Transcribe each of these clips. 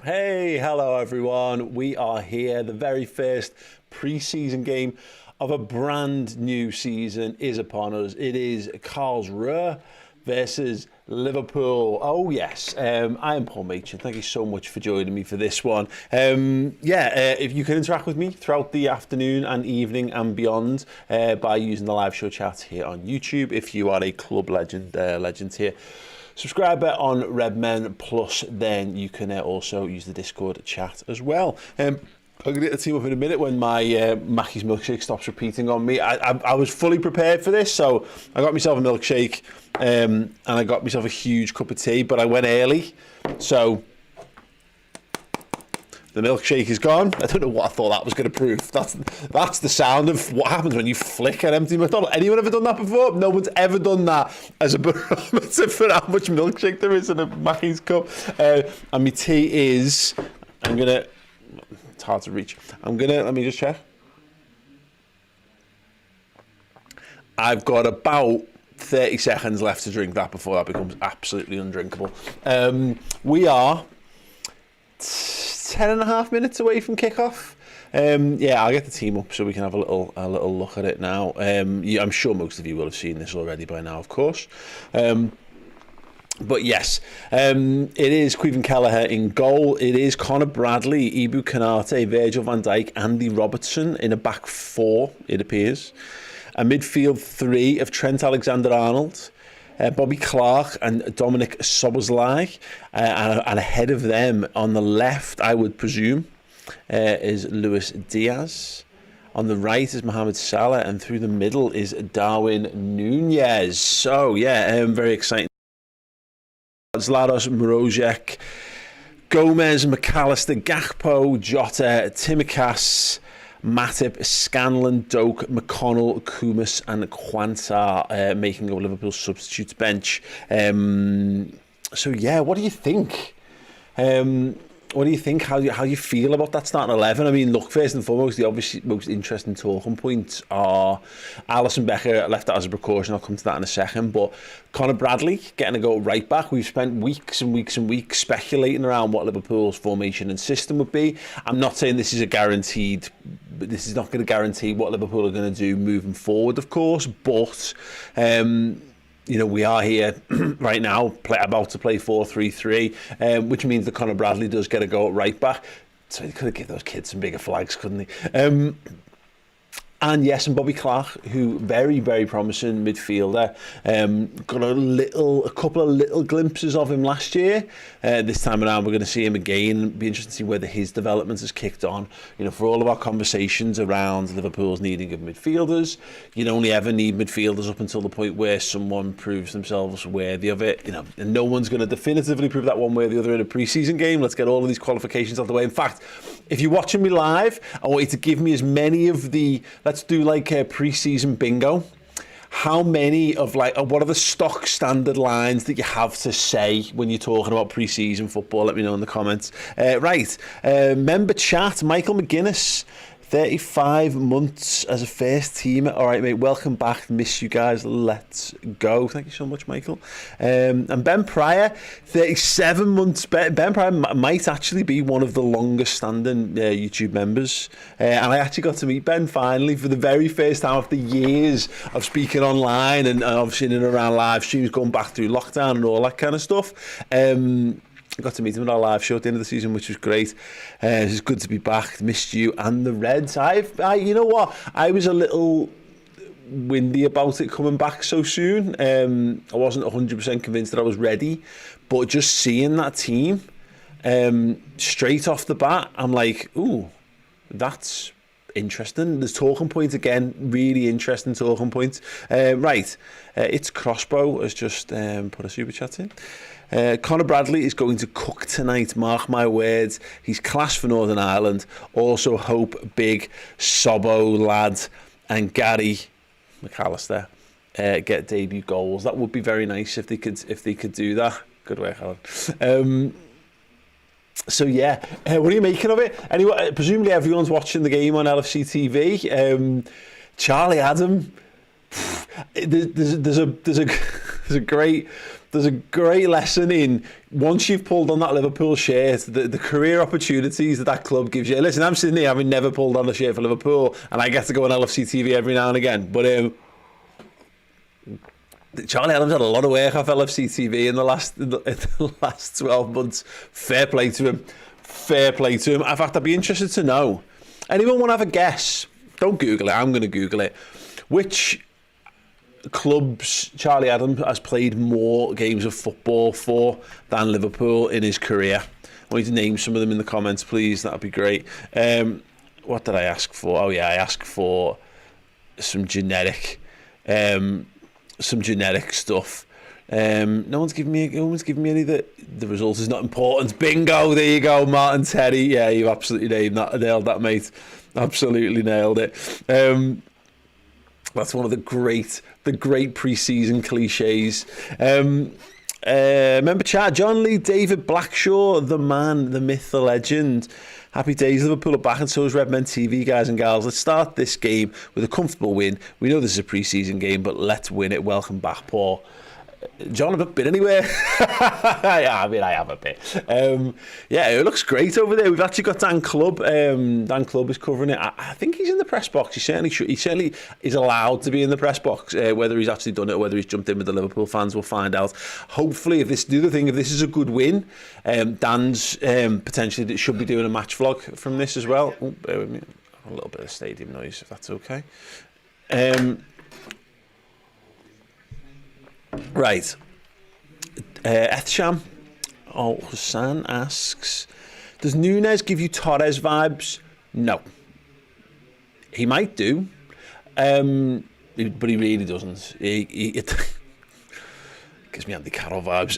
Hey, hello everyone. We are here. The very first pre-season game of a brand new season is upon us. It is Karlsruhe versus Liverpool. Oh yes, I am Paul Machin. Thank you so much for joining me for this one. If you can interact with me throughout the afternoon and evening and beyond by using the live show chat here on YouTube. If you are a club legend here. Subscriber on Redmen, plus then you can also use the Discord chat as well. I'm going to get the team up in a minute when my Mackey's milkshake stops repeating on me. I was fully prepared for this, so I got myself a milkshake and I got myself a huge cup of tea, but I went early, so the milkshake is gone. I don't know what I thought that was going to prove. That's the sound of what happens when you flick an empty McDonald's. Anyone ever done that before? No one's ever done that as a barometer for how much milkshake there is in a Mackey's cup. And my tea is, it's hard to reach. Let me just check. I've got about 30 seconds left to drink that before that becomes absolutely undrinkable. We are 10.5 minutes away from kickoff. I'll get the team up so we can have a little look at it now. I'm sure most of you will have seen this already by now, of course. But yes, it is Caoimhin Kelleher in goal. It is Conor Bradley, Ibu Kanate, Virgil van Dijk, Andy Robertson in a back four, it appears. A midfield three of Trent Alexander-Arnold, Bobby Clark and Dominic Szoboszlai, and ahead of them on the left, I would presume, is Luis Diaz. On the right is Mohamed Salah, and through the middle is Darwin Nunez. So yeah, very exciting. Zlatos Mrozek, Gomez, McAllister, Gakpo, Jota, Tsimikas, Matip, Scanlon, Doak, McConnell, Kumas and Quansah making up Liverpool's substitutes bench. So yeah, what do you think? What do you think? How you feel about that starting 11? I mean, look, first and foremost, the obviously most interesting talking points are Alisson Becker left that as a precaution. I'll come to that in a second. But Conor Bradley getting a go right back. We've spent weeks and weeks and weeks speculating around what Liverpool's formation and system would be. I'm not saying this is a guaranteed, but this is not going to guarantee what Liverpool are going to do moving forward, of course. But we are here right now, about to play 4-3-3, which means that Conor Bradley does get a go at right back. So he could have given those kids some bigger flags, couldn't he? And yes, and Bobby Clark, who very, very promising midfielder. Got a couple of little glimpses of him last year. This time around, we're going to see him again. It'll be interesting to see whether his development has kicked on. For all of our conversations around Liverpool's needing of midfielders, you only ever need midfielders up until the point where someone proves themselves worthy of it. And no one's going to definitively prove that one way or the other in a pre-season game. Let's get all of these qualifications out of the way. In fact, if you're watching me live, I want you to give me as many of the, let's do like a pre-season bingo. How many of what are the stock standard lines that you have to say when you're talking about pre-season football? Let me know in the comments. Member chat, Michael McGuinness, 35 months as a first teamer. All right, mate, welcome back. Miss you guys. Let's go. Thank you so much, Michael. And Ben Pryor, 37 months. Ben Pryor might actually be one of the longest standing YouTube members. And I actually got to meet Ben finally for the very first time after years of speaking online and obviously in and around live streams, going back through lockdown and all that kind of stuff. I got to meet him in our live show at the end of the season, which was great. It's good to be back. Missed you and the Reds. You know what? I was a little windy about it coming back so soon. I wasn't 100% convinced that I was ready, but just seeing that team straight off the bat, I'm like, ooh, that's interesting. There's talking points again, really interesting talking points. It's Crossbow has just put a super chat in. Conor Bradley is going to cook tonight, mark my words. He's class for Northern Ireland. Also hope big Sobbo lad and Gary McAllister get debut goals. That would be very nice if they could do that. Good work, Alan. So yeah, what are you making of it? Anyway, presumably everyone's watching the game on LFC TV. Charlie Adam. There's a there's a great lesson in once you've pulled on that Liverpool shirt, the career opportunities that club gives you. Listen, I'm sitting here having never pulled on a shirt for Liverpool, and I get to go on LFC TV every now and again. But Charlie Adams had a lot of work off LFC TV in the last 12 months. Fair play to him. Fair play to him. In fact, I'd be interested to know. Anyone want to have a guess? Don't Google it. I'm going to Google it. Which clubs Charlie Adams has played more games of football for than Liverpool in his career? I want you to name some of them in the comments, please. That'd be great. What did I ask for? Oh yeah, I asked for some generic stuff. No one's giving me any that the result is not important. Bingo, there you go, Martin Terry. Yeah, you absolutely nailed that, mate. Absolutely nailed it. That's one of the great pre-season cliches. Remember chat, John Lee, David Blackshaw, the man, the myth, the legend. Happy days, Liverpool are back, and so is Redmen TV, guys and gals. Let's start this game with a comfortable win. We know this is a pre-season game, but let's win it. Welcome back, Paul. John, have I been anywhere? Yeah, I mean, I have a bit. Yeah, it looks great over there. We've actually got Dan Clubb. Dan Clubb is covering it. I think he's in the press box. He certainly is allowed to be in the press box. Whether he's actually done it or whether he's jumped in with the Liverpool fans, we'll find out. Hopefully, if this is a good win, Dan's potentially should be doing a match vlog from this as well. Oh, bear with me. A little bit of stadium noise, if that's okay. Right. Ethsham Hussain asks, does Núñez give you Torres vibes? No. He might do, but he really doesn't. He gives me Andy Carroll vibes.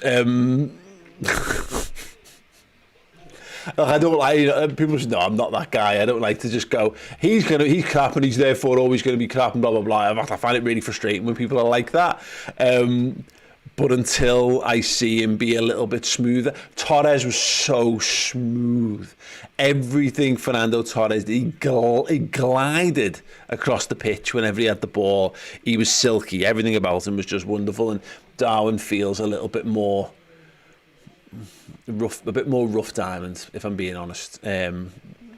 I don't like people say, no, I'm not that guy. I don't like to just go, he's crap and he's therefore always going to be crap and blah blah blah. In fact, I find it really frustrating when people are like that. But until I see him be a little bit smoother, Torres was so smooth. Everything Fernando Torres did, he glided across the pitch whenever he had the ball. He was silky. Everything about him was just wonderful. And Darwin feels a little bit more rough diamond, if I'm being honest. Does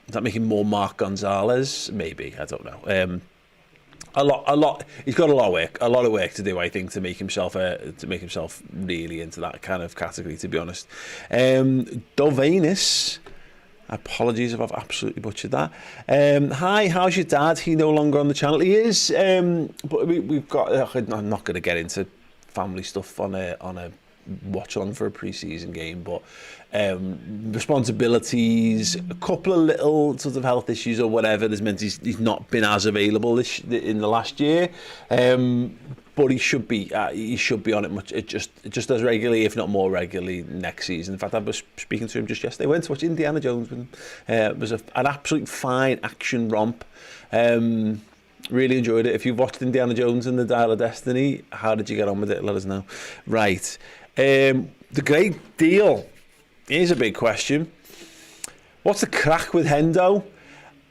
that make him more Mark Gonzalez? Maybe, I don't know. A lot. He's got a lot of work to do, I think, to make himself really into that kind of category. To be honest, Dovanis. Apologies if I've absolutely butchered that. Hi, how's your dad? He no longer on the channel. He is, but we've got. I'm not going to get into family stuff on a watch-along for a pre-season game, but responsibilities, a couple of little sort of health issues or whatever has meant he's not been as available in the last year, but he should be on it much just as regularly, if not more regularly, next season. In fact, I was speaking to him just yesterday. I went to watch Indiana Jones with him. It was an absolute fine action romp. Really enjoyed it. If you've watched Indiana Jones and the Dial of Destiny, how did you get on with it? Let us know. Right. The great deal. Here's a big question. What's the crack with Hendo?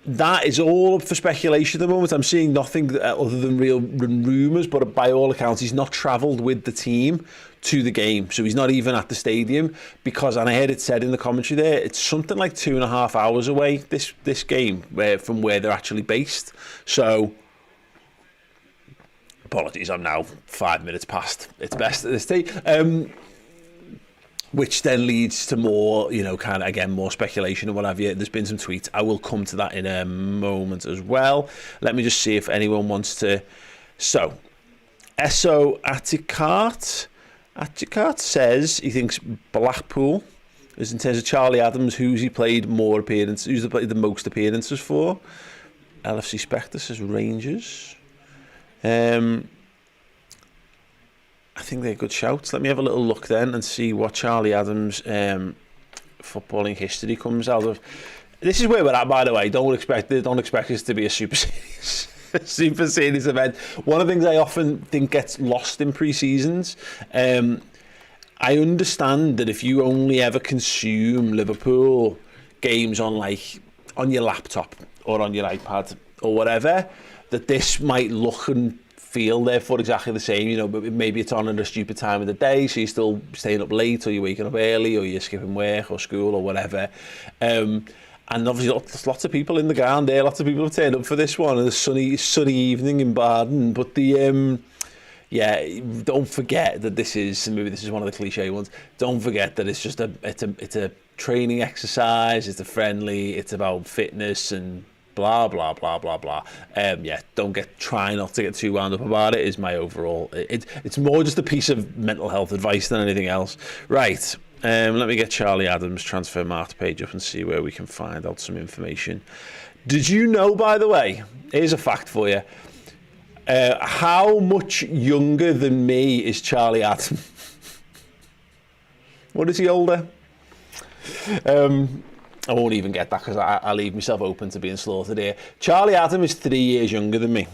That is all up for speculation at the moment. I'm seeing nothing other than real rumours, but by all accounts, he's not travelled with the team to the game. So he's not even at the stadium because, and I heard it said in the commentary there, it's something like 2.5 hours away, this game, from where they're actually based. So, apologies, I'm now 5 minutes past its best at this stage. Which then leads to more, kind of, again, more speculation and what have you. There's been some tweets. I will come to that in a moment as well. Let me just see if anyone wants to. So, Esso Atticart says he thinks Blackpool, as in terms of Charlie Adams, who's he played more appearances, who's he played the most appearances for. LFC Spectre says Rangers. I think they're good shouts. Let me have a little look then and see what Charlie Adams' footballing history comes out of. This is where we're at, by the way. Don't expect this to be a super serious event. One of the things I often think gets lost in pre-seasons. I understand that if you only ever consume Liverpool games on your laptop or on your iPad or whatever, that this might look and feel therefore exactly the same. You know, but maybe it's on at a stupid time of the day, so you're still staying up late, or you're waking up early, or you're skipping work or school or whatever. And obviously lots of people in the ground there, lots of people have turned up for this one, and a sunny evening in Baden. But yeah, don't forget that this is, maybe this is one of the cliche ones, don't forget that it's just it's a training exercise, it's a friendly, it's about fitness and blah blah blah blah blah. Yeah, try not to get too wound up about it, is my overall. It's more just a piece of mental health advice than anything else. Right. Let me get Charlie Adams' transfer market page up and see where we can find out some information. Did you know, by the way, here's a fact for you, how much younger than me is Charlie Adams? What is he older? I won't even get that because I leave myself open to being slaughtered here. Charlie Adams is 3 years younger than me.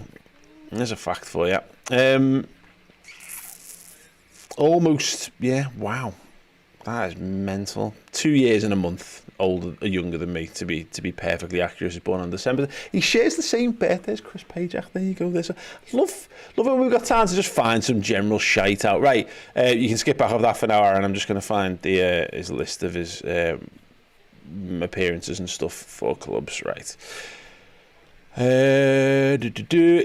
There's a fact for you. Almost, yeah, wow. That is mental. 2 years and a month younger than me, to be perfectly accurate. He's born on December. He shares the same birthday as Chris Pajak. There you go. There's love when we've got time to just find some general shite out. Right, you can skip back over that for an hour, and I'm just going to find his list of his appearances and stuff for clubs. Right.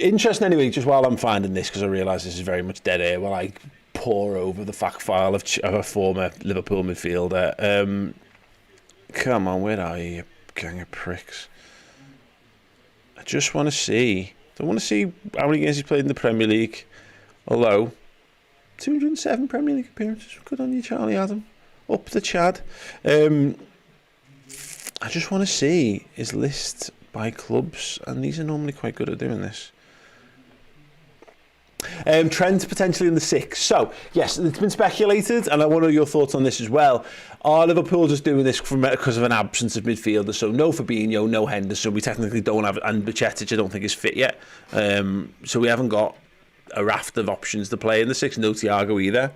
Interesting anyway, just while I'm finding this, because I realise this is very much dead air while I pour over the fact file of a former Liverpool midfielder. Come on, where are you gang of pricks? I just want to see. I want to see how many games he's played in the Premier League. Although 207 Premier League appearances. Good on you, Charlie Adam. Up the Chad. I just want to see his list by clubs, and these are normally quite good at doing this. Trent potentially in the 6. So, yes, it's been speculated, and I want to know your thoughts on this as well. Are Liverpool just doing this because of an absence of midfielders? So, no Fabinho, no Henderson. We technically don't have, and Bajcetic I don't think is fit yet. So, we haven't got a raft of options to play in the 6. No Thiago either.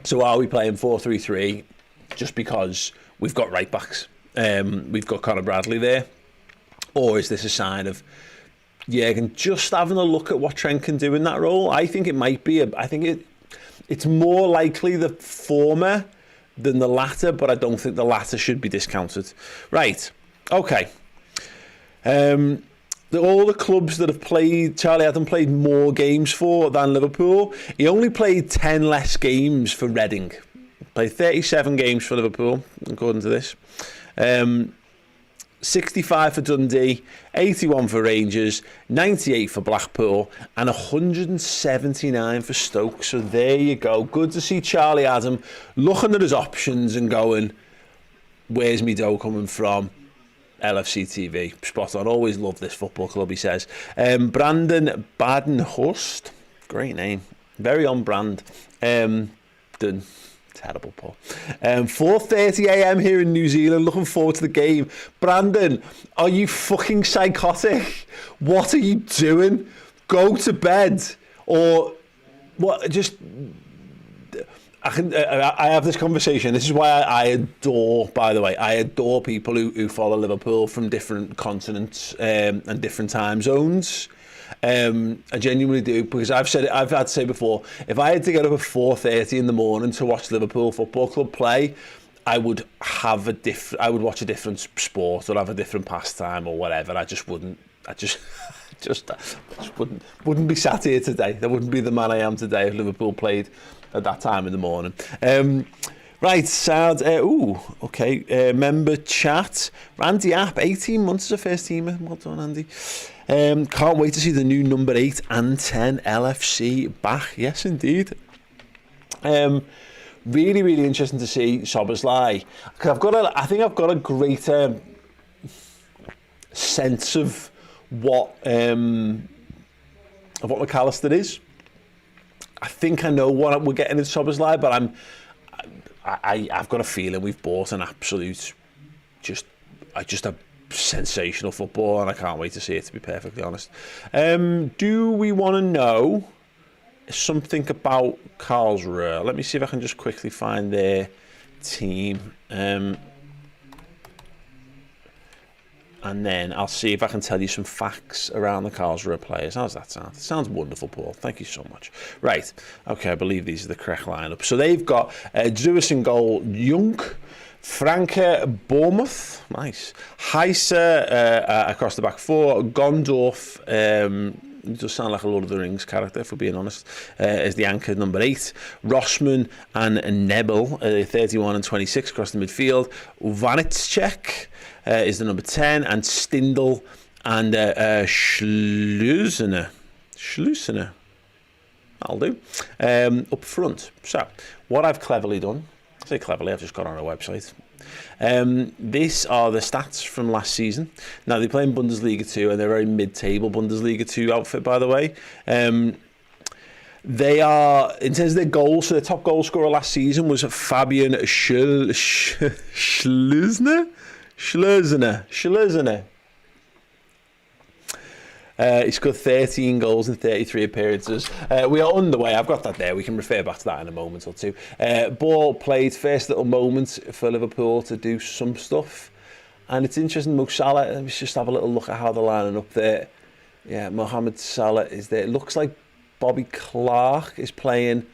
So, are we playing 4-3-3 just because we've got right backs? We've got Conor Bradley there? Or is this a sign of Jürgen just having a look at what Trent can do in that role? I think it might be. It's more likely the former than the latter, but I don't think the latter should be discounted. Right. Okay. All the clubs that have played, Charlie Adam played more games for than Liverpool. He only played 10 less games for Reading. Played 37 games for Liverpool, according to this. 65 for Dundee, 81 for Rangers, 98 for Blackpool, and 179 for Stoke. So there you go. Good to see Charlie Adam looking at his options and going, where's me dough coming from? LFC TV. Spot on. Always love this football club, he says. Brandon Badenhorst. Great name. Very on brand. Terrible, Paul. 4:30 a.m. here in New Zealand. Looking forward to the game. Brandon, are you fucking psychotic? What are you doing? Go to bed. Or what? Just I have this conversation. This is why I adore, by the way, I adore people who follow Liverpool from different continents and different time zones. I genuinely do, because I've had to say before, if I had to get up at 4:30 in the morning to watch Liverpool Football Club play, I would watch a different sport or have a different pastime or whatever. I just wouldn't be sat here today. That wouldn't be the man I am today if Liverpool played at that time in the morning. Right, sad. Okay. Member chat. Randy App, 18 months as a first teamer. Well done, Andy. Can't wait to see the new number 8 and 10 LFC back. Yes, indeed. Really, really interesting to see Szoboszlai. Because I think I've got a greater sense of what McAllister is. I think I know what we're getting in Szoboszlai, but I've got a feeling we've bought an absolute, just a sensational football, and I can't wait to see it, to be perfectly honest. Do we want to know something about Karlsruhe? Let me see if I can just quickly find their team. and then I'll see if I can tell you some facts around the Karlsruhe players. How's that sound? It sounds wonderful, Paul. Thank you so much. Right, okay, I believe these are the correct lineup. So they've got Drewis in goal, Jung, Franke, Bournemouth, nice. Heise across the back four, Gondorf, it does sound like a Lord of the Rings character, if we're being honest, is the anchor, number 8. Rossman and Nebel, 31 and 26 across the midfield. Vanitschek is the number 10, and Stindl and Schlusener. That'll do. Up front. So, what I've cleverly done, I say cleverly, I've just gone on our website. These are the stats from last season. Now, they play in Bundesliga 2, and they're a very mid-table Bundesliga 2 outfit, by the way. They are, in terms of their goals, so the top goal scorer last season was Fabian Schleusener. He scored 13 goals in 33 appearances. We are underway. I've got that there. We can refer back to that in a moment or two. Ball played, first little moment for Liverpool to do some stuff. And it's interesting, Mo Salah, let's just have a little look at how they're lining up there. Yeah, Mohamed Salah is there. It looks like Bobby Clark is playing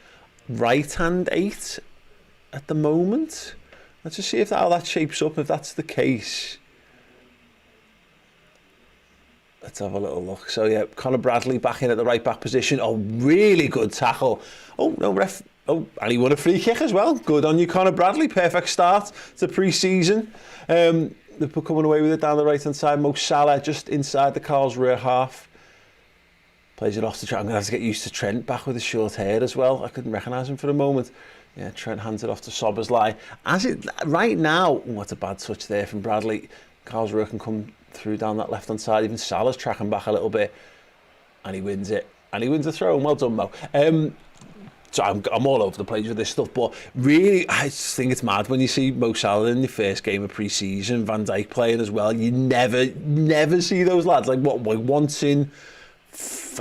right-hand 8 at the moment. Let's just see how that shapes up, if that's the case. Let's have a little look. So, yeah, Conor Bradley back in at the right-back position. Oh, really good tackle. Oh, no, ref. Oh, and he won a free kick as well. Good on you, Conor Bradley. Perfect start to pre-season. Liverpool coming away with it down the right-hand side. Mo Salah just inside the Karlsruhe half. Plays it off to Trent. I'm going to have to get used to Trent back with his short hair as well. I couldn't recognise him for a moment. Yeah, Trent hands it off to Szoboszlai. Right now, what a bad touch there from Bradley. Karlsruhe can come through down that left-hand side. Even Salah's tracking back a little bit. And he wins it. And he wins the throw. Well done, Mo. So I'm all over the place with this stuff, but really, I just think it's mad when you see Mo Salah in the first game of pre-season, Van Dijk playing as well. You never see those lads. Like, once in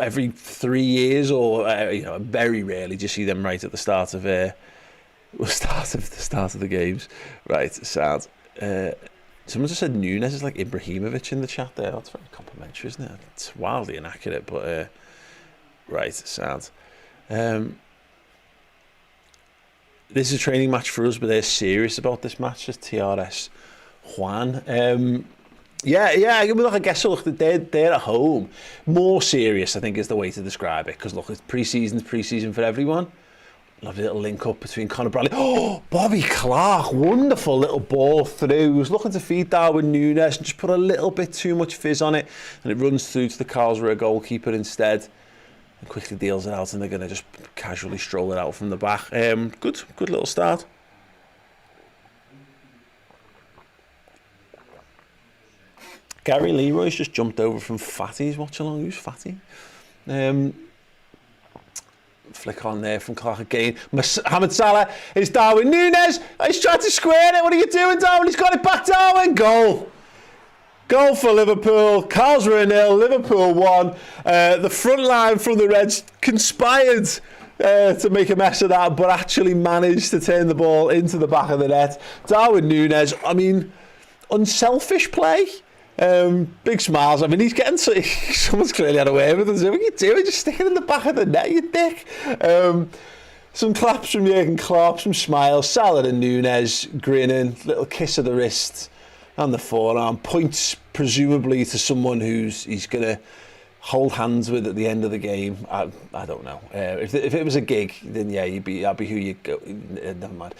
every 3 years, or very rarely do you see them right at the start of the games. Right, sounds. Someone just said Nunes is like Ibrahimovic in the chat there. That's very complimentary, isn't it? It's wildly inaccurate, but right, sounds. This is a training match for us, but they're serious about this match. Just TRS Juan. Look, I guess so. Look, they're at home. More serious, I think, is the way to describe it. Because look, it's pre-season for everyone. Lovely little link up between Conor Bradley. Oh, Bobby Clark, wonderful little ball through. He was looking to feed Darwin Nunes and just put a little bit too much fizz on it, and it runs through to the Karlsruhe goalkeeper instead. And quickly deals it out, and they're going to just casually stroll it out from the back. Good little start. Gary Leroy's just jumped over from Fatty's Watchalong. Who's Fatty? Flick on there from Clark again. Mohamed Salah is Darwin Nunes. He's trying to square it. What are you doing, Darwin? He's got it back, Darwin. Goal. Goal for Liverpool. Karlsruhe 0, Liverpool 1. The front line from the Reds conspired to make a mess of that, but actually managed to turn the ball into the back of the net. Darwin Nunes, I mean, unselfish play. Big smiles. I mean, he's getting someone's clearly had a way with him. What are you doing? Just stick it in the back of the net, you dick. Some claps from Jurgen Klopp, some smiles. Salah and Nunes grinning, little kiss of the wrist and the forearm. Points presumably to someone he's going to hold hands with at the end of the game. I don't know. If it was a gig, then yeah, I'd be who you go. Never mind.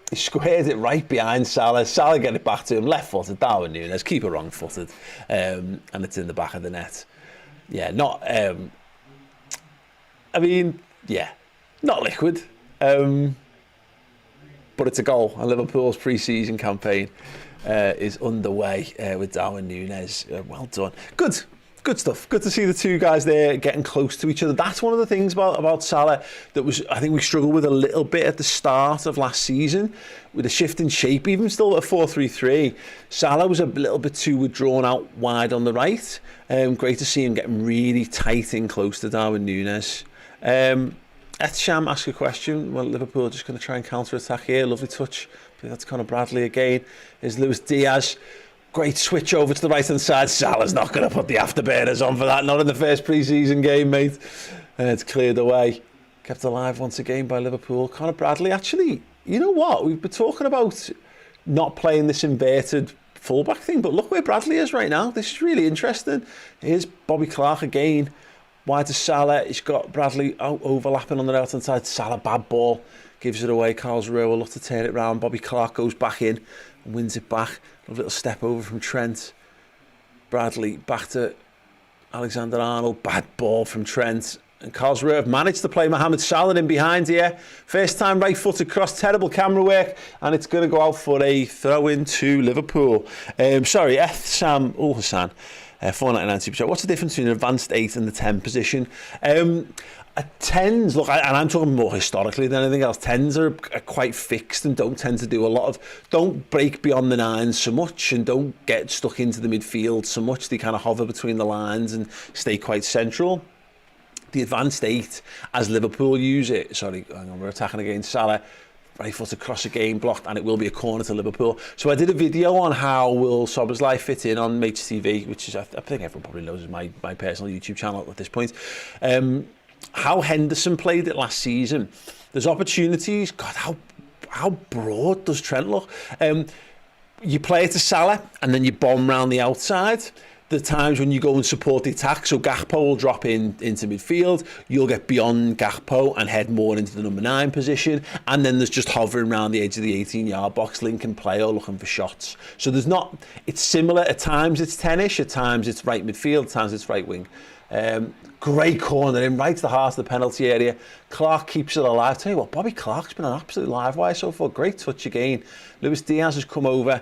He squared it right behind Salah. Salah get it back to him, left-footed. Darwin Nunes, keeper wrong-footed, and it's in the back of the net. Yeah, not. Not liquid, but it's a goal. And Liverpool's pre-season campaign is underway with Darwin Nunes. Well done. Good stuff. Good to see the two guys there getting close to each other. That's one of the things about Salah that I think we struggled with a little bit at the start of last season with a shift in shape. Even still at a 4-3-3, Salah was a little bit too withdrawn out wide on the right. Great to see him getting really tight in close to Darwin Nunes. Ethsham asked a question. Well, Liverpool are just going to try and counter-attack here. Lovely touch. I think that's Conor Bradley again. Is Luis Diaz. Great switch over to the right-hand side. Salah's not going to put the afterburners on for that. Not in the first pre-season game, mate. It's cleared away. Kept alive once again by Liverpool. Conor Bradley, actually, you know what? We've been talking about not playing this inverted fullback thing, but look where Bradley is right now. This is really interesting. Here's Bobby Clark again. Wide to Salah. He's got Bradley out overlapping on the right-hand side. Salah, bad ball. Gives it away. Karlsruhe will look to turn it round. Bobby Clark goes back in and wins it back. A little step over from Trent. Bradley back to Alexander-Arnold. Bad ball from Trent. And Karlsruhe have managed to play Mohamed Salah in behind here. First time right-footed cross. Terrible camera work. And it's going to go out for a throw-in to Liverpool. Sorry, Sam Ul-Hassan. 4.99 super chat. What's the difference between an advanced 8 and the 10 position? A 10s, look, and I'm talking more historically than anything else, 10s are quite fixed and don't tend to do a lot of, don't break beyond the 9s so much and don't get stuck into the midfield so much. They kind of hover between the lines and stay quite central. The advanced 8, as Liverpool use it, sorry, hang on, we're attacking against Salah, right foot across again, blocked, and it will be a corner to Liverpool. So I did a video on how will Szoboszlai fit in on Mates TV, which is, I think everyone probably knows is my personal YouTube channel at this point. How Henderson played it last season. There's opportunities. God, how broad does Trent look? You play it to Salah and then you bomb round the outside. The times when you go and support the attack, so Gakpo will drop into midfield, you'll get beyond Gakpo and head more into the number 9 position, and then there's just hovering around the edge of the 18-yard box, linking play or looking for shots. So there's not, it's similar, at times it's 10ish, at times it's right midfield, at times it's right wing. Great corner in right to the heart of the penalty area. Clark keeps it alive. Tell you what, Bobby Clark's been an absolute live wire so far. Great touch again. Luis Diaz has come over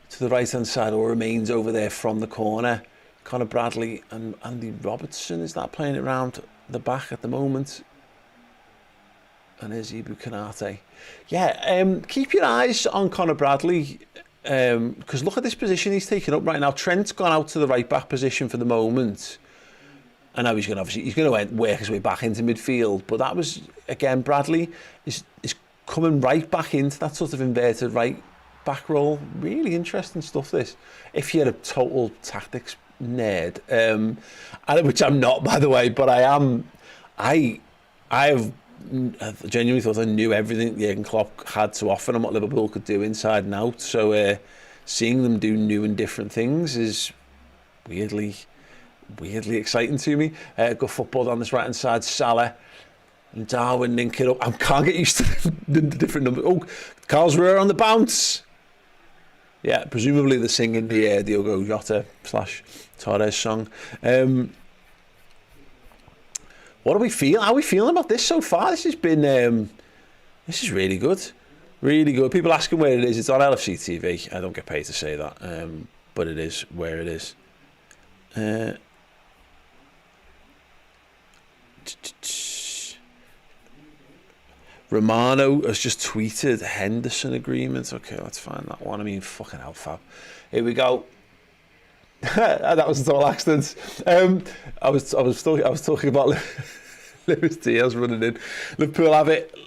to the right hand side, or remains over there from the corner. Conor Bradley and Andy Robertson is that playing it round the back at the moment. And there's Ibu Kanate. Yeah, keep your eyes on Conor Bradley, because look at this position he's taken up right now. Trent's gone out to the right back position for the moment. I know he's going to work his way back into midfield, but that was, again, Bradley is coming right back into that sort of inverted right back role. Really interesting stuff, this, if you're a total tactics nerd, which I'm not, by the way, but I am. I have genuinely thought I knew everything Jurgen Klopp had to offer and what Liverpool could do inside and out, so seeing them do new and different things is weirdly exciting to me. Good football down this right hand side. Salah and Darwin link it up. I can't get used to the different numbers. Oh, Karlsruhe on the bounce. Yeah, presumably they're singing the Diogo Jota / Torres song. What do we feel? How are we feeling about this so far? This has been this is really good. Really good. People asking where it is. It's on LFC TV. I don't get paid to say that, but it is where it is. Romano has just tweeted Henderson agreement. Okay, let's find that one. I mean, fucking hell, fab. Here we go. That was a total accident. I was talking about Luis Diaz running in. Liverpool have it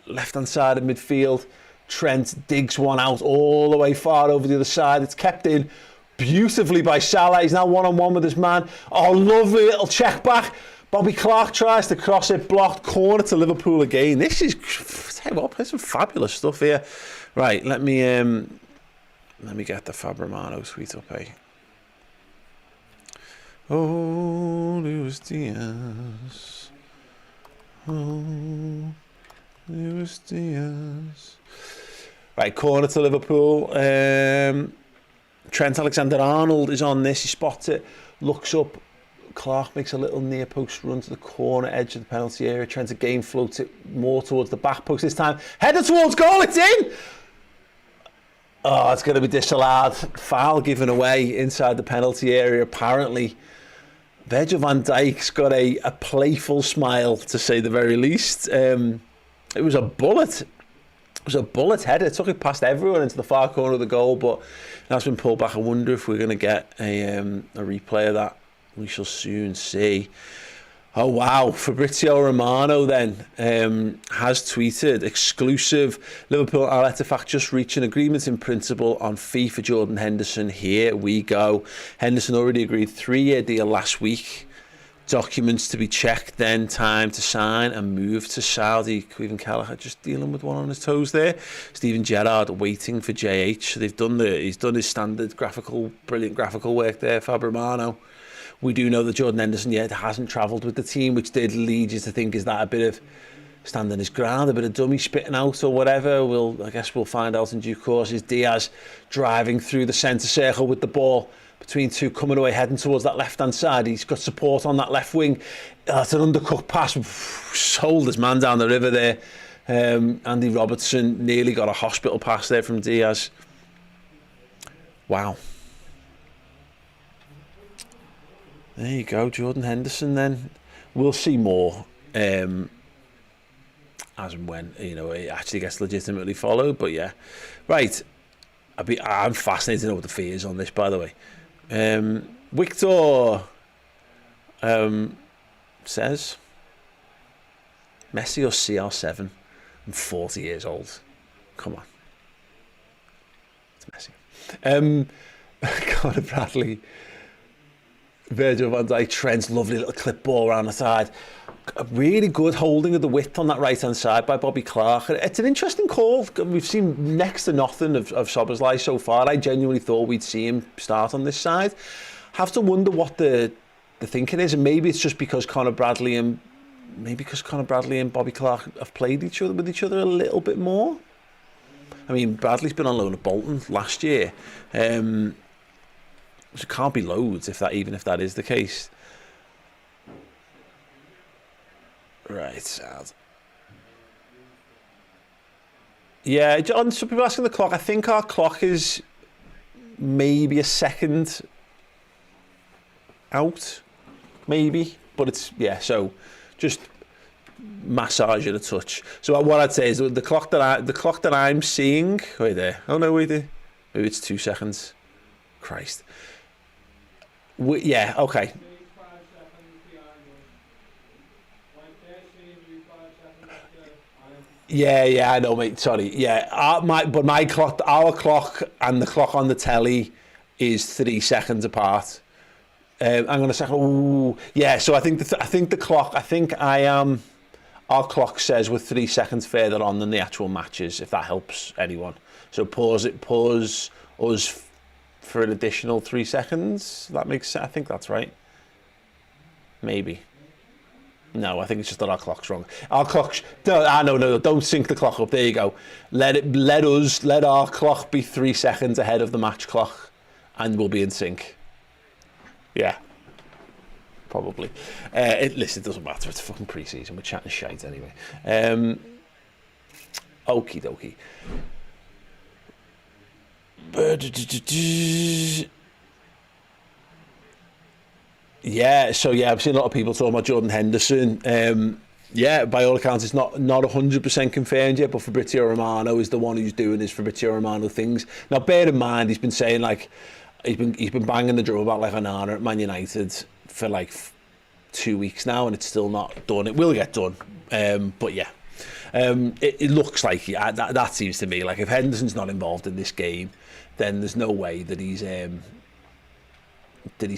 left hand side of midfield. Trent digs one out all the way far over the other side. It's kept in beautifully by Salah. He's now one-on-one with his man. Oh, lovely little check back. Bobby Clark tries to cross it, blocked, corner to Liverpool again. This is, tell you what, there's some fabulous stuff here. Right, let me get the Fab Romano tweet up, eh? Oh, Luis Diaz. Oh, Luis Diaz. Right, corner to Liverpool. Trent Alexander-Arnold is on this. He spots it, looks up. Clark makes a little near post run to the corner edge of the penalty area. Trent again floats it more towards the back post this time. Header towards goal, it's in! Oh, it's going to be disallowed. Foul given away inside the penalty area, apparently. Virgil van Dijk's got a playful smile, to say the very least. It was a bullet. It was a bullet header. It took it past everyone into the far corner of the goal, but that's been pulled back. I wonder if we're going to get a replay of that. We shall soon see. Oh wow, Fabrizio Romano then has tweeted, exclusive, Liverpool Al Ettifaq just reached an agreement in principle on fee for Jordan Henderson. Here we go. Henderson already agreed 3-year deal last week. Documents to be checked then, time to sign and move to Saudi. Caoimhin Kelleher just dealing with one on his toes there. Steven Gerrard waiting for JH. He's done his standard brilliant graphical work there, Fab Romano. We do know that Jordan Henderson yet hasn't travelled with the team, which did lead you to think, is that a bit of standing his ground, a bit of dummy spitting out or whatever? I guess we'll find out in due course. Is Diaz driving through the centre circle with the ball between two, coming away, heading towards that left-hand side. He's got support on that left wing. That's an undercut pass. Sold his man down the river there. Andy Robertson nearly got a hospital pass there from Diaz. Wow. There you go, Jordan Henderson then. We'll see more as and when, it actually gets legitimately followed. But yeah, right. I'm fascinated to know what the fee is on this, by the way. Victor says, Messi or CR7? I'm 40 years old. Come on. It's Messi. Conor Bradley, Virgil van Dijk, Trent's lovely little clip ball around the side. A really good holding of the width on that right-hand side by Bobby Clark. It's an interesting call. We've seen next to nothing of Szoboszlai so far. I genuinely thought we'd see him start on this side. Have to wonder what the thinking is, and maybe it's just because Conor Bradley and Bobby Clark have played with each other a little bit more. I mean, Bradley's been on loan at Bolton last year. So it can't be loads even if that is the case. Right, sad. Yeah, John, some people asking the clock. I think our clock is maybe a second out, maybe. But it's, so just massage it a touch. So what I'd say is the clock that I'm seeing, wait there. Oh no, wait there. Maybe it's 2 seconds. Christ. Okay. Yeah, I know, mate. Sorry. Yeah, our clock and the clock on the telly is 3 seconds apart. Hang on a second. Ooh, yeah. So I think the clock. Our clock says we're 3 seconds further on than the actual matches. If that helps anyone. So pause us for an additional 3 seconds. That makes sense. I think that's right. Maybe. No, I think it's just that our clock's wrong. Our clock's no, don't sync the clock up. There you go. Let our clock be 3 seconds ahead of the match clock, and we'll be in sync. Yeah, probably. Listen, it doesn't matter. It's fucking pre-season. We're chatting shite anyway. Okie dokie. Yeah, I've seen a lot of people talking about Jordan Henderson. By all accounts, it's not 100% confirmed yet, but Fabrizio Romano is the one who's doing his Fabrizio Romano things. Now, bear in mind, he's been saying, like, he's been banging the drum about, like, Onana at Man United for, like, 2 weeks now, and it's still not done. It will get done, but yeah. It looks like that seems to me, like, if Henderson's not involved in this game, then there's no way that he's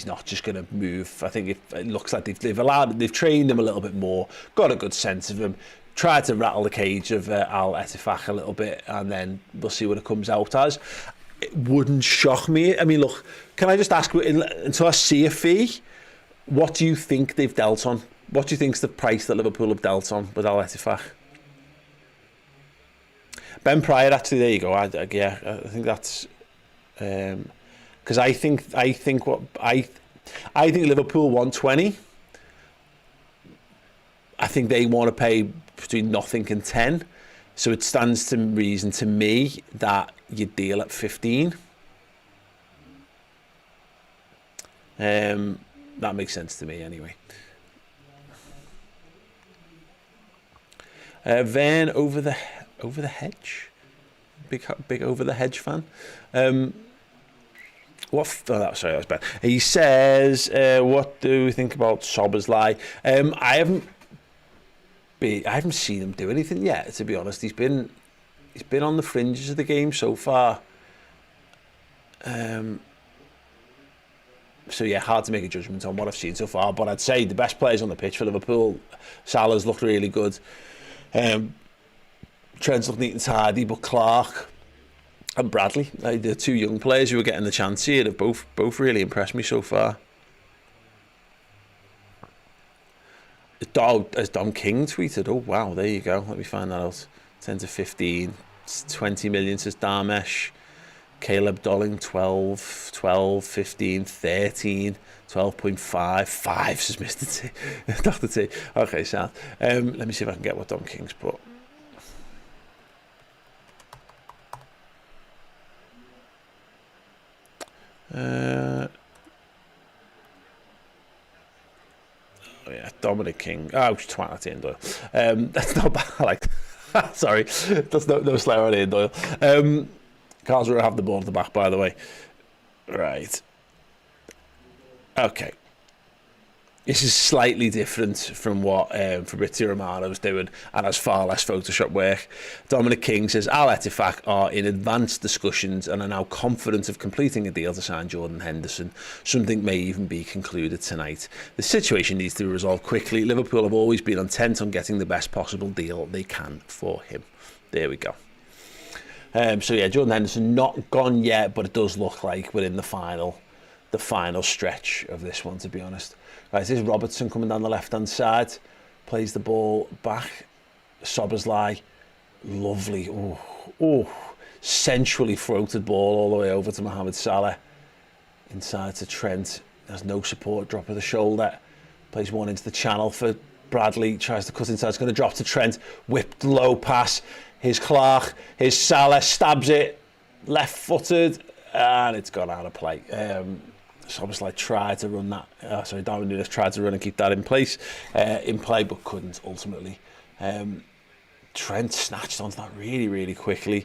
not just going to move. I think it looks like they've trained him a little bit more, got a good sense of him, tried to rattle the cage of Al Ettifaq a little bit, and then we'll see what it comes out as. It wouldn't shock me. I mean, look, can I just ask, until I see a fee, what do you think they've dealt on? What do you think's the price that Liverpool have dealt on with Al Ettifaq? Ben Pryor, actually, there you go. I think that's because I think Liverpool want 20. I think they want to pay between nothing and 10. So it stands to reason to me that you deal at 15. That makes sense to me anyway. Van over the hedge, big over the hedge fan. Sorry, that was bad. He says, "What do we think about Szoboszlai?" I haven't seen him do anything yet. To be honest, he's been on the fringes of the game so far. So yeah, hard to make a judgment on what I've seen so far. But I'd say the best players on the pitch for Liverpool, Salah's looked really good. Trent's looked neat and tidy, but Clark and Bradley, the two young players who are getting the chance here, have both really impressed me so far. As Dom King tweeted, oh wow, there you go. Let me find that out. 10 to 15, 20 million says Darmesh. Caleb Dolling, 12, 15, 13, 12.5, 5 says Mr. T. Dr. T. Okay, Sam. Let me see if I can get what Dom King's put. Oh yeah, Dominic King. Oh, twat, that's Ian Doyle. That's not bad. Like, sorry, that's no slur on Ian Doyle. Karlsruhe have the ball at the back, by the way. Right. Okay. This is slightly different from what Fabrizio Romano's doing, and has far less Photoshop work. Dominic King says, Al Ettifaq are in advanced discussions and are now confident of completing a deal to sign Jordan Henderson. Something may even be concluded tonight. The situation needs to be resolved quickly. Liverpool have always been intent on getting the best possible deal they can for him. There we go. So yeah, Jordan Henderson not gone yet, but it does look like we're in the final stretch of this one, to be honest. Right, this is Robertson coming down the left-hand side, plays the ball back. Szoboszlai, lovely, sensually throated ball all the way over to Mohamed Salah. Inside to Trent, there's no support, drop of the shoulder. Plays one into the channel for Bradley, tries to cut inside, it's going to drop to Trent. Whipped low pass, here's Clark, here's Salah, stabs it, left-footed, and it's gone out of play. Szoboszlai tried to run that. Darwin Núñez tried to run and keep that in play, but couldn't ultimately. Trent snatched onto that really, really quickly.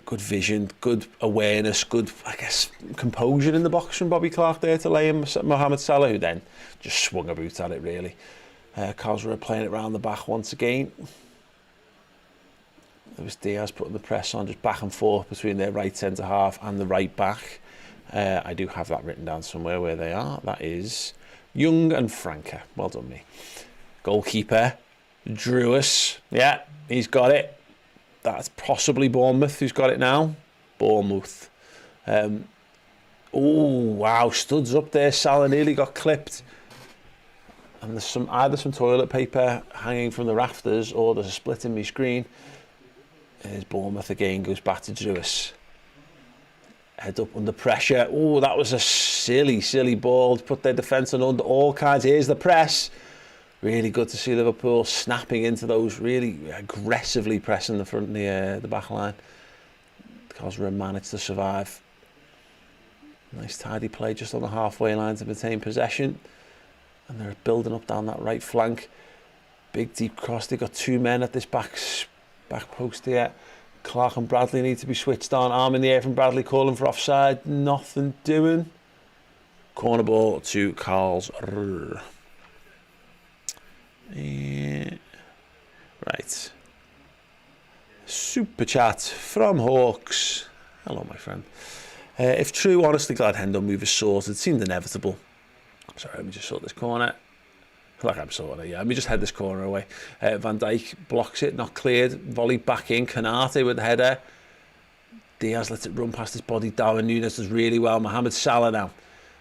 Good vision, good awareness, good, I guess, composure in the box from Bobby Clark there to lay in Mohamed Salah, who then just swung a boot at it, really. Karlsruhe playing it round the back once again. There was Diaz putting the press on, just back and forth between their right centre half and the right back. I do have that written down somewhere where they are. That is Young and Franke. Well done, me. Goalkeeper, Drewis. Yeah, he's got it. That's possibly Bournemouth who's got it now. Bournemouth. Oh, wow. Studs up there. Salah nearly got clipped. And there's either some toilet paper hanging from the rafters or there's a split in my screen. There's Bournemouth again. Goes back to Drewis. Head up under pressure. Oh, that was a silly ball to put their defence under all kinds. Here's the press. Really good to see Liverpool snapping into those, really aggressively pressing the front, the back line. Karlsruhe managed to survive. Nice tidy play just on the halfway line to maintain possession. And they're building up down that right flank. Big deep cross. They've got two men at this back post here. Clark and Bradley need to be switched on. Arm in the air from Bradley, calling for offside. Nothing doing. Corner ball to Karlsruhe. Right. Super chat from Hawks. Hello, my friend. If true, honestly glad Hendo move is sorted. It seemed inevitable. Sorry, let me just sort this corner. I feel like I'm sorting it, yeah. Let me just head this corner away. Van Dijk blocks it, not cleared. Volley back in. Kanate with the header. Diaz lets it run past his body. Darwin Núñez does really well. Mohamed Salah now.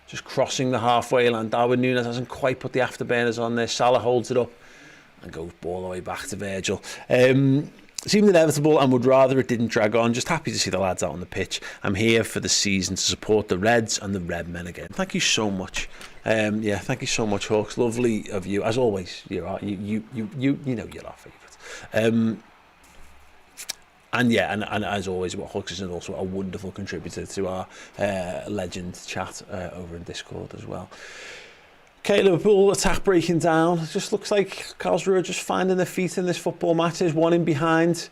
Just crossing the halfway line. Darwin Núñez hasn't quite put the afterburners on there. Salah holds it up and goes all the way back to Virgil. Seemed inevitable and would rather it didn't drag on. Just happy to see the lads out on the pitch. I'm here for the season to support the Reds and the Redmen again. Thank you so much. Yeah, thank you so much, Hawks. Lovely of you, as always. You know you're our favourites. And yeah, and as always, Hawks is also a wonderful contributor to our legend chat over in Discord as well. Okay, Liverpool attack breaking down. It just looks like Karlsruhe are just finding their feet in this football match. There's one in behind.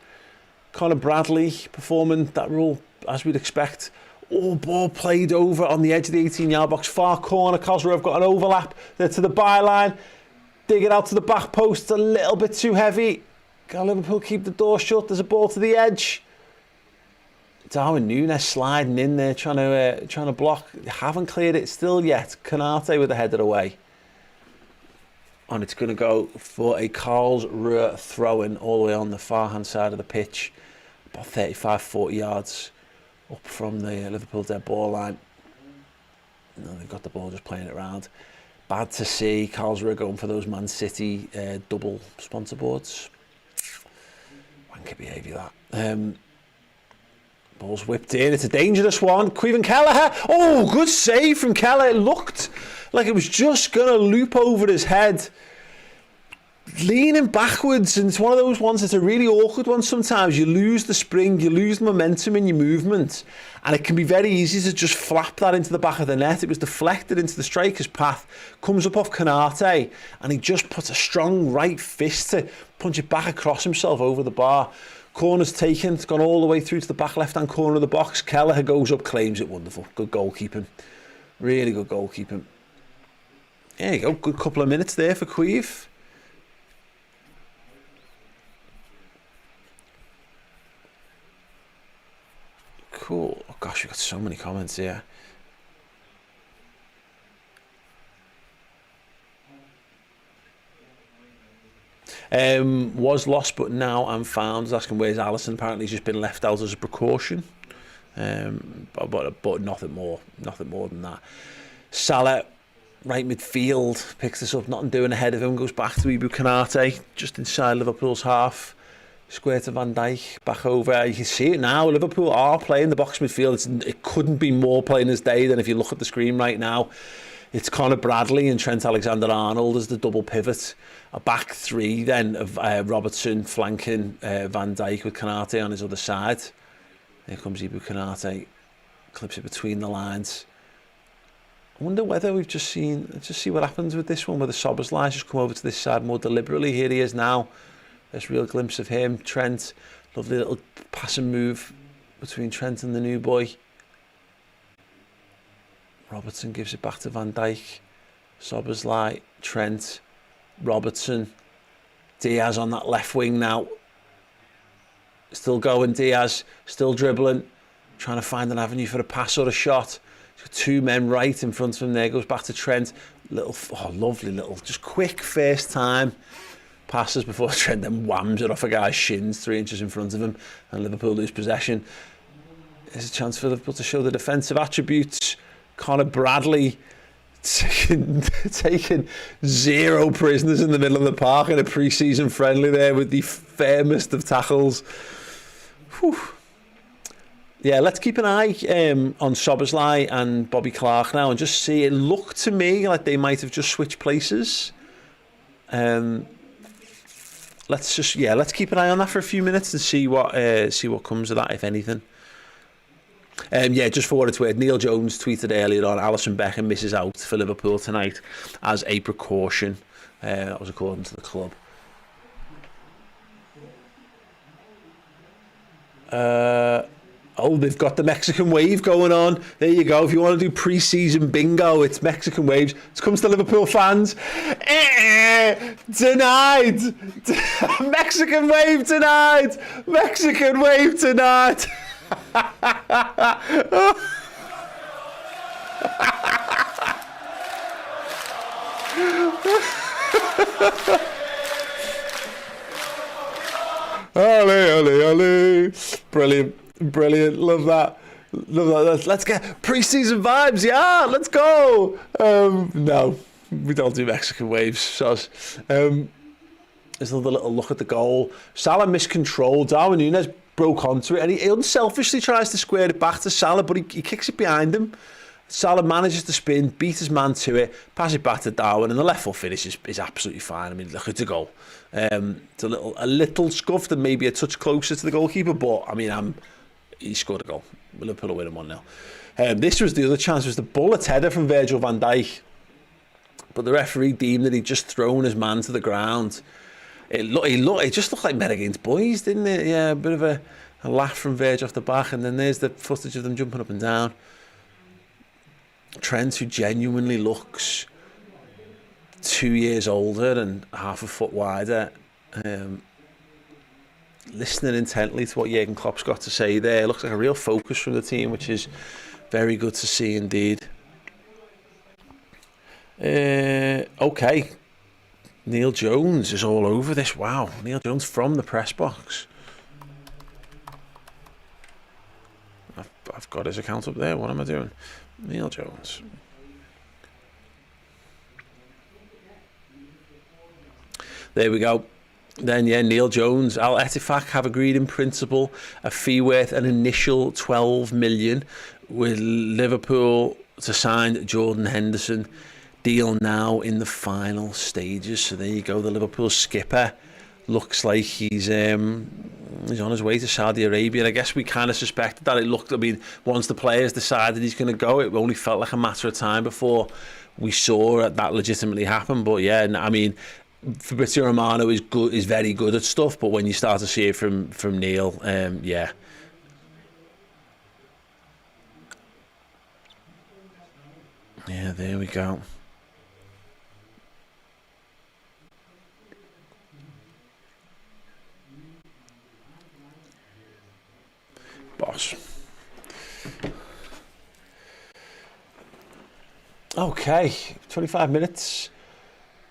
Conor Bradley performing that role as we'd expect. Oh, ball played over on the edge of the 18-yard box, far corner. Karlsruhe have got an overlap. They're to the byline. Dig it out to the back post. It's a little bit too heavy. Can Liverpool keep the door shut? There's a ball to the edge. Darwin Núñez sliding in there, trying to block. They haven't cleared it still yet. Konate with the header away. And it's going to go for a Karlsruhe throw-in all the way on the far-hand side of the pitch. About 35, 40 yards up from the Liverpool dead ball line. No, they've got the ball just playing it around. Bad to see Karlsruhe going for those Man City double sponsor boards. Wanky behaviour that. Ball's whipped in. It's a dangerous one. Caoimhin Kelleher. Oh, good save from Kelleher. It looked like it was just going to loop over his head. Leaning backwards, and it's one of those ones, it's a really awkward one sometimes. You lose the spring, you lose the momentum in your movement, and it can be very easy to just flap that into the back of the net. It was deflected into the striker's path, comes up off Konate, and he just puts a strong right fist to punch it back across himself over the bar. Corner's taken, it's gone all the way through to the back left-hand corner of the box. Kelleher goes up, claims it. Wonderful. Good goalkeeping. Really good goalkeeping. There you go, good couple of minutes there for Caoimhin. Cool. Oh gosh, we've got so many comments here. Was lost but now I'm found. Is asking where's Alisson. Apparently he's just been left out as a precaution. But nothing more than that. Salah, right midfield, picks this up, nothing doing ahead of him, goes back to Ibou Konate, just inside Liverpool's half. Square to Van Dijk, back over. You can see it now. Liverpool are playing the box midfield. It couldn't be more plain as day than if you look at the screen right now. It's Conor Bradley and Trent Alexander-Arnold as the double pivot. A back three then of Robertson flanking Van Dijk with Konate on his other side. Here comes Ibou Konate, clips it between the lines. I wonder whether we've just seen, let's just see what happens with this one, whether Szoboszlai just come over to this side more deliberately. Here he is now. There's a real glimpse of him. Trent, lovely little passing move between Trent and the new boy. Robertson gives it back to Van Dijk. Szoboszlai, Trent, Robertson. Diaz on that left wing now. Still going, Diaz, still dribbling. Trying to find an avenue for a pass or a shot. He's got two men right in front of him there. Goes back to Trent. Little, oh, lovely little, just quick first time. Passes before Trent then whams it off a guy's shins 3 inches in front of him, and Liverpool lose possession. There's a chance for Liverpool to show the defensive attributes. Conor Bradley taking 0 prisoners in the middle of the park in a pre-season friendly there with the firmest of tackles. Whew. Yeah, let's keep an eye on Szoboszlai and Bobby Clark now and just see. It looked to me like they might have just switched places. Let's keep an eye on that for a few minutes and see what comes of that, if anything. Just for what it's worth, Neil Jones tweeted earlier on, Alisson Becker misses out for Liverpool tonight as a precaution. That was according to the club. Oh, they've got the Mexican wave going on. There you go. If you want to do pre-season bingo, it's Mexican waves. It comes to Liverpool fans. Denied. Mexican wave tonight. Mexican wave tonight. Ole, ole, ole. Brilliant. Love that. Let's get pre-season vibes. Yeah, let's go. No, we don't do Mexican waves. So, there's another little look at the goal. Salah miscontrolled. Darwin Núñez broke onto it, and he unselfishly tries to square it back to Salah, but he kicks it behind him. Salah manages to spin, beat his man to it, pass it back to Darwin, and the left foot finish is absolutely fine. I mean, look, it's a goal. It's a little scuffed and maybe a touch closer to the goalkeeper, but I mean, he scored a goal. Liverpool win 1-0. This was the other chance. It was the bullet header from Virgil van Dijk, but the referee deemed that he'd just thrown his man to the ground. It just looked like men against boys, didn't it? Yeah, a bit of a A laugh from Verge off the back, and then there's the footage of them jumping up and down. Trent, who genuinely looks 2 years older and half a foot wider, listening intently to what Jurgen Klopp's got to say there. Looks like a real focus from the team, which is very good to see indeed. Okay, Neil Jones is all over this. Wow, Neil Jones from the press box. I've got his account up there. What am I doing? Neil Jones. There we go. Then, yeah, Neil Jones. Al Ettifaq have agreed in principle a fee worth an initial 12 million with Liverpool to sign Jordan Henderson. Deal now in the final stages. So there you go. The Liverpool skipper looks like he's on his way to Saudi Arabia. I guess we kind of suspected that. It looked, I mean, once the players decided he's going to go, it only felt like a matter of time before we saw that legitimately happen. But yeah, I mean, Fabrizio Romano is good, is very good at stuff, but when you start to see it from Neil, yeah. Yeah, there we go. Boss. Okay, 25 minutes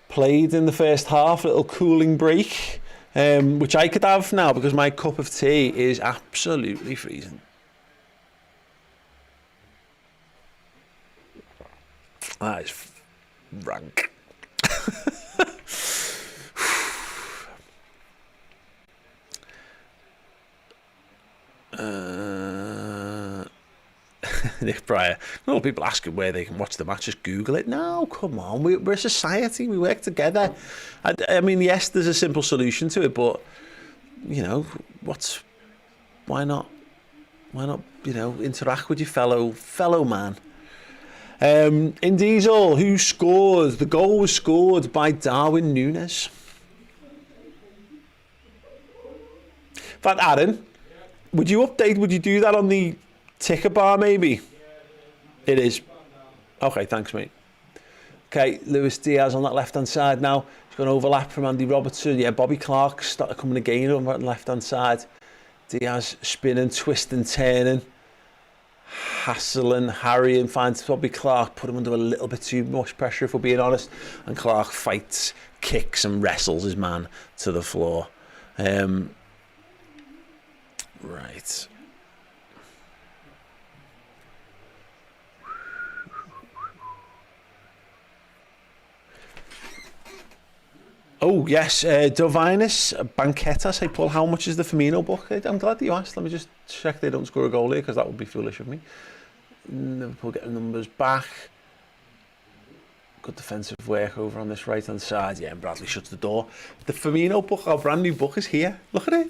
played in the first half, a little cooling break, which I could have now because my cup of tea is absolutely freezing. That is rank. Nick Pryor. A lot of people asking where they can watch the match. Just Google it. No, come on. We're a society. We work together. I mean, yes, there's a simple solution to it, but you know, why not? You know, interact with your fellow man. In Diesel, who scored? The goal was scored by Darwin Núñez. In fact, Aaron, would you do that on the ticker bar maybe? It is. Okay, thanks mate. Okay, Luis Diaz on that left-hand side now. He's got an overlap from Andy Robertson. Yeah, Bobby Clark started coming again over on the left-hand side. Diaz spinning, twisting, turning. Hassling, harrying, finds Bobby Clark, put him under a little bit too much pressure if we're being honest, and Clark fights, kicks and wrestles his man to the floor. Right. Oh yes, Dovinus Banqueta. Say, Paul, how much is the Firmino book? I'm glad that you asked. Let me just check they don't score a goal here, because that would be foolish of me. Liverpool getting numbers back. Good defensive work over on this right hand side. Yeah, and Bradley shuts the door. The Firmino book, our brand new book, is here. Look at it.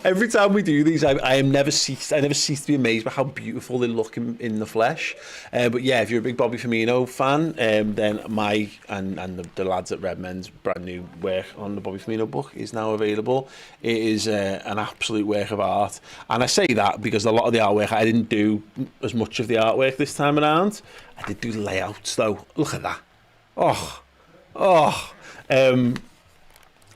Every time we do these, I never cease to be amazed by how beautiful they look in the flesh. But yeah, if you're a big Bobby Firmino fan, then my and the lads at Redmen's brand new work on the Bobby Firmino book is now available. It is an absolute work of art, and I say that because a lot of the artwork, I didn't do as much of the artwork this time around. I did do layouts though. Look at that.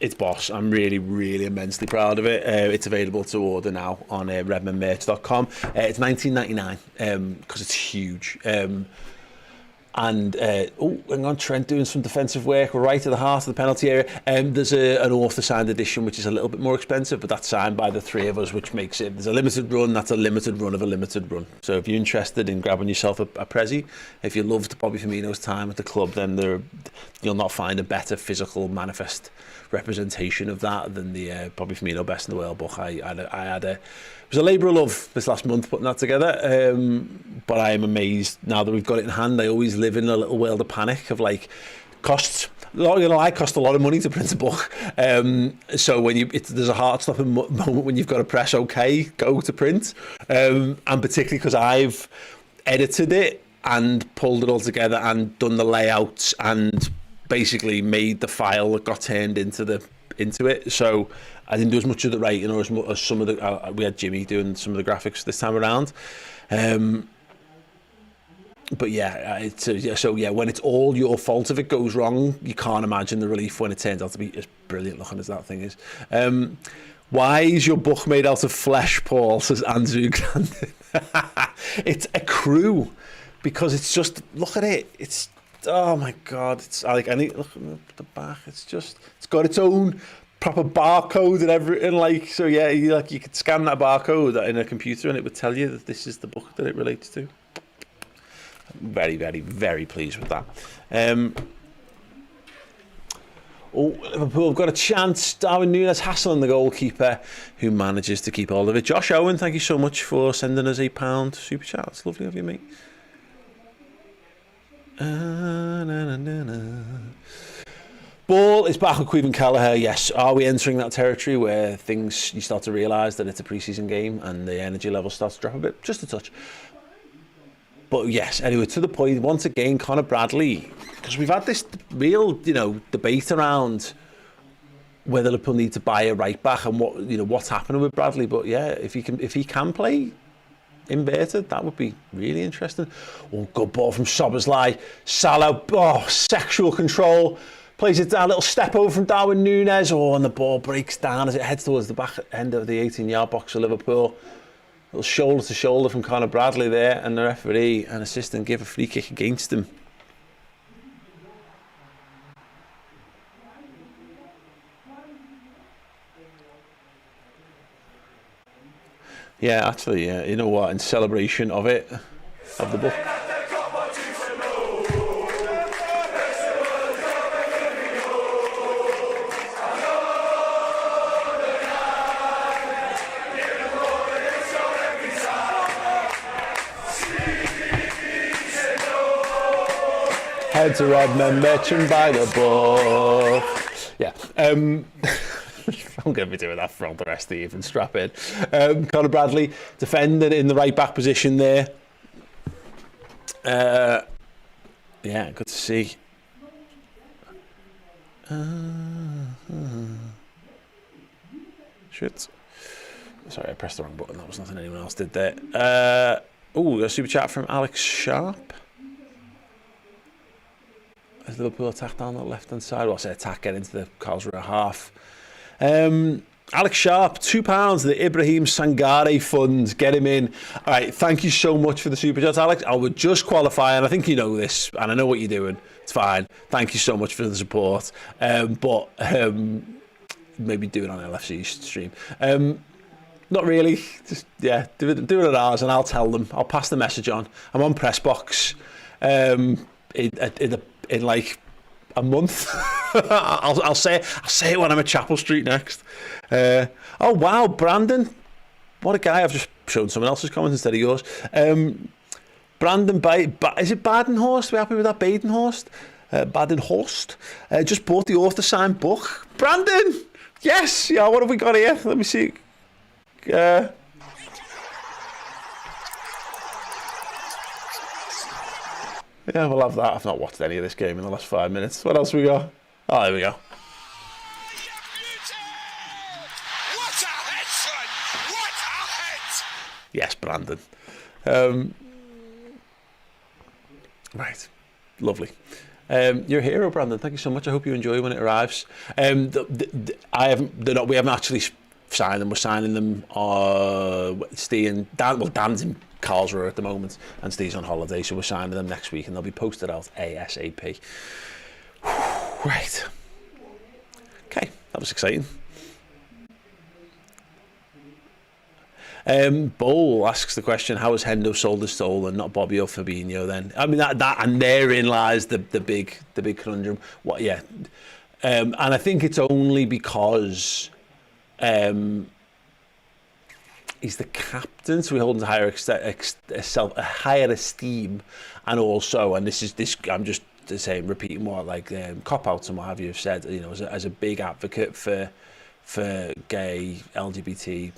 It's boss. I'm really, really immensely proud of it. It's available to order now on redmenmerch.com. It's $19.99 because it's huge. And hang on, Trent doing some defensive work right at the heart of the penalty area. There's an author-signed edition which is a little bit more expensive, but that's signed by the three of us, which makes it, there's a limited run, that's a limited run of a limited run. So if you're interested in grabbing yourself a Prezi, if you loved Bobby Firmino's time at the club, then you'll not find a better physical manifest representation of that than the Bobby Firmino Best in the World book. It was a labour of love this last month putting that together, but I am amazed now that we've got it in hand. I always live in a little world of panic of like costs. I cost a lot of money to print a book, so when there's a heart-stopping moment when you've got to press OK, go to print, and particularly because I've edited it and pulled it all together and done the layouts and basically made the file that got turned into it. So I didn't do as much of the writing or as some of the. We had Jimmy doing some of the graphics this time around. But yeah, so yeah, when it's all your fault if it goes wrong, you can't imagine the relief when it turns out to be as brilliant looking as that thing is. Why is your book made out of flesh, Paul? Says Andrew Grandin. It's a crew, because it's just, look at it. It's, oh my God. It's like, I need, look at the back. It's got its own proper barcode and everything. Like, so yeah, you could scan that barcode in a computer and it would tell you that this is the book that it relates to. Very, very, very pleased with that. Liverpool have got a chance. Darwin Núñez hassling the goalkeeper, who manages to keep hold of it. Josh Owen, thank you so much for sending us £8 super chat. It's lovely of you, mate. Ball is back with Queven Kelleher. Yes, are we entering that territory where you start to realise that it's a pre-season game and the energy level starts to drop a bit, just a touch? But yes, anyway, to the point, once again, Conor Bradley, because we've had this real, debate around whether Liverpool need to buy a right back and what's happening with Bradley. But yeah, if he can play inverted, that would be really interesting. Oh, good ball from Szoboszlai. Salah, sexual control. Plays it down, a little step over from Darwin Núñez. Oh, and the ball breaks down as it heads towards the back end of the 18-yard box of Liverpool. Little shoulder to shoulder from Conor Bradley there, and the referee and assistant give a free kick against him. Yeah, actually, yeah, you know what? In celebration of it, of the book. Head to Redmen, Merchant by the book. Yeah. I'm going to be doing that for the rest of the evening. Strap in. Conor Bradley, defending in the right back position there. Yeah, good to see. Shit. Sorry, I pressed the wrong button. That was nothing anyone else did there. A super chat from Alex Sharp. As Liverpool attack down the left-hand side. Well, I say attack, get into the Karlsruhe half. Alex Sharp, £2, the Ibrahim Sangare Fund. Get him in. All right, thank you so much for the super chat, Alex. I would just qualify, and I think you know this, and I know what you're doing. It's fine. Thank you so much for the support. But maybe do it on LFC stream. Not really. Just, yeah, do it at ours, and I'll tell them. I'll pass the message on. I'm on Pressbox. In like a month. I'll say it when I'm at Chapel Street next. Oh wow, Brandon, what a guy! I've just shown someone else's comments instead of yours. Brandon, is it Badenhorst? Are we happy with that? Badenhorst? Badenhorst? Just bought the author signed book. Brandon, yes. Yeah, what have we got here? Let me see. Yeah, we'll have that. I've not watched any of this game in the last 5 minutes. What else we got? Oh, there we go. What a head, son! What a head! Yes, Brandon. Right, lovely. You're a hero, Brandon. Thank you so much. I hope you enjoy when it arrives. We haven't actually signed them. We're signing them. Steve and Dan. Well, Dan's in Karlsruhe at the moment, and Steve's on holiday, so we're signing them next week, and they'll be posted out ASAP. Right. Okay, that was exciting. Bowl asks the question: how has Hendo sold his soul and not Bobby or Fabinho? Then I mean that and therein lies the big conundrum. What? Yeah, and I think it's only because he's the captain, so we hold him to higher esteem, and also, and this I'm just saying, repeating what like cop-outs and what have you have said, as a big advocate for gay, LGBTQ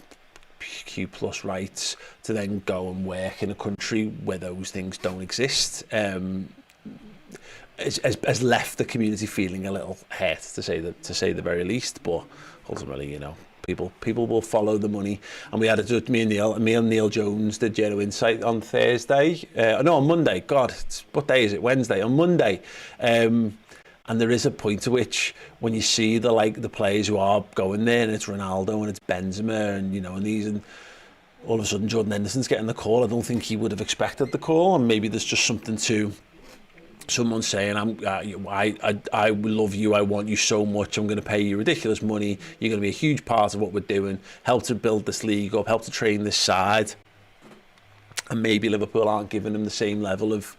plus rights, to then go and work in a country where those things don't exist, has left the community feeling a little hurt, to say the very least. But ultimately, People will follow the money. And we had it, me and Neil Jones did Geno Insight on Thursday. No, on Monday. God, what day is it? Wednesday. On Monday. And there is a point to which when you see the players who are going there, and it's Ronaldo and it's Benzema and all of a sudden Jordan Henderson's getting the call. I don't think he would have expected the call, and maybe there's just something to someone saying, I love you, I want you so much, I'm going to pay you ridiculous money, you're going to be a huge part of what we're doing, help to build this league up, help to train this side. And maybe Liverpool aren't giving him the same level of,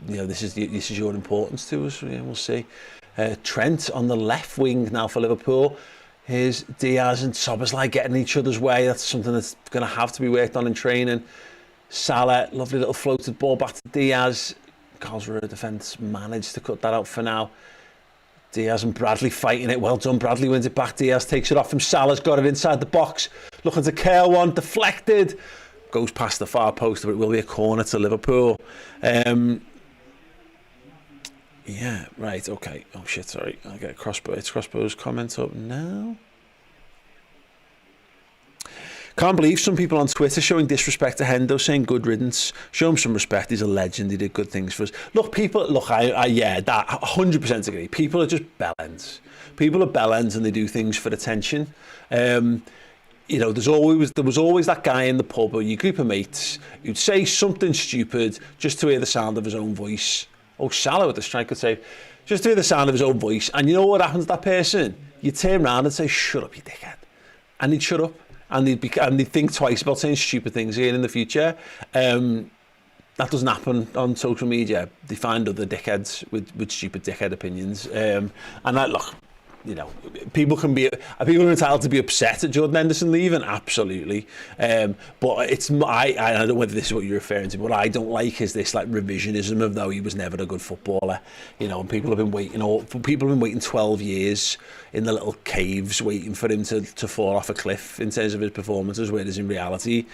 this is your importance to us. We'll see. Trent on the left wing now for Liverpool. Here's Diaz and Szoboszlai getting in each other's way. That's something that's going to have to be worked on in training. Salah, lovely little floated ball back to Diaz. Karlsruhe defence managed to cut that out for now. Diaz and Bradley fighting it. Well done. Bradley wins it back. Diaz takes it off him. Salah's got it inside the box. Looking to curl one. Deflected. Goes past the far post, but it will be a corner to Liverpool. Yeah, right. Okay. Oh, shit. Sorry. I'll get Crossbow's comment up now. Can't believe some people on Twitter showing disrespect to Hendo, saying good riddance. Show him some respect. He's a legend. He did good things for us. Yeah, that 100% agree. People are just bellends. People are bellends and they do things for attention. There was always that guy in the pub or your group of mates who'd say something stupid just to hear the sound of his own voice. Oh, Salah with the strike could say, just to hear the sound of his own voice. And you know what happens to that person? You turn around and say, shut up, you dickhead. And he'd shut up. And they'd think twice about saying stupid things again in the future. That doesn't happen on social media. They find other dickheads with stupid dickhead opinions. And that, look, people are entitled to be upset at Jordan Henderson leaving, absolutely. But I don't know whether this is what you're referring to, but what I don't like is this revisionism of though he was never a good footballer. And people have been waiting 12 years in the little caves waiting for him to fall off a cliff in terms of his performances, whereas in reality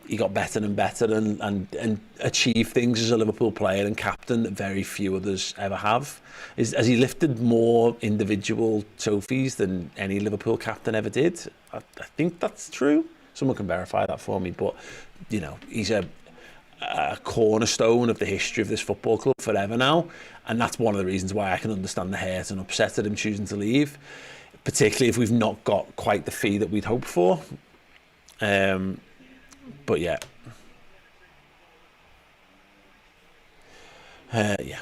he got better and better and achieved things as a Liverpool player and captain that very few others ever have. Has he lifted more individual trophies than any Liverpool captain ever did? I think that's true. Someone can verify that for me. But, he's a cornerstone of the history of this football club forever now. And that's one of the reasons why I can understand the hurt and upset at him choosing to leave, particularly if we've not got quite the fee that we'd hoped for. But yeah. Yeah.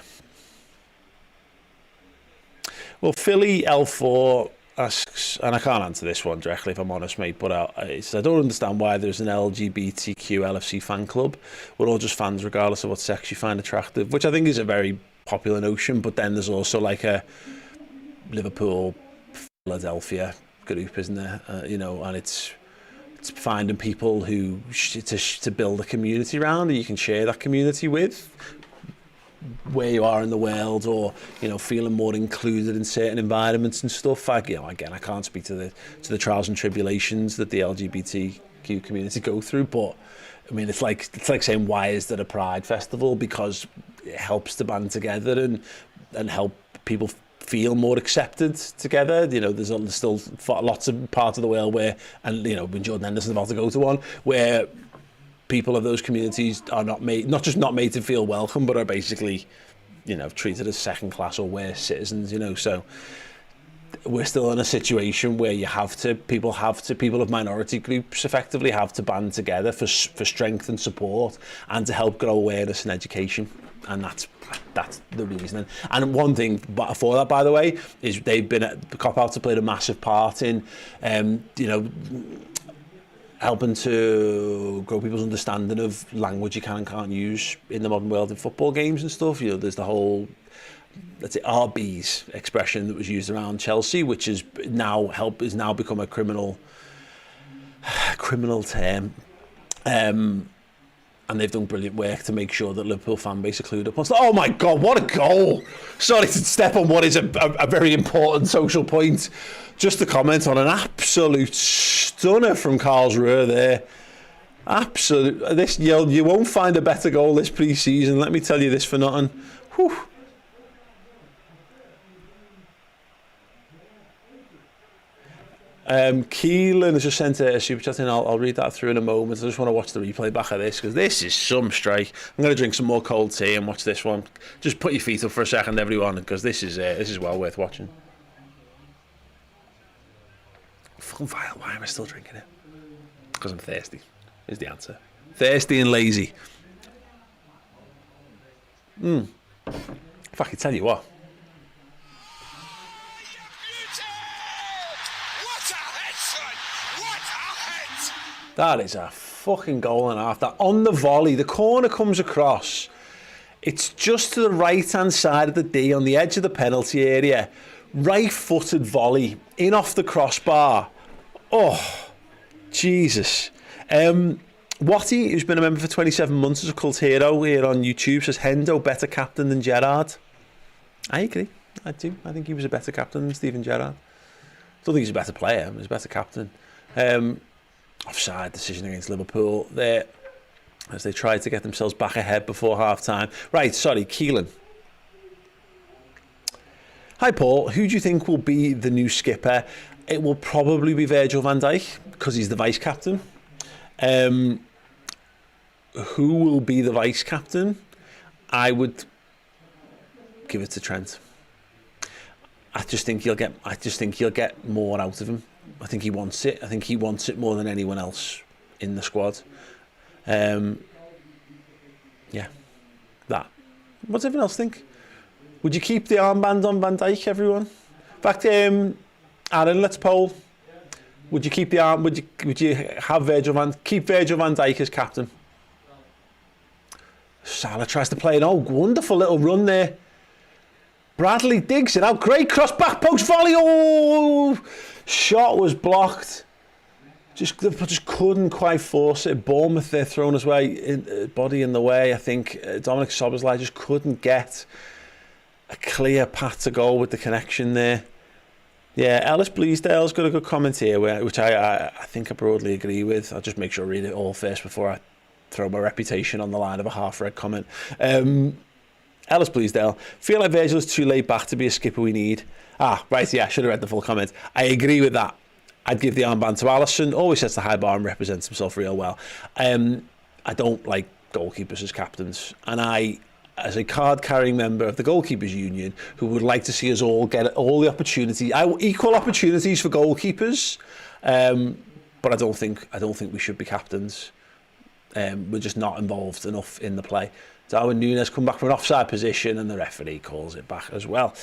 Well, Philly L4 asks, and I can't answer this one directly if I'm honest, mate, but I don't understand why there's an LGBTQ LFC fan club. We're all just fans regardless of what sex you find attractive, which I think is a very popular notion, but then there's also a Liverpool, Philadelphia group, isn't there? And it's finding people who to build a community around that you can share that community with, where you are in the world, or feeling more included in certain environments and stuff. Again, I can't speak to the trials and tribulations that the LGBTQ community go through, but I mean it's like saying, why is there a Pride festival? Because it helps to band together and help people feel more accepted together. There's still lots of parts of the world where, and when Jordan Henderson's about to go to one, where people of those communities are not just not made to feel welcome, but are basically, treated as second class or worse citizens. So we're still in a situation where people of minority groups effectively have to band together for strength and support and to help grow awareness and education. And that's the reason. And one thing for that, by the way, is the cop-outs have played a massive part in, helping to grow people's understanding of language you can and can't use in the modern world in football games and stuff. There's the whole, let's say, RBs expression that was used around Chelsea, which is now become a criminal term. And they've done brilliant work to make sure that Liverpool fan base are clued up on. Oh my God, what a goal! Sorry to step on what is a very important social point. Just to comment on an absolute stunner from Karlsruhe there. Absolute. You won't find a better goal this pre-season. Let me tell you this for nothing. Whew. Keelan has just sent a super chat in. I'll read that through in a moment. I just want to watch the replay back of this because this is some strike. I'm going to drink some more cold tea and watch this one. Just put your feet up for a second, everyone, because this is well worth watching. Fucking vile. Why am I still drinking it? Because I'm thirsty. Is the answer. Thirsty and lazy. If I can tell you what. That is a fucking goal and a half. That on the volley, the corner comes across. It's just to the right-hand side of the D on the edge of the penalty area. Right-footed volley in off the crossbar. Oh, Jesus. Watty, who's been a member for 27 months as a cult hero here on YouTube, says Hendo better captain than Gerrard. I agree. I do. I think he was a better captain than Steven Gerrard. I don't think he's a better player. He's a better captain. Offside decision against Liverpool there as they tried to get themselves back ahead before half-time. Right, sorry, Keelan. Hi, Paul. Who do you think will be the new skipper? It will probably be Virgil van Dijk because he's the vice-captain. Who will be the vice-captain? I would give it to Trent. I just think he'll get more out of him. I think he wants it. I think he wants it more than anyone else in the squad. Yeah, that. What does everyone else think? Would you keep the armband on Van Dijk, everyone? In fact, Aaron, let's poll. Would you keep the arm? Would you have keep Virgil van Dijk as captain? Salah tries to play an wonderful little run there. Bradley digs it out. Great cross, back post volley. Oh, shot was blocked. Just couldn't quite force it. Bournemouth, they're thrown his way, body in the way. I think Dominic Szoboszlai just couldn't get a clear path to goal with the connection there. Yeah, Ellis Bleasdale's got a good comment here, which I think I broadly agree with. I'll just make sure I read it all first before I throw my reputation on the line of a half-read comment. Ellis Bleasdale, feel like Virgil is too laid back to be a skipper we need. Right, yeah, I should have read the full comment. I agree with that. I'd give the armband to Alisson. Always sets the high bar and represents himself real well. I don't like goalkeepers as captains. And I, as a card-carrying member of the Goalkeepers Union, who would like to see us all get all the opportunity, equal opportunities for goalkeepers, but I don't think we should be captains. We're just not involved enough in the play. Darwin Núñez come back from an offside position and the referee calls it back as well.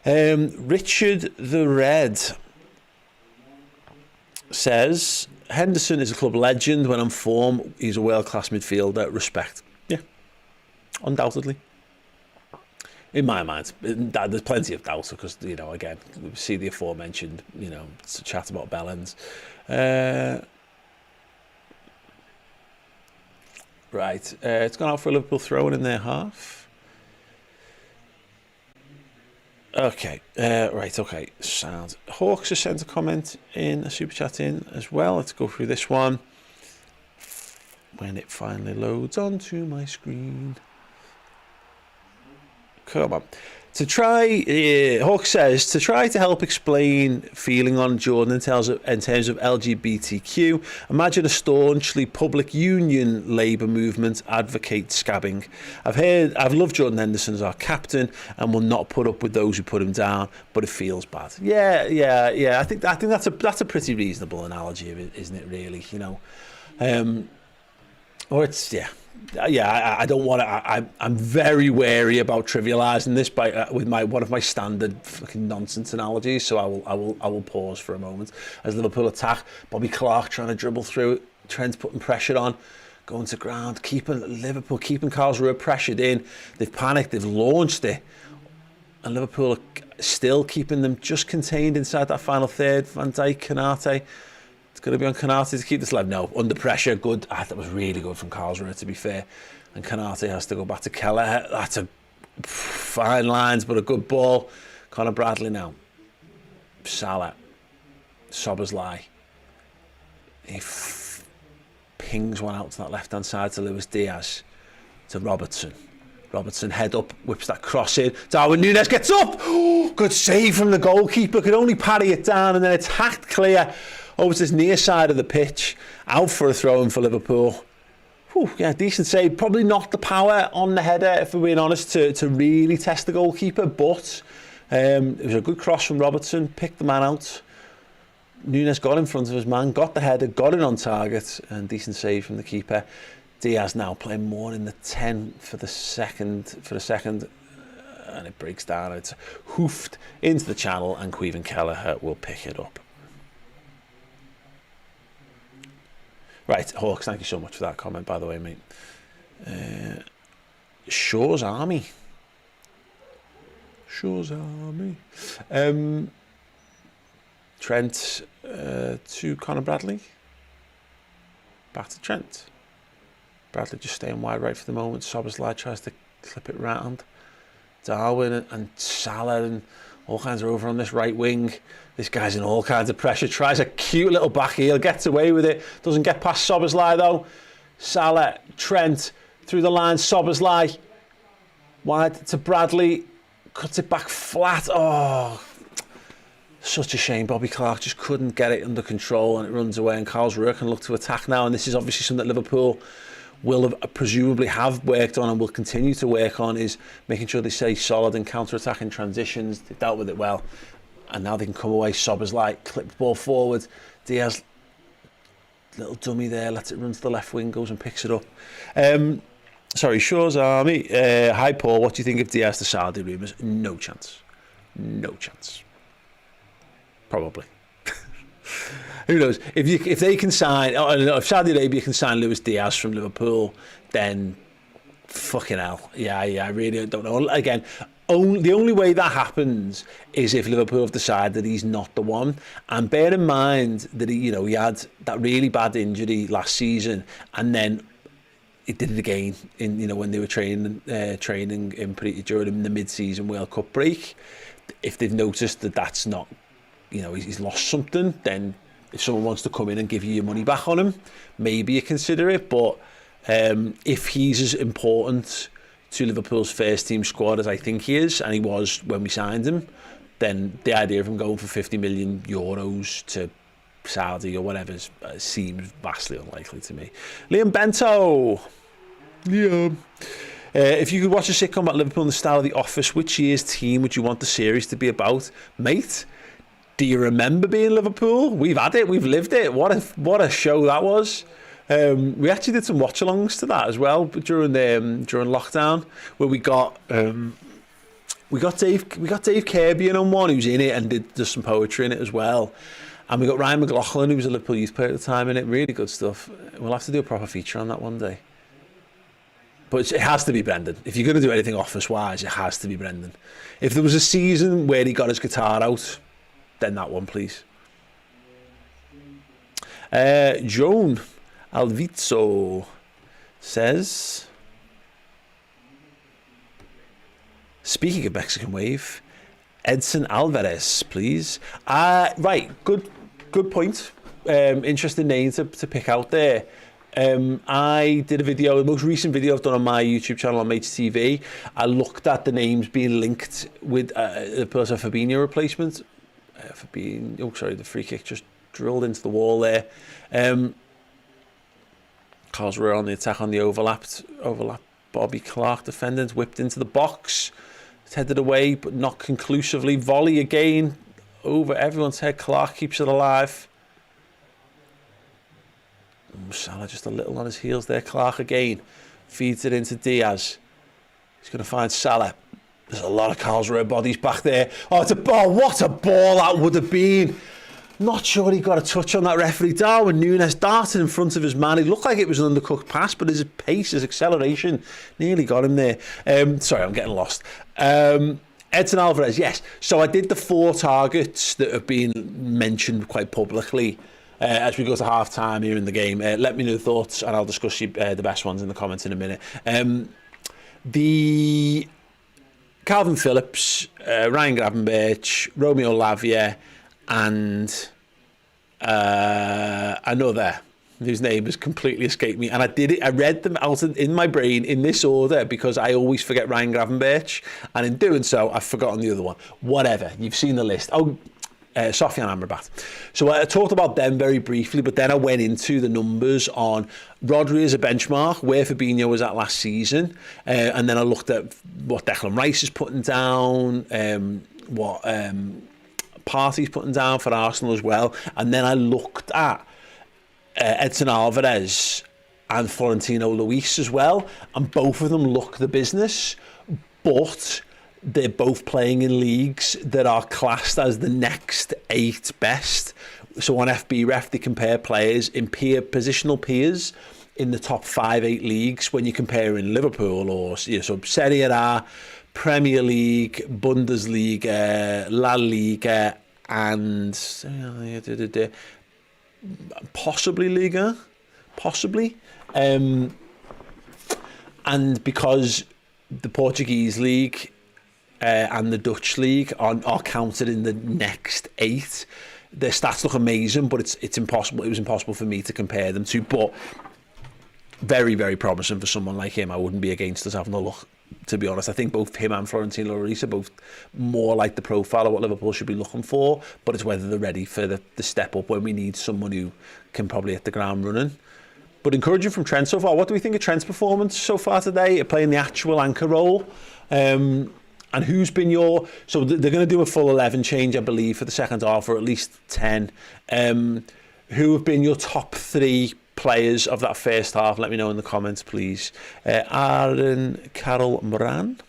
Richard the Red says, Henderson is a club legend. When on form, he's a world-class midfielder. Respect. Yeah, undoubtedly. In my mind, there's plenty of doubt because, again, we see the aforementioned, it's a chat about Bellens. Right, it's gone out for a Liverpool throw-in in their half. Okay, okay, sound. Hawks has sent a comment in, a super chat in as well. Let's go through this one when it finally loads onto my screen. Come on. Hawk says, to try to help explain feeling on Jordan in terms of LGBTQ, imagine a staunchly public union labour movement advocate scabbing. I've loved Jordan Henderson as our captain and will not put up with those who put him down, but it feels bad. Yeah. I think that's a pretty reasonable analogy, isn't it? Really, or it's I don't want to. I'm very wary about trivialising this with one of my standard fucking nonsense analogies. So I will pause for a moment as Liverpool attack. Bobby Clark trying to dribble through it. Trent's putting pressure on, going to ground, keeping Karlsruhe pressured in. They've panicked. They've launched it, and Liverpool are still keeping them just contained inside that final third. Van Dijk, Konate. It's going to be on Konate to keep this alive. No, under pressure, good. That was really good from Karlsruhe, to be fair. And Konate has to go back to Keller. That's a fine lines, but a good ball. Conor Bradley now. Salah. Szoboszlai. He pings one out to that left-hand side to Luis Diaz. To Robertson. Robertson head up, whips that cross in. Darwin Núñez gets up. Oh, good save from the goalkeeper. Could only parry it down, and then it's hacked clear over to this near side of the pitch. Out for a throw-in for Liverpool. Whew, yeah, decent save. Probably not the power on the header, if we're being honest, to really test the goalkeeper, but it was a good cross from Robertson. Picked the man out. Núñez got in front of his man, got the header, got it on target, and decent save from the keeper. Diaz now playing more in the 10 for the second, and it breaks down. It's hoofed into the channel, and Caoimhin Kelleher will pick it up. Right, Hawks, thank you so much for that comment, by the way, mate. Shaw's Army. Trent to Conor Bradley. Back to Trent. Bradley just staying wide right for the moment. Szoboszlai tries to clip it round. Darwin and Salah and all kinds are over on this right wing. This guy's in all kinds of pressure. Tries a cute little back heel. Gets away with it. Doesn't get past Szoboszlai though. Salah, Trent through the line. Szoboszlai wide to Bradley. Cuts it back flat. Oh, such a shame. Bobby Clark just couldn't get it under control, and it runs away, and Karlsruhe can look to attack now, and this is obviously something that Liverpool will have, presumably have worked on and will continue to work on, is making sure they stay solid and counter-attacking transitions. They dealt with it well, and now they can come away. Szoboszlai clip the ball forward. Diaz, little dummy there, lets it run to the left wing, goes and picks it up. Sorry, Shaw's Army. Hi Paul, what do you think of Diaz to Saudi rumours? No chance. No chance. Probably. Who knows? If they can sign, I don't know, if Saudi Arabia can sign Luis Diaz from Liverpool, then fucking hell. Yeah, I really don't know. Again, the only way that happens is if Liverpool have decided that he's not the one. And bear in mind that he had that really bad injury last season, and then he did it again in when they were training during the mid-season World Cup break. If they've noticed that that's not, he's lost something, then if someone wants to come in and give you your money back on him, maybe you consider it. But if he's as important to Liverpool's first team squad as I think he is, and he was when we signed him, then the idea of him going for 50 million euros to Saudi or whatever seems vastly unlikely to me. Liam Bento. Yeah. If you could watch a sitcom about Liverpool in the style of The Office, which year's team would you want the series to be about? Mate, do you remember being Liverpool? We've had it, we've lived it. What a show that was. We actually did some watchalongs to that as well during lockdown, where we got Dave Kirby in on one, who's in it and did some poetry in it as well. And we got Ryan McLaughlin, who was a Liverpool youth player at the time, in it. Really good stuff. We'll have to do a proper feature on that one day. But it has to be Brendan. If you're going to do anything office-wise, it has to be Brendan. If there was a season where he got his guitar out, then that one, please. Joan Alvizzo says, speaking of Mexican wave, Edson Alvarez, please. Right, good point. Interesting name to pick out there. I did a video, the most recent video I've done on my YouTube channel on Mates TV. I looked at the names being linked with the person Fabinho replacement. The free kick just drilled into the wall there. Karlsruhe on the attack on the overlap. Bobby Clark defendant whipped into the box. It's headed away, but not conclusively. Volley again over everyone's head. Clark keeps it alive. Salah just a little on his heels there. Clark again feeds it into Diaz. He's going to find Salah. There's a lot of Karlsruhe bodies back there. Oh, it's a ball. What a ball that would have been. Not sure he got a touch on that referee. Darwin Núñez darted in front of his man. It looked like it was an undercooked pass, but his pace, his acceleration nearly got him there. Sorry, I'm getting lost. Edson Alvarez, yes. So I did the 4 targets that have been mentioned quite publicly as we go to half-time here in the game. Let me know the thoughts, and I'll discuss the best ones in the comments in a minute. The Calvin Phillips, Ryan Gravenberch, Romeo Lavia, and another whose name has completely escaped me, and I read them out in my brain in this order because I always forget Ryan Gravenberch, and in doing so, I've forgotten the other one. Whatever, you've seen the list. Sofian Amrabat. So I talked about them very briefly, but then I went into the numbers on Rodri as a benchmark, where Fabinho was at last season, and then I looked at what Declan Rice is putting down, what Partey's putting down for Arsenal as well, and then I looked at Edson Alvarez and Florentino Luis as well, and both of them look the business, but they're both playing in leagues that are classed as the next 8 best. So on FBref, they compare players in positional peers in the top 5-8 leagues when you compare in Liverpool or so Serie A, Premier League, Bundesliga, La Liga, and possibly Liga, possibly. And because the Portuguese league and the Dutch league are counted in the next 8. Their stats look amazing, but it's impossible. It was impossible for me to compare them to. But very, very promising for someone like him. I wouldn't be against us having a look, to be honest. I think both him and Florentino Luis are both more like the profile of what Liverpool should be looking for. But it's whether they're ready for the step up when we need someone who can probably hit the ground running. But encouraging from Trent so far. What do we think of Trent's performance so far today? Playing the actual anchor role. And who's been so they're going to do a full 11 change, I believe, for the second half, or at least 10. Who have been your top 3 players of that first half? Let me know in the comments, please. Aaron Carroll Moran.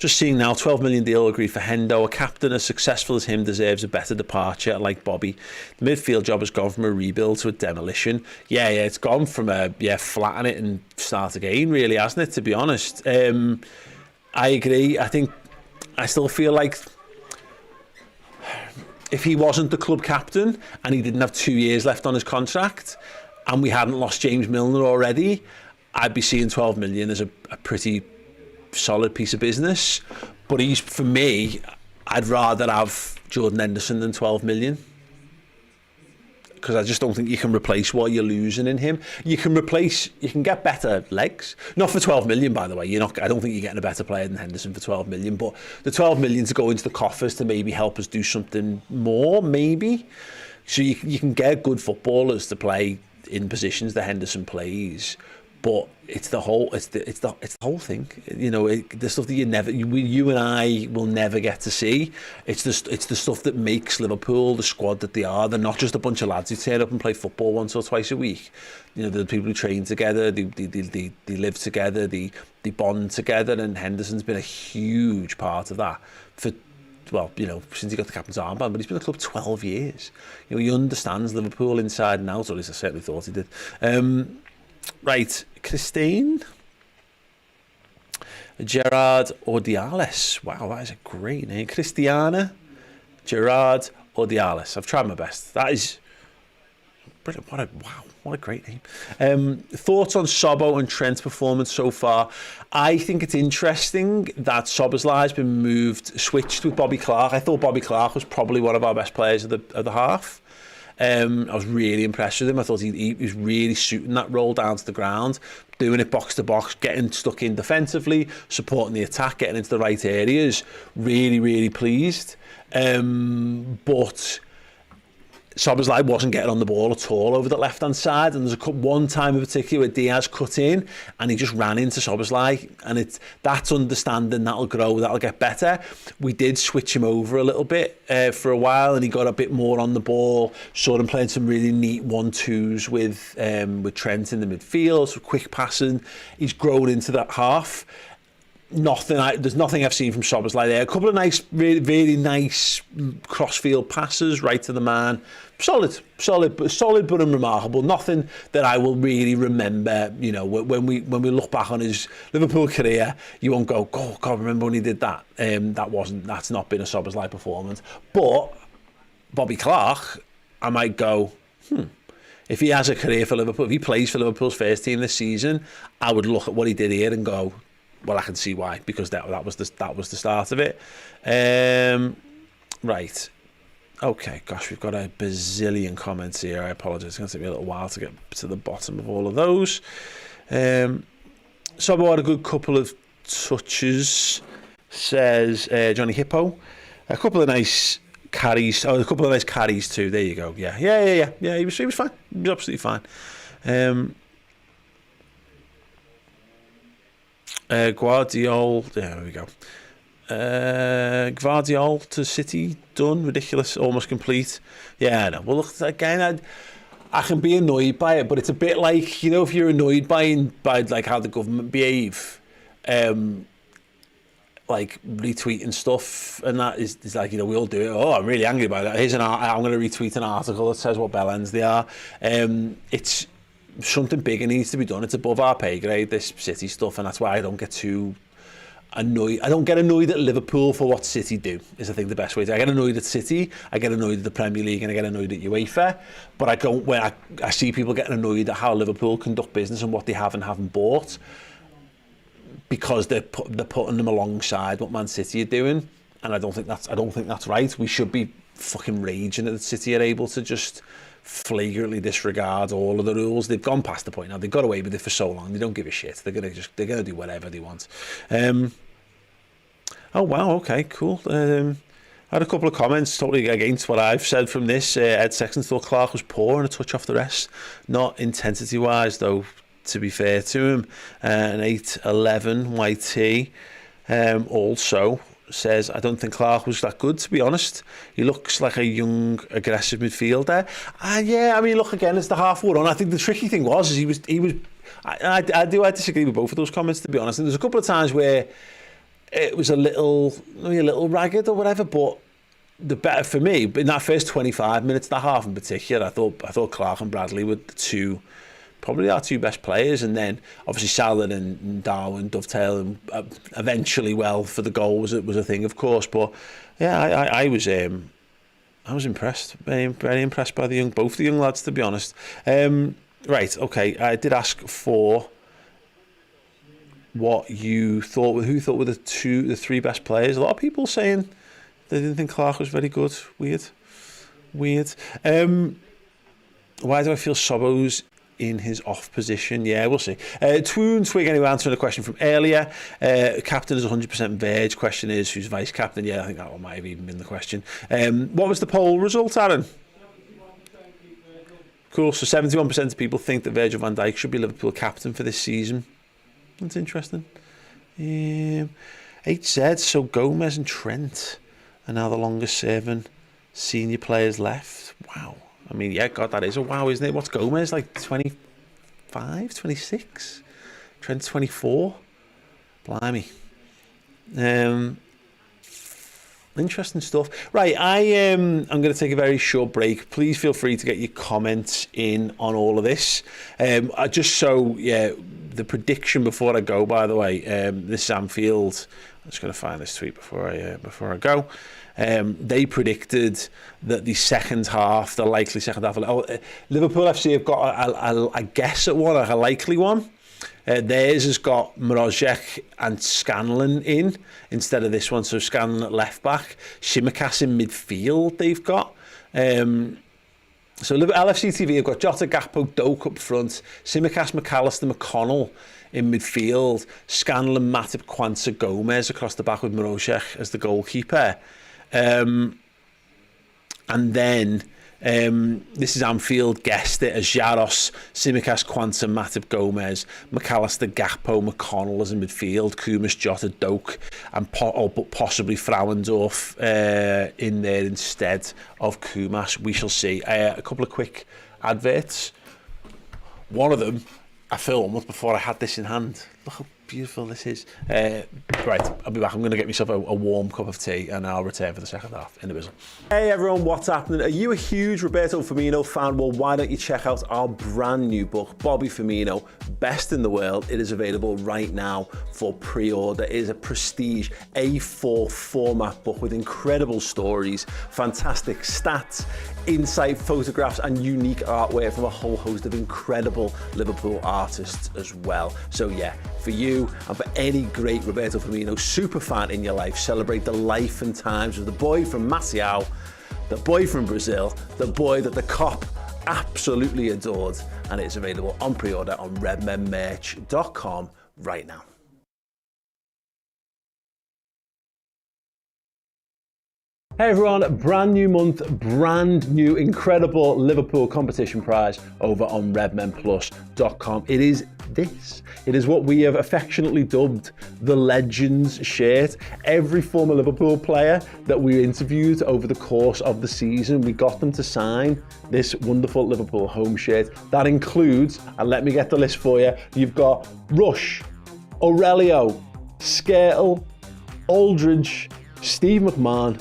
Just seeing now, 12 million deal agreed for Hendo. A captain as successful as him deserves a better departure, like Bobby. The midfield job has gone from a rebuild to a demolition. Yeah, it's gone from flatten it and start again, really, hasn't it, to be honest? I agree. I still feel like if he wasn't the club captain and he didn't have 2 years left on his contract and we hadn't lost James Milner already, I'd be seeing 12 million as a pretty solid piece of business. But for me, I'd rather have Jordan Henderson than 12 million. Because I just don't think you can replace what you're losing in him. You can get better legs. Not for 12 million, by the way. I don't think you're getting a better player than Henderson for 12 million. But the 12 million to go into the coffers to maybe help us do something more, maybe. So you can get good footballers to play in positions that Henderson plays. But it's the whole thing, the stuff that you and I will never get to see. It's the stuff that makes Liverpool the squad that they are. They're not just a bunch of lads who turn up and play football once or twice a week. They're the people who train together, they live together, they bond together, and Henderson's been a huge part of that since he got the captain's armband. But he's been at the club 12 years. He understands Liverpool inside and out, or at least I certainly thought he did. Right, Christine, Gerard Ordiales. Wow, that is a great name. Christiana, Gerard Ordiales. I've tried my best. That is brilliant. What a great name. Thoughts on Sobbo and Trent's performance so far? I think it's interesting that Szoboszlai's been switched with Bobby Clark. I thought Bobby Clark was probably one of our best players of the half. I was really impressed with him. I thought he was really suiting that role down to the ground, doing it box to box, getting stuck in defensively, supporting the attack, getting into the right areas. Really, really pleased. But Szoboszlai wasn't getting on the ball at all over the left-hand side, and there's one time in particular where Diaz cut in and he just ran into Szoboszlai, and that's understanding, that'll grow, that'll get better. We did switch him over a little bit for a while, and he got a bit more on the ball, saw him playing some really neat 1-2s with Trent in the midfield, so quick passing. He's grown into that half. There's nothing I've seen from Szoboszlai there. A couple of nice, really, really nice cross-field passes right to the man. Solid but unremarkable. Nothing that I will really remember. When we look back on his Liverpool career, you won't go, "Oh God, remember when he did that?" That's not been a Szoboszlai performance. But Bobby Clark, I might go, if he has a career for Liverpool, if he plays for Liverpool's first team this season, I would look at what he did here and go, well, I can see why, because that was the start of it. Right. Okay, gosh, we've got a bazillion comments here. I apologise. It's going to take me a little while to get to the bottom of all of those. Sobo had a good couple of touches, says Johnny Hippo. A couple of nice carries. Oh, a couple of nice carries too. There you go. Yeah. He was fine. He was absolutely fine. Guardiola. There we go. Guardiola to City done, ridiculous, almost complete. Yeah, I know. Well, look again. I can be annoyed by it, but it's a bit like, you know, if you're annoyed by like how the government behave, like retweeting stuff, and that is like, you know, we all do it. Oh, I'm really angry about that. I'm going to retweet an article that says what bellends they are. It's something bigger needs to be done. It's above our pay grade, this City stuff, and that's why I don't get too annoyed. I don't get annoyed at Liverpool for what City do, is I think the best way to. I get annoyed at City, I get annoyed at the Premier League, and I get annoyed at UEFA, but I don't, when I see people getting annoyed at how Liverpool conduct business and what they have and haven't bought, because they're putting them alongside what Man City are doing, and I don't think that's right. We should be fucking raging that City are able to just flagrantly disregard all of the rules. They've gone past the point now. They've got away with it for so long. They don't give a shit. They're gonna do whatever they want. Oh wow, okay, cool. I had a couple of comments totally against what I've said from this. Ed Sexton thought Clark was poor and a touch off the rest. Not intensity wise though, to be fair to him. An 8-11 YT also says, I don't think Clark was that good, to be honest. He looks like a young, aggressive midfielder. Yeah, I mean, look, again, it's the half war on. I think the tricky thing was he was. I disagree with both of those comments, to be honest. And there's a couple of times where it was maybe a little ragged or whatever, but the better for me, in that first 25 minutes, that half in particular, I thought Clark and Bradley were probably our two best players, and then obviously Salah and Darwin dovetail eventually well for the goal was a thing, of course. But yeah, I was impressed, very impressed by both the young lads, to be honest. Right, okay, I did ask for what you thought, who thought were the three best players. A lot of people saying they didn't think Clark was very good. Weird. Why do I feel Sobo's in his off position? Yeah, we'll see. Twoon Twig, anyway, answering a question from earlier. Captain is 100% Verge. Question is, who's vice captain? Yeah, I think that one might have even been the question. What was the poll result, Aaron? Cool, so 71% of people think that Virgil van Dijk should be Liverpool captain for this season. That's interesting. HZ, so Gomez and Trent are now the longest serving senior players left. Wow. I mean, yeah, God, that is a wow, isn't it? What's Gomez, like 25, 26? Trent's 24? Blimey. Interesting stuff. Right, I'm going to take a very short break. Please feel free to get your comments in on all of this. The prediction before I go, by the way, this is Anfield. I'm just going to find this tweet before I go. They predicted that the likely second half, Liverpool FC have got a guess at one, a likely one. Theirs has got Mrozek and Scanlon in instead of this one, so Scanlon at left back, Tsimikas in midfield they've got. So LFC TV have got Jota, Gakpo, Doak up front, Tsimikas, McAllister, McConnell in midfield, Scanlon, Matip, Quansah, Gomez across the back with Mrozek as the goalkeeper. And then this is Anfield guessed it as Jaros, Tsimikas, Quansah, Matip, Gomez, McAllister, Gakpo, McConnell as in midfield, Kumas, Jota, Doak, and possibly Frauendorf in there instead of Kumas. We shall see. A couple of quick adverts. One of them I filmed before I had this in hand. Look how beautiful this is. Right, I'll be back. I'm going to get myself a warm cup of tea and I'll return for the second half in a bit. Hey everyone, what's happening? Are you a huge Roberto Firmino fan? Well, why don't you check out our brand new book, Bobby Firmino, Best in the World. It is available right now for pre-order. It is a prestige A4 format book with incredible stories, fantastic stats, insight, photographs and unique artwork from a whole host of incredible Liverpool artists as well. So yeah, for you and for any great Roberto Firmino super fan in your life, celebrate the life and times of the boy from Maceió. the boy from Brazil, the boy that the cop absolutely adored, and it's available on pre-order on redmenmerch.com right now. Hey everyone, brand new month, brand new incredible Liverpool competition prize over on redmenplus.com. It is this. It is what we have affectionately dubbed the Legends shirt. Every former Liverpool player that we interviewed over the course of the season, we got them to sign this wonderful Liverpool home shirt. That includes, and let me get the list for you, you've got Rush, Aurelio, Skirtle, Aldridge, Steve McMahon,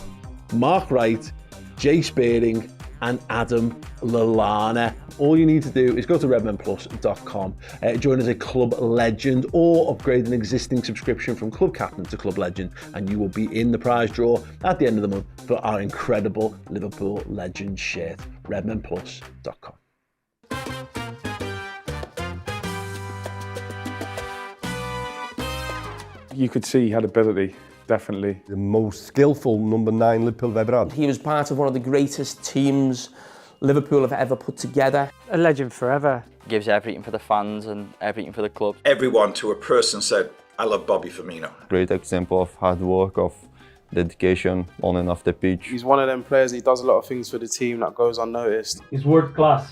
Mark Wright, Jay Spearing, and Adam Lallana. All you need to do is go to redmenplus.com, join as a club legend, or upgrade an existing subscription from club captain to club legend, and you will be in the prize draw at the end of the month for our incredible Liverpool legend shirt. redmenplus.com. You could see he had ability. Definitely. The most skillful number 9 Liverpool have ever had. He was part of one of the greatest teams Liverpool have ever put together. A legend forever. Gives everything for the fans and everything for the club. Everyone to a person said, I love Bobby Firmino. Great example of hard work, of dedication on and off the pitch. He's one of them players, he does a lot of things for the team that goes unnoticed. He's world class.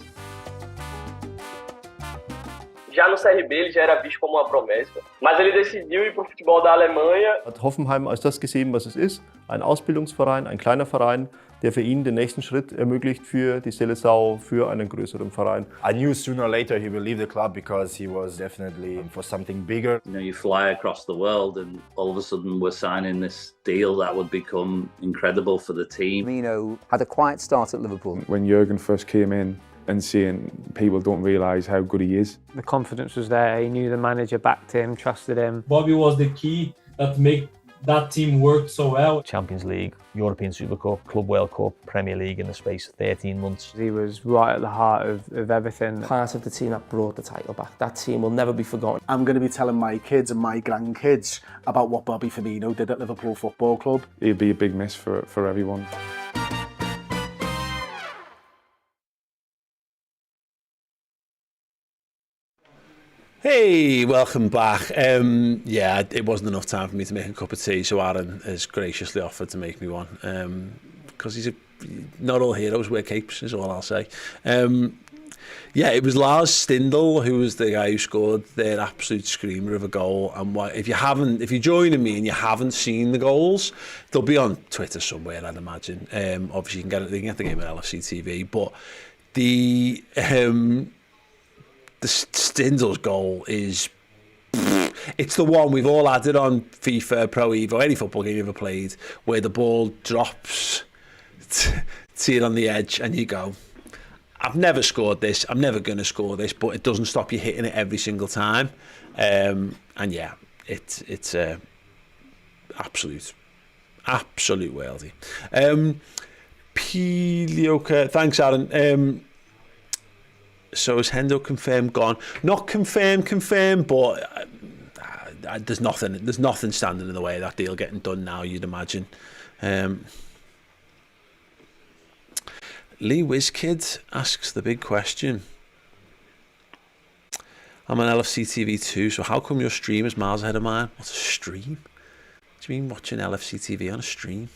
Já no CRB ele já era visto como uma promessa, mas ele decidiu ir para o futebol da Alemanha. Hat Hoffenheim als das gesehen, was es ist, ein Ausbildungsverein, ein kleiner Verein, der für ihn den nächsten Schritt ermöglicht für die Seleção, für einen größeren Verein. I knew sooner or later he will leave the club because he was definitely for something bigger. You know, you fly across the world and all of a sudden we're signing this deal that would become incredible for the team. Firmino had a quiet start at Liverpool. When Jurgen first came in, and seeing people don't realise how good he is. The confidence was there, he knew the manager backed him, trusted him. Bobby was the key that made that team work so well. Champions League, European Super Cup, Club World Cup, Premier League in the space of 13 months. He was right at the heart of everything. Part of the team that brought the title back. That team will never be forgotten. I'm going to be telling my kids and my grandkids about what Bobby Firmino did at Liverpool Football Club. He'd be a big miss for everyone. Hey, welcome back. Yeah, it wasn't enough time for me to make a cup of tea, so Aaron has graciously offered to make me one. Because not all heroes wear capes, is all I'll say. Yeah, it was Lars Stindl who was the guy who scored their absolute screamer of a goal. And if you're joining me and you haven't seen the goals, they'll be on Twitter somewhere, I'd imagine. Obviously, they can get the game on LFC TV, but the Stindl's goal is, it's the one we've all added on FIFA, Pro Evo, any football game you've ever played, where the ball drops to you on the edge and you go, I've never scored this, I'm never going to score this, but it doesn't stop you hitting it every single time. And yeah, it's absolute worldy. Pilioka, thanks Aaron. So is Hendo confirmed gone? Not confirmed, but there's nothing standing in the way of that deal getting done now, you'd imagine. Lee Wizkid asks the big question. I'm on LFC TV too, so how come your stream is miles ahead of mine? What's a stream? What do you mean watching LFC TV on a stream?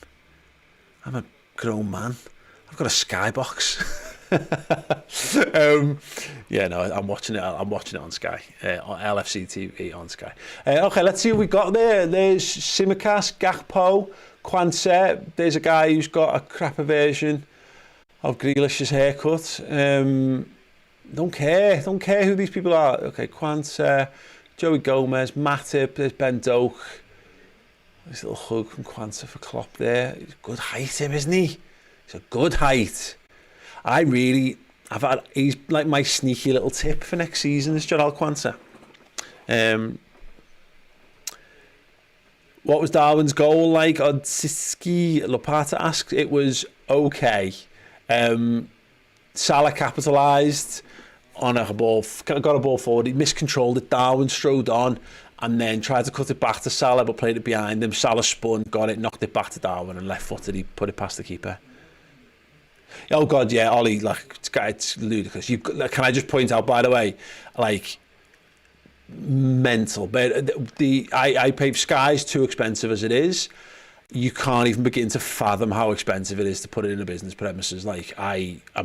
I'm a grown man. I've got a skybox. Yeah, no, I'm watching it on Sky, on LFC TV on Sky. Okay, let's see what we got there. There's Tsimikas, Gakpo, Kwanzaa. There's a guy who's got a crapper version of Grealish's haircut. Don't care who these people are. Okay, Kwanzaa, Joey Gomez, Matip, there's Ben Doak. This little hug from Kwanzaa for Klopp there. He's good height, him, isn't he? He's a good height. He's like my sneaky little tip for next season is Jarell Kwanzaa. What was Darwin's goal like? Odsiski Lopata asked. It was okay. Salah capitalised on a ball, got a ball forward. He miscontrolled it. Darwin strode on and then tried to cut it back to Salah, but played it behind him. Salah spun, got it, knocked it back to Darwin, and left-footed. He put it past the keeper. Oh God, yeah, Ollie, like it's ludicrous. Can I just point out, by the way, like mental. But I pay Sky's too expensive as it is. You can't even begin to fathom how expensive it is to put it in a business premises. Like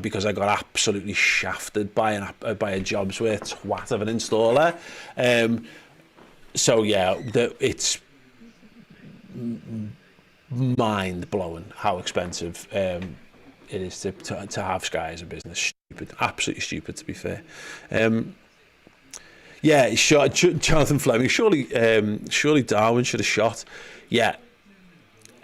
because I got absolutely shafted by a jobs worth twat of an installer. So yeah, it's mind blowing how expensive it is to have Sky as a business. Stupid, absolutely stupid, to be fair. Yeah, Jonathan Fleming. Surely Darwin should have shot. Yeah.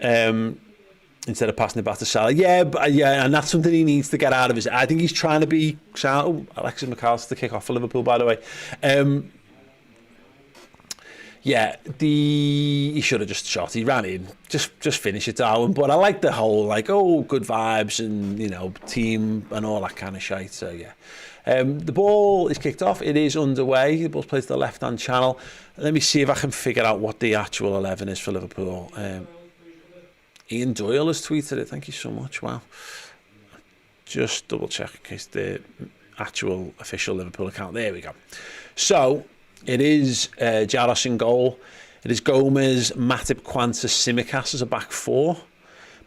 Instead of passing it back to Salah. Yeah, and that's something he needs to get out of his. I think he's trying to be. Alexis McAllister to kick off for Liverpool, by the way. Yeah, he should have just shot. He ran in, just finish it, Darwin. But I like the whole good vibes and team and all that kind of shite. So yeah, the ball is kicked off. It is underway. The ball's played to the left-hand channel. Let me see if I can figure out what the actual 11 is for Liverpool. Ian Doyle has tweeted it. Thank you so much. Wow. Just double check in case the actual official Liverpool account. There we go. So it is Jaros in goal. It is Gomez, Matip, Quansah, Tsimikas as a back four.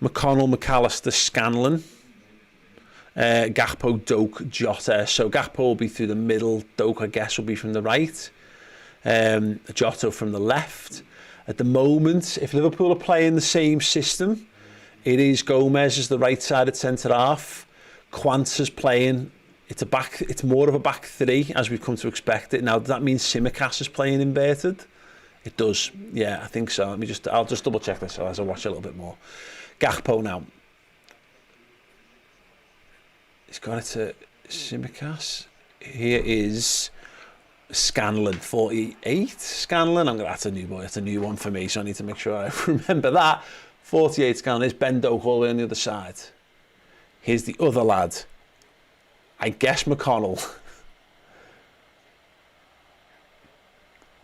McConnell, McAllister, Scanlon. Gakpo, Doak, Jota. So Gakpo will be through the middle. Doak, I guess, will be from the right. Jota from the left. At the moment, if Liverpool are playing the same system, it is Gomez as the right-sided centre-half. Quansah's playing. It's more of a back three, as we've come to expect it. Now, does that mean Tsimikas is playing inverted? It does. Yeah, I think so. I'll just double-check this as I watch a little bit more. Gakpo now. He's got it to Tsimikas. Here is Scanlon, 48. Scanlon, that's a new boy. That's a new one for me, so I need to make sure I remember that. 48 Scanlon. Is Ben Doak all the way on the other side. Here's the other lad. I guess McConnell.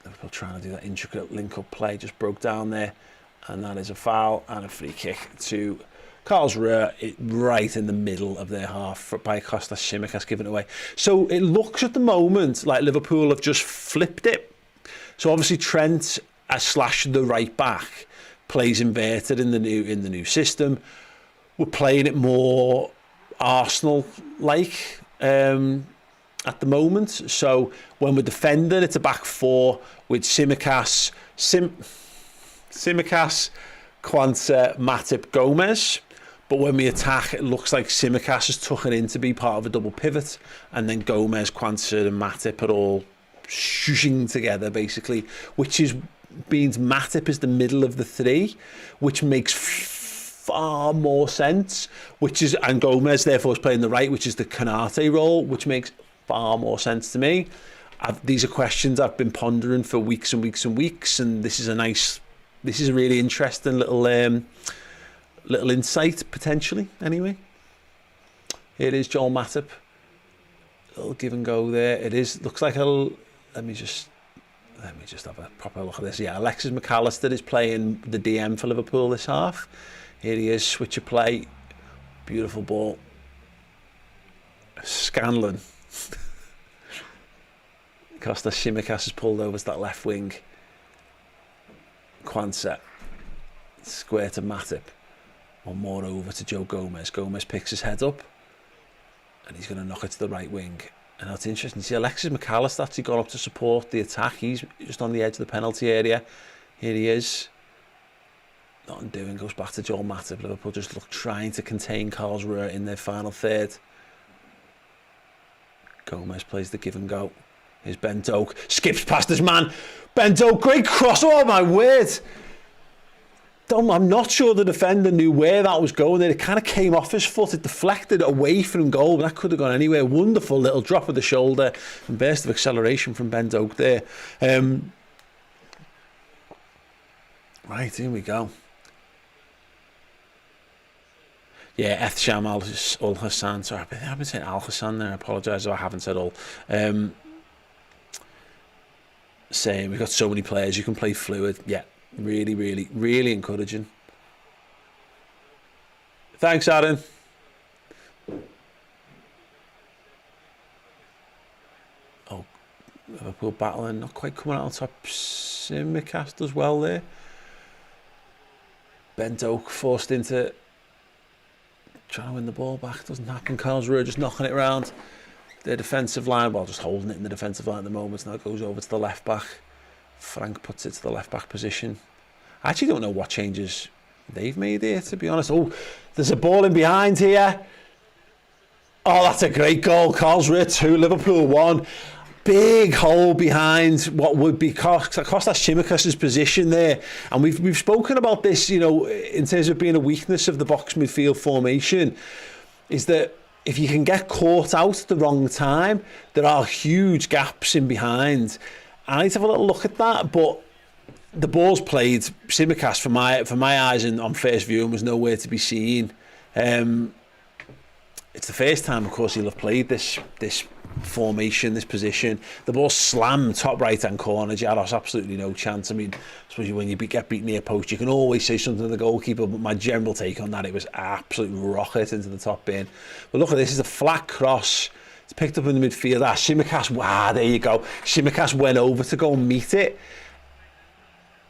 Liverpool trying to do that intricate link-up play. Just broke down there. And that is a foul and a free kick to Karlsruhe, right in the middle of their half by Kostas Tsimikas, given away. So it looks at the moment like Liverpool have just flipped it. So obviously Trent / the right back plays inverted in the new system. We're playing it more Arsenal-like at the moment. So when we're defending, it's a back four with Tsimikas, Quansah, Matip, Gomez. But when we attack, it looks like Tsimikas is tucking in to be part of a double pivot, and then Gomez, Quansah and Matip are all shushing together, basically, which means Matip is the middle of the three, which makes far more sense, and Gomez therefore is playing the right, which is the Konate role, which makes far more sense to me. These are questions I've been pondering for weeks and weeks and weeks, and this is a really interesting little insight, potentially, anyway. It is Joel Matip. Little give and go there. It looks like let me just have a proper look at this. Yeah, Alexis McAllister is playing the DM for Liverpool this half. Here he is, switch of play. Beautiful ball. Scanlon. Kostas Tsimikas has pulled over to that left wing. Quansah. Square to Matip. One more over to Joe Gomez. Gomez picks his head up and he's going to knock it to the right wing. And that's interesting. You see Alexis McAllister actually got up to support the attack. He's just on the edge of the penalty area. Here he is. Nothing doing. Goes back to Joel Matip. Liverpool just trying to contain Karlsruhe in their final third. Gomez plays the give and go. Here's Ben Doak. Skips past his man. Ben Doak, great cross. Oh my word. I'm not sure the defender knew where that was going. It kind of came off his foot. It deflected away from goal, but that could have gone anywhere. Wonderful little drop of the shoulder and burst of acceleration from Ben Doak there. Right, here we go. Yeah, Ethsham Al Hassan. Sorry, I've been saying Al Hassan there. I apologise if I haven't said all. Saying we've got so many players, you can play fluid. Yeah. Really, really, really encouraging. Thanks, Aaron. Liverpool battling, not quite coming out on top. Simicast does well there. Bent Oak forced into trying to win the ball back. Doesn't happen. Karlsruhe just knocking it around. Their defensive line, well, just holding it in the defensive line at the moment. Now it goes over to the left back. Frank puts it to the left back position. I actually don't know what changes they've made here, to be honest. Oh, there's a ball in behind here. Oh, that's a great goal. Karlsruhe 2, Liverpool 1. Big hole behind what would be Kostas Tsimikas' position there. And we've spoken about this, you know, in terms of being a weakness of the box midfield formation, is that if you can get caught out at the wrong time, there are huge gaps in behind. I need to have a little look at that, but the ball's played. Tsimikas, for my eyes and on first viewing, was nowhere to be seen. It's the first time, of course, he'll have played this formation, this position. The ball slammed top right-hand corner. Jaros absolutely no chance. I mean, especially when you get beat near post, you can always say something to the goalkeeper, but my general take on that, it was absolute rocket into the top bin. But look at this, is a flat cross. It's picked up in the midfield. Tsimikas, wow, there you go. Tsimikas went over to go and meet it.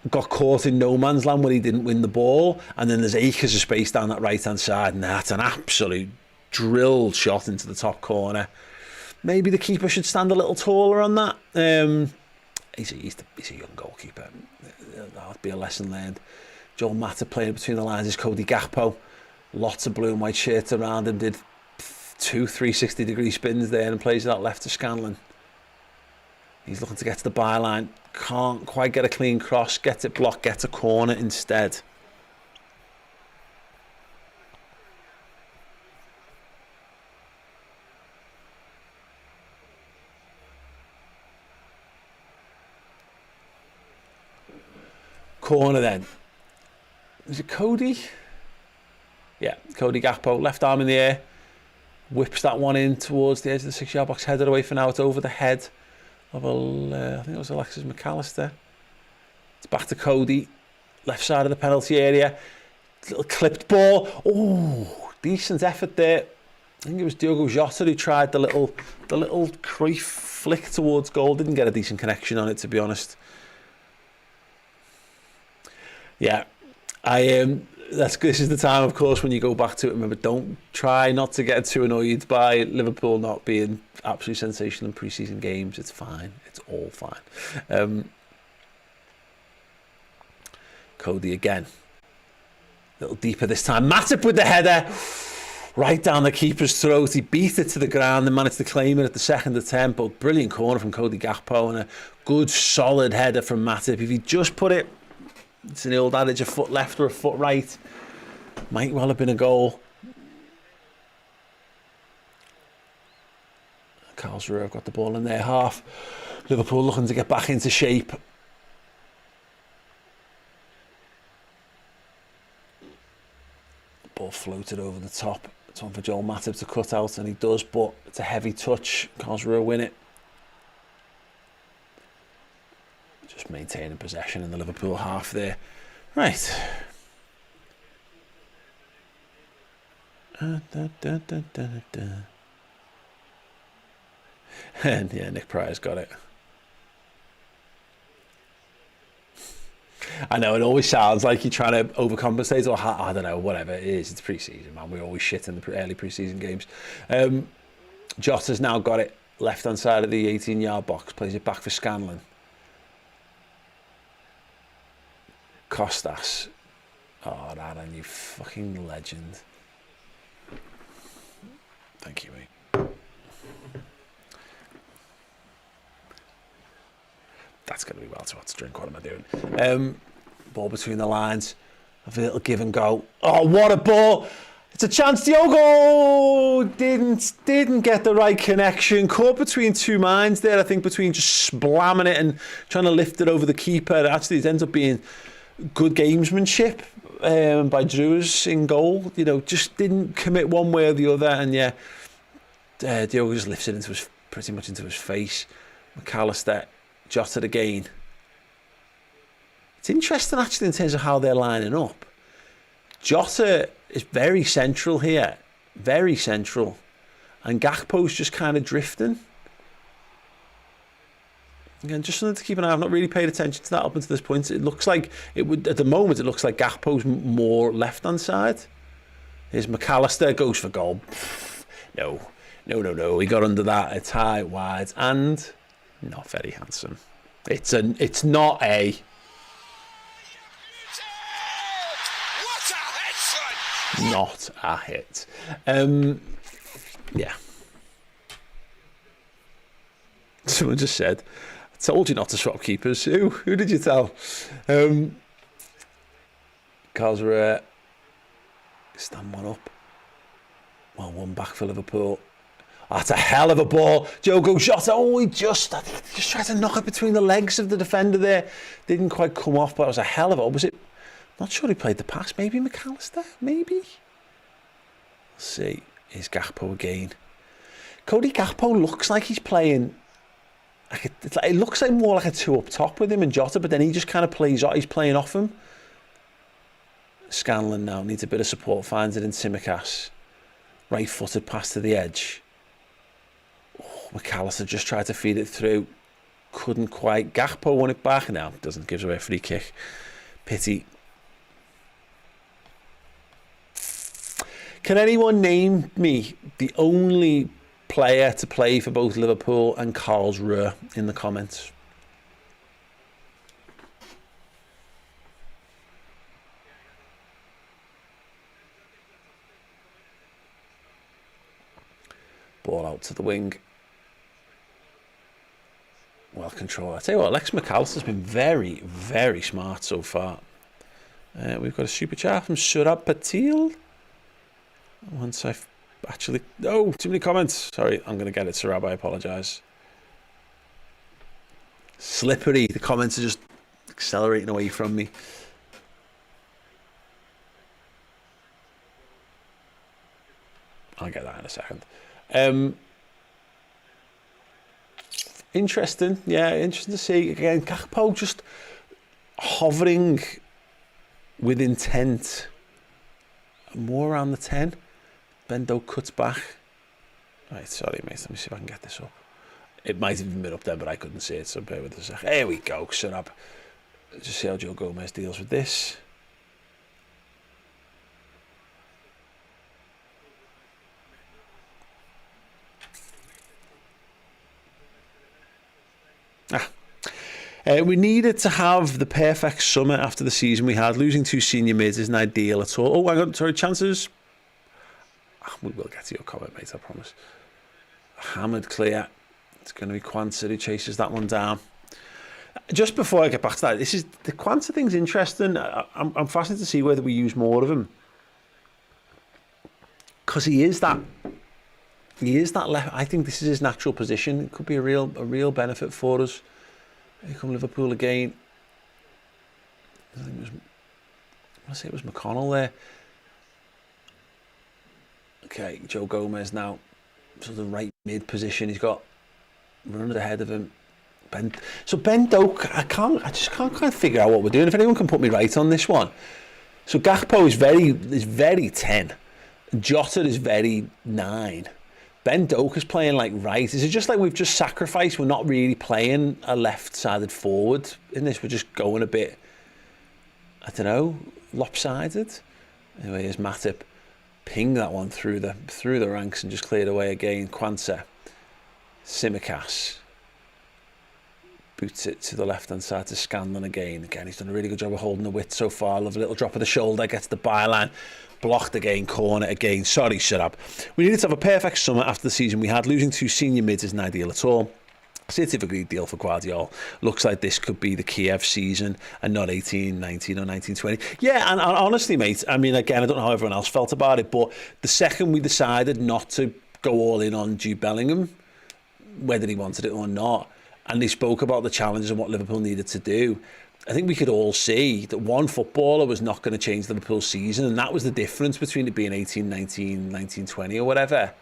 Got caught in no man's land when he didn't win the ball, and then there's acres of space down that right-hand side, and that's an absolute drilled shot into the top corner. Maybe the keeper should stand a little taller on that. He's a young goalkeeper. That'll be a lesson learned. Joel Matip playing between the lines is Cody Gakpo. Lots of blue and white shirts around him. Did 2 360-degree spins there and plays that left to Scanlon. He's looking to get to the byline. Can't quite get a clean cross. Gets it blocked. Gets a corner instead. Corner then. Is it Cody? Yeah, Cody Gakpo, left arm in the air, whips that one in towards the edge of the 6-yard box, headed away for now. It's over the head of I think it was Alexis McAllister. It's back to Cody, left side of the penalty area. Little clipped ball. Oh, decent effort there. I think it was Diogo Jota who tried the little Cruyff flick towards goal. Didn't get a decent connection on it, to be honest. Yeah, this is the time, of course, when you go back to it. Remember, don't try not to get too annoyed by Liverpool not being absolutely sensational in pre-season games. It's fine. It's all fine. Cody again. A little deeper this time. Matip with the header. Right down the keeper's throat. He beat it to the ground and managed to claim it at the second attempt. But brilliant corner from Cody Gakpo and a good, solid header from Matip. If he just put it, it's an old adage, a foot left or a foot right, might well have been a goal. Karlsruhe have got the ball in their half. Liverpool looking to get back into shape. Ball floated over the top. It's one for Joel Matip to cut out, and he does, but it's a heavy touch. Karlsruhe win it. Just maintaining possession in the Liverpool half there. Right. And yeah, Nick Pryor's got it. I know, it always sounds like you're trying to overcompensate, or I don't know, whatever it is. It's pre-season, man. We always shit in the early pre-season games. Jota's now got it. Left-hand side of the 18-yard box. Plays it back for Scanlon. Kostas. Oh, Rana, you fucking legend. Thank you, mate. That's going to be well too hot to drink. What am I doing? Ball between the lines. A little give and go. Oh, what a ball! It's a chance. Diogo didn't get the right connection. Caught between two minds there. I think between just slamming it and trying to lift it over the keeper. Actually, it ends up being good gamesmanship by Drewers in goal. You know, just didn't commit one way or the other. And yeah, Diogo just lifts it into pretty much into his face. McAllister. Jota again. It's interesting actually in terms of how they're lining up. Jota is very central here, very central, and Gakpo's just kind of drifting. Again, just something to keep an eye on. I've not really paid attention to that up until this point. It looks like it would, at the moment, it looks like Gakpo's more left-hand side. Here's McAllister, goes for goal. No. He got under that. It's high, wide, and not very handsome. It's not a. Not a hit. Yeah. Someone just said, I told you not to swap keepers. Who did you tell? Karlsruhe stand one up. Well, one back for Liverpool. That's a hell of a ball. Diogo Jota, he just tried to knock it between the legs of the defender there. Didn't quite come off, but it was a hell of a... Was it... Not sure he played the pass. Maybe McAllister? Maybe? Let's see. Here's Gakpo again. Cody Gakpo looks like he's playing... it looks like more like a two up top with him and Jota, but then he just kind of plays... He's playing off him. Scanlon now needs a bit of support. Finds it in Tsimikas. Right-footed pass to the edge. McAllister just tried to feed it through. Couldn't quite. Gakpo won it back. Now doesn't. Gives away a free kick. Pity. Can anyone name me the only player to play for both Liverpool and Karlsruhe in the comments? Ball out to the wing. Well controlled. I tell you what, Alex McAllister's been very, very smart so far. We've got a super chat from Surab Patil. Once I've actually... Oh, too many comments. Sorry, I'm going to get it, Surab. I apologise. Slippery. The comments are just accelerating away from me. I'll get that in a second. Interesting, yeah, interesting to see. Again, Gakpo just hovering with intent. More around the 10. Bendo cuts back. Right, sorry, mate. Let me see if I can get this up. It might have even been up there, but I couldn't see it, so bear with us a second. There we go, shut up. Just see how Joe Gomez deals with this. We needed to have the perfect summer after the season we had. Losing 2 senior mids isn't ideal at all. Oh, hang on, sorry, chances. We will get to your comment, mate, I promise. Hammered clear. It's going to be Quansah who chases that one down. Just before I get back to that, this is the Quansah thing's interesting. I'm fascinated to see whether we use more of him. Because he is that left. I think this is his natural position. It could be a real benefit for us. Here come Liverpool again. I think it was McConnell there. Okay, Joe Gomez now. Sort of the right mid position. He's got running ahead of him. Ben Doak. I just can't quite figure out what we're doing. If anyone can put me right on this one. So Gakpo is very 10. Jota is very 9. Ben Doak is playing like right. Is it just like we've just sacrificed? We're not really playing a left-sided forward in this. We're just going a bit, I don't know, lopsided. Anyway, here's Matip. Ping that one through the ranks and just cleared away again. Quansah. Tsimikas. Boots it to the left-hand side to Scanlon again. Again, he's done a really good job of holding the width so far. Love a little drop of the shoulder. Gets the byline. Blocked again, corner again. Sorry, shut up. We needed to have a perfect summer after the season we had. Losing 2 senior mids isn't ideal at all. Scientifically deal for Guardiola. Looks like this could be the Kiev season and not 18, 19 or 19, 20. Yeah, and honestly, mate, I mean, again, I don't know how everyone else felt about it, but the second we decided not to go all in on Jude Bellingham, whether he wanted it or not, and they spoke about the challenges and what Liverpool needed to do, I think we could all see that one footballer was not going to change Liverpool's season, and that was the difference between it being 18, 19, 19, 20 or whatever.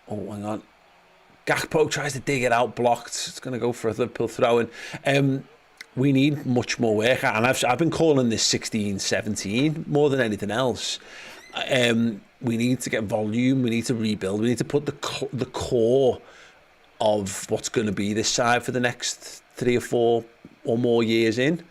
Oh, hang on. Gakpo tries to dig it out, blocked. It's going to go for a Liverpool throw-in. We need much more work, and I've been calling this 16, 17 more than anything else. We need to get volume. We need to rebuild. We need to put the core of what's going to be this side for the next 3 or 4 or more years in.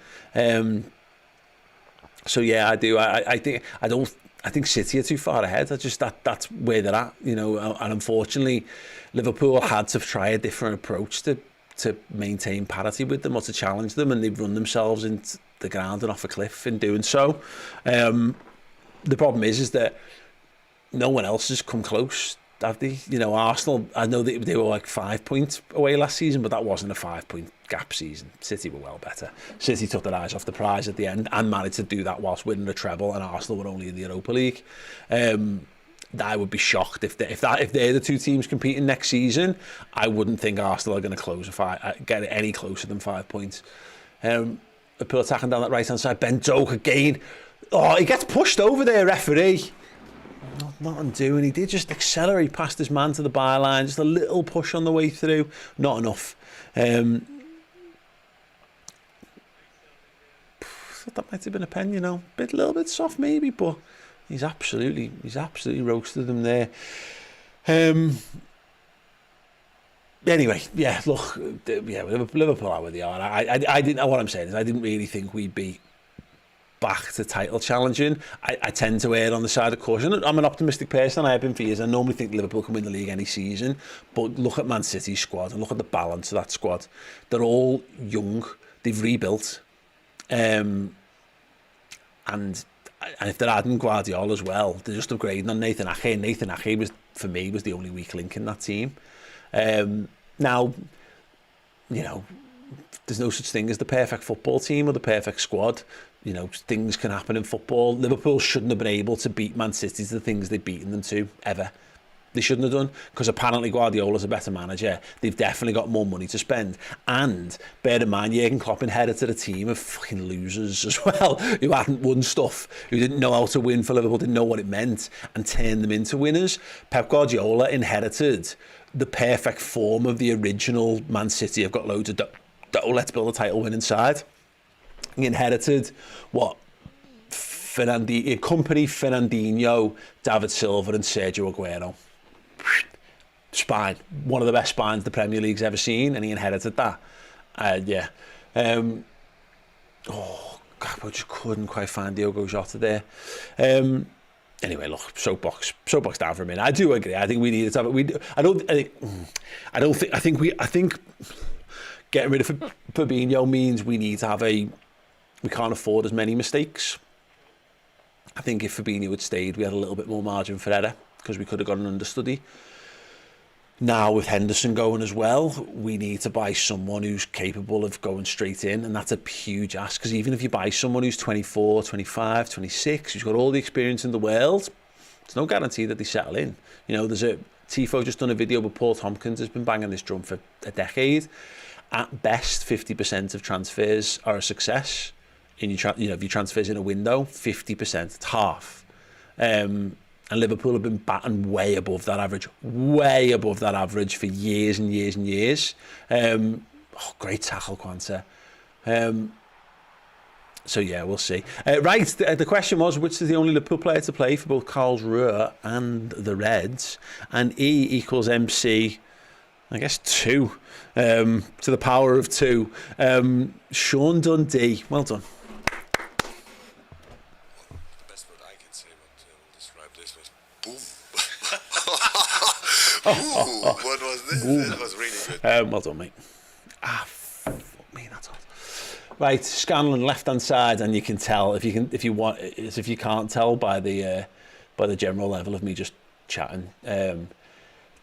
So yeah, I do. I think City are too far ahead. That's where they're at, you know. And unfortunately, Liverpool had to try a different approach to maintain parity with them or to challenge them, and they've run themselves into the ground and off a cliff in doing so. The problem is that no one else has come close, have they? You know, Arsenal, I know that they were like 5 points away last season, but that wasn't a 5-point gap season. City were well better. City took their eyes off the prize at the end and managed to do that whilst winning a treble, and Arsenal were only in the Europa League. I would be shocked if they're the two teams competing next season. I wouldn't think Arsenal are going to get any closer than 5 points. Liverpool attacking down that right hand side. Ben Doak again. Oh, he gets pushed over there, referee. Not undoing. He did just accelerate past his man to the byline. Just a little push on the way through. Not enough. Thought that might have been a pen, you know. A little bit soft maybe, but he's absolutely roasted them there. Anyway, yeah, look, yeah, Liverpool are where they are. I didn't know what I'm saying is I didn't really think we'd be back to title challenging. I tend to err on the side of caution. I'm an optimistic person. I have been for years. I normally think Liverpool can win the league any season, but look at Man City's squad and look at the balance of that squad. They're all young. They've rebuilt, and if they're adding Guardiola as well, they're just upgrading on Nathan Ake. And Nathan Ake was, for me, was the only weak link in that team. Now, you know, there's no such thing as the perfect football team or the perfect squad. You know, things can happen in football. Liverpool shouldn't have been able to beat Man City to the things they've beaten them to, ever. They shouldn't have done, because apparently Guardiola's a better manager. They've definitely got more money to spend. And bear in mind, Jurgen Klopp inherited a team of fucking losers as well, who hadn't won stuff, who didn't know how to win for Liverpool, didn't know what it meant, and turned them into winners. Pep Guardiola inherited the perfect form of the original Man City. I've got loads of let's build a title winning side. He inherited what Company, Fernandinho, David Silva and Sergio Aguero. Spine, one of the best spines the Premier League's ever seen, and he inherited that. Yeah. Oh God, I just couldn't quite find Diogo Jota there. Anyway, look, soapbox down for a minute. I do agree. I think we need to have it. I think getting rid of Fabinho means we need to have we can't afford as many mistakes. I think if Fabinho had stayed, we had a little bit more margin for error, because we could have got an understudy. Now, with Henderson going as well, we need to buy someone who's capable of going straight in, and that's a huge ask, because even if you buy someone who's 24, 25, 26, who's got all the experience in the world, there's no guarantee that they settle in. You know, Tifo just done a video with Paul Tompkins, has been banging this drum for a decade. At best, 50% of transfers are a success. If your transfers in a window, 50%, it's half. And Liverpool have been batting way above that average for years and years and years. Great tackle, Quanta. So yeah, we'll see. Right, the question was, which is the only Liverpool player to play for both Karlsruhe and the Reds? And E equals MC, I guess 2, to the power of 2. Sean Dundee, well done. What was this? It was really good. Well done, mate. Fuck me, that's hot. Right, Scanlon left hand side, and you can tell if you can't tell by the general level of me just chatting. It's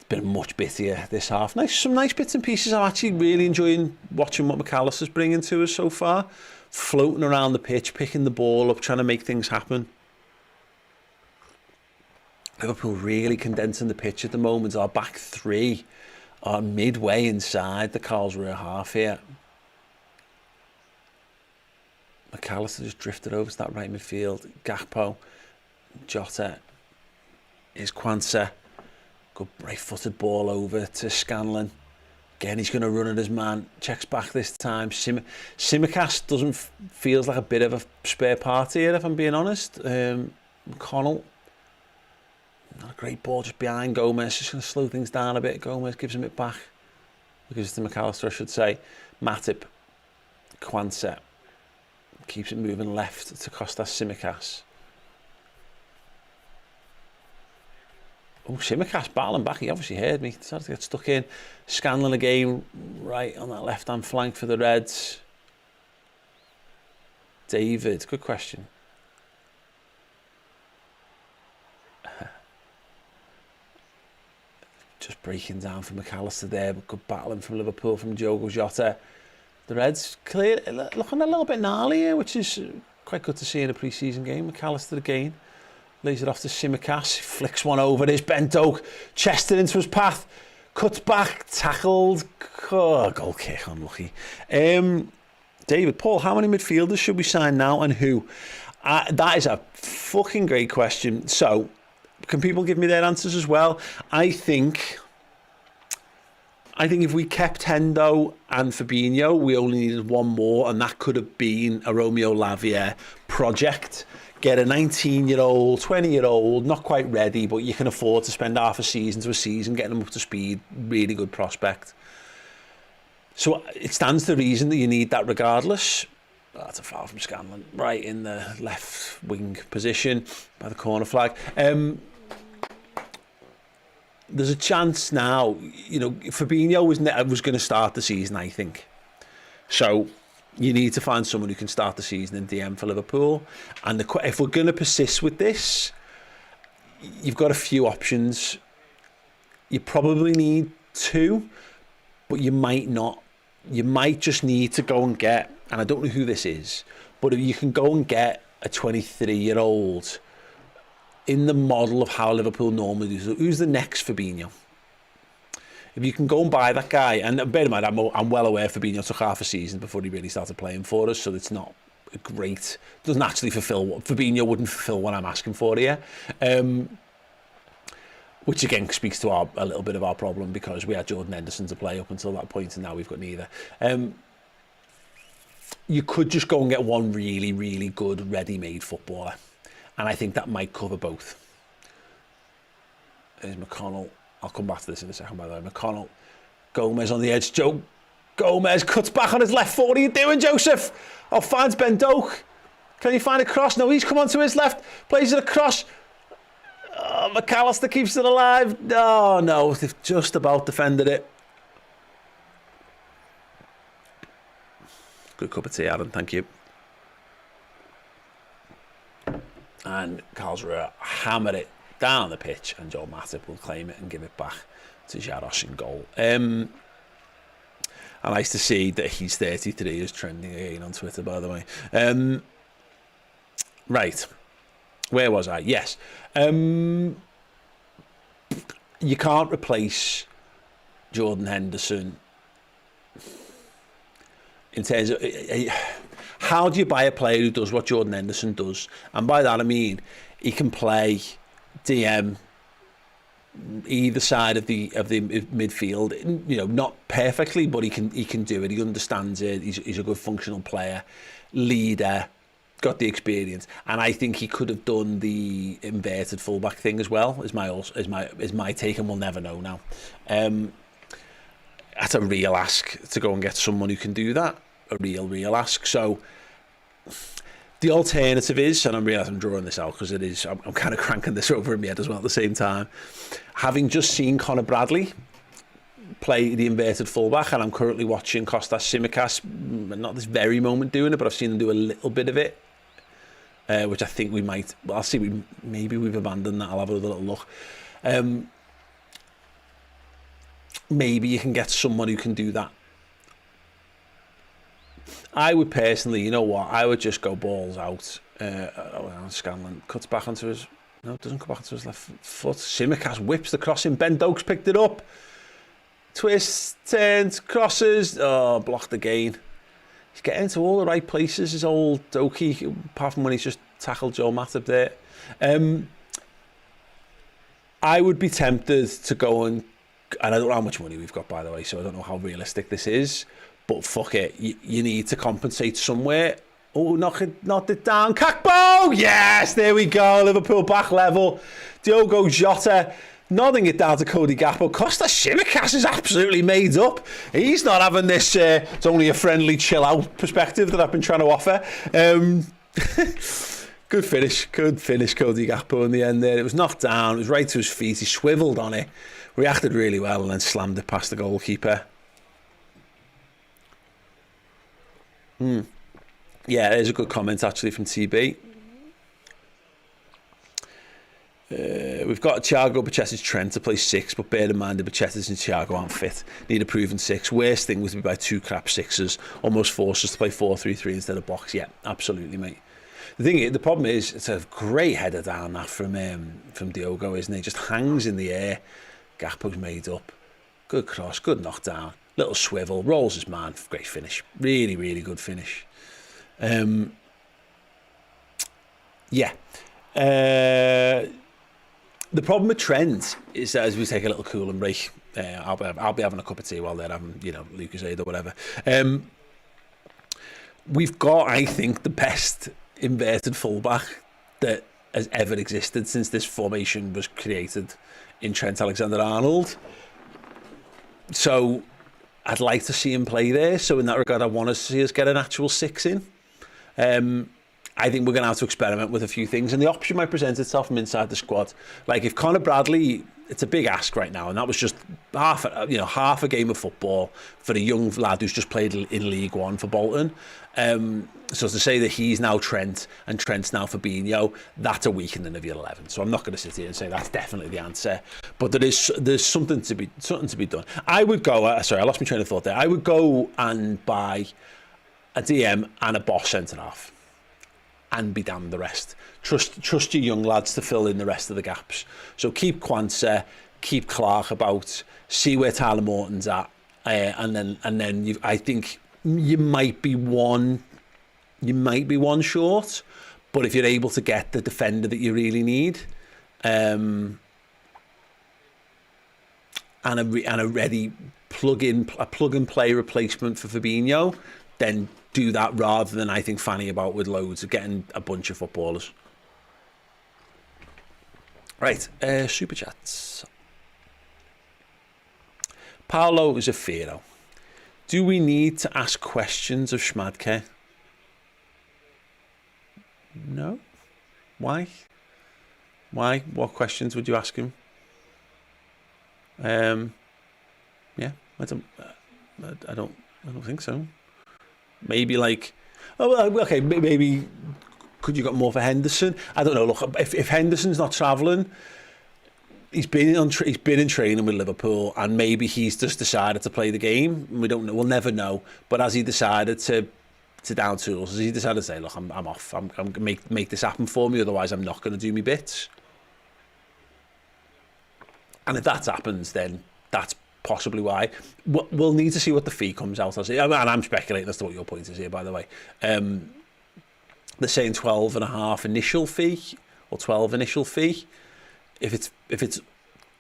been much bittier this half. Some nice bits and pieces. I'm actually really enjoying watching what McAllister's bringing to us so far. Floating around the pitch, picking the ball up, trying to make things happen. Liverpool really condensing the pitch at the moment. Our back three are midway inside the Karlsruhe half here. McAllister just drifted over to that right midfield. Gakpo, Jota, is Quansah. Good right-footed ball over to Scanlon. Again, he's going to run at his man. Checks back this time. Tsimikas feels like a bit of a spare part here, if I'm being honest. McConnell. Not a great ball just behind Gomez. Just going to slow things down a bit. Gomez gives him it back. because it's McAllister, I should say. Matip, Quansah, keeps it moving left to Kostas Tsimikas. Oh, Tsimikas battling back. He obviously heard me. Started to get stuck in. Scanlon again, right on that left-hand flank for the Reds. David, good question. Just breaking down for McAllister there, but good battling from Liverpool from Diogo Jota. The Reds clear, looking a little bit gnarly here, which is quite good to see in a pre-season game. McAllister again, lays it off to Tsimikas, flicks one over, there's bent oak, chested into his path, cuts back, tackled, goal kick, unlucky. David, Paul, how many midfielders should we sign now and who? That is a fucking great question. So, can people give me their answers as well? I think if we kept Hendo and Fabinho, we only needed one more, and that could have been a Romeo Lavia project. Get a 19-year-old, 20-year-old, not quite ready, but you can afford to spend half a season to a season getting them up to speed. Really good prospect. So it stands to reason that you need that regardless. That's a foul from Scanlon, right in the left wing position by the corner flag. There's a chance now, you know, Fabinho was going to start the season, I think. So you need to find someone who can start the season in DM for Liverpool. And if we're going to persist with this, you've got a few options. You probably need two, but you might not. You might just need to go and get, and I don't know who this is, but if you can go and get a 23-year-old in the model of how Liverpool normally do, who's the next Fabinho? If you can go and buy that guy, and bear in mind, I'm well aware Fabinho took half a season before he really started playing for us, so it's not great. Doesn't actually fulfil what Fabinho wouldn't fulfil what I'm asking for here. Which again speaks to a little bit of our problem, because we had Jordan Henderson to play up until that point, and now we've got neither. You could just go and get one really, really good ready-made footballer, and I think that might cover both. There's McConnell. I'll come back to this in a second, by the way. McConnell, Gomez on the edge. Joe Gomez cuts back on his left foot. What are you doing, Joseph? Oh, finds Ben Doak. Can you find a cross? No, he's come on to his left. Plays it across. Oh, McAllister keeps it alive. Oh, no, they've just about defended it. Good cup of tea, Adam, thank you. And Karlsruhe hammer it down the pitch, and Joel Matip will claim it and give it back to Jaros in goal. And nice to see that he's 33 is trending again on Twitter, by the way. Right. Where was I? Yes. You can't replace Jordan Henderson in terms of how do you buy a player who does what Jordan Henderson does? And by that I mean he can play DM either side of the midfield. You know, not perfectly, but he can do it. He understands it. He's a good functional player, leader. Got the experience, and I think he could have done the inverted fullback thing as well. Is my take, and we'll never know now. That's a real ask to go and get someone who can do that. A real ask. So the alternative is, and I'm realising I'm drawing this out because it is. I'm kind of cranking this over in my head as well at the same time. Having just seen Conor Bradley play the inverted fullback, and I'm currently watching Kostas Tsimikas, not this very moment doing it, but I've seen him do a little bit of it. Which I think we might. I'll see. Maybe we've abandoned that. I'll have a little look. Maybe you can get someone who can do that. I would personally, you know what? I would just go balls out. Scanlon cuts back onto his. No, it doesn't come back onto his left foot. Tsimikas whips the cross in. Ben Doak's picked it up. Twists, turns, crosses. Oh, blocked again. He's getting into all the right places, his old Doki, apart from when he's just tackled Joel Matip there. I would be tempted to go and I don't know how much money we've got, by the way, so I don't know how realistic this is, but fuck it, you need to compensate somewhere. Oh, knock it down. Kakpo! Yes, there we go. Liverpool back level. Diogo Jota nodding it down to Cody Gakpo. Costa Tsimikas is absolutely made up. He's not having this, it's only a friendly chill out perspective that I've been trying to offer. Good finish, Cody Gakpo in the end there. It was knocked down, it was right to his feet, he swiveled on it, reacted really well and then slammed it past the goalkeeper. Yeah, there's a good comment actually from TB. We've got Thiago, Bacchetta's Trent to play 6, but bear in mind the Bacchetta's and Thiago aren't fit. Need a proven 6. Worst thing was to be by 2 crap 6s, almost forced us to play 4-3-3 instead of box. Yeah, absolutely, mate. The problem is, it's a great header down that from Diogo, isn't it? Just hangs in the air. Gakpo's made up. Good cross, good knockdown. Little swivel, rolls his man. Great finish. Really, really good finish. Yeah. The problem with Trent is that as we take a little cooling break, I'll be having a cup of tea while they're having, Lucozade or whatever. We've got, I think, the best inverted fullback that has ever existed since this formation was created in Trent Alexander-Arnold. So I'd like to see him play there. So in that regard, I want to see us get an actual 6 in. I think we're going to have to experiment with a few things, and the option might present itself from inside the squad. Like if Conor Bradley, it's a big ask right now, and that was just half a game of football for a young lad who's just played in League One for Bolton. So to say that he's now Trent and Trent's now Fabinho, that's a weakening of your 11. So I'm not going to sit here and say that's definitely the answer, but there's something to be done. I would go. Sorry, I lost my train of thought there. I would go and buy a DM and a boss centre half. And be damned the rest. Trust your young lads to fill in the rest of the gaps. So keep Quansah, keep Clark about, see where Tyler Morton's at, and then I think you might be one short, but if you're able to get the defender that you really need, and a ready plug and play replacement for Fabinho, then do that rather than I think fanning about with loads of getting a bunch of footballers. Right, super chats. Paolo is a Fero. Do we need to ask questions of Schmadke? No. Why? What questions would you ask him? Yeah, I don't think so. Maybe like, okay, maybe could you got more for Henderson? I don't know. Look, if Henderson's not travelling, he's been in training with Liverpool, and maybe he's just decided to play the game. We don't know. We'll never know. But as he decided to down tools, as he decided to say, look, I'm off. I'm gonna make this happen for me. Otherwise, I'm not going to do me bits. And if that happens, then that's possibly why. We'll need to see what the fee comes out as. And I'm speculating as to what your point is here, by the way. They're saying 12.5 initial fee or 12 initial fee. If it's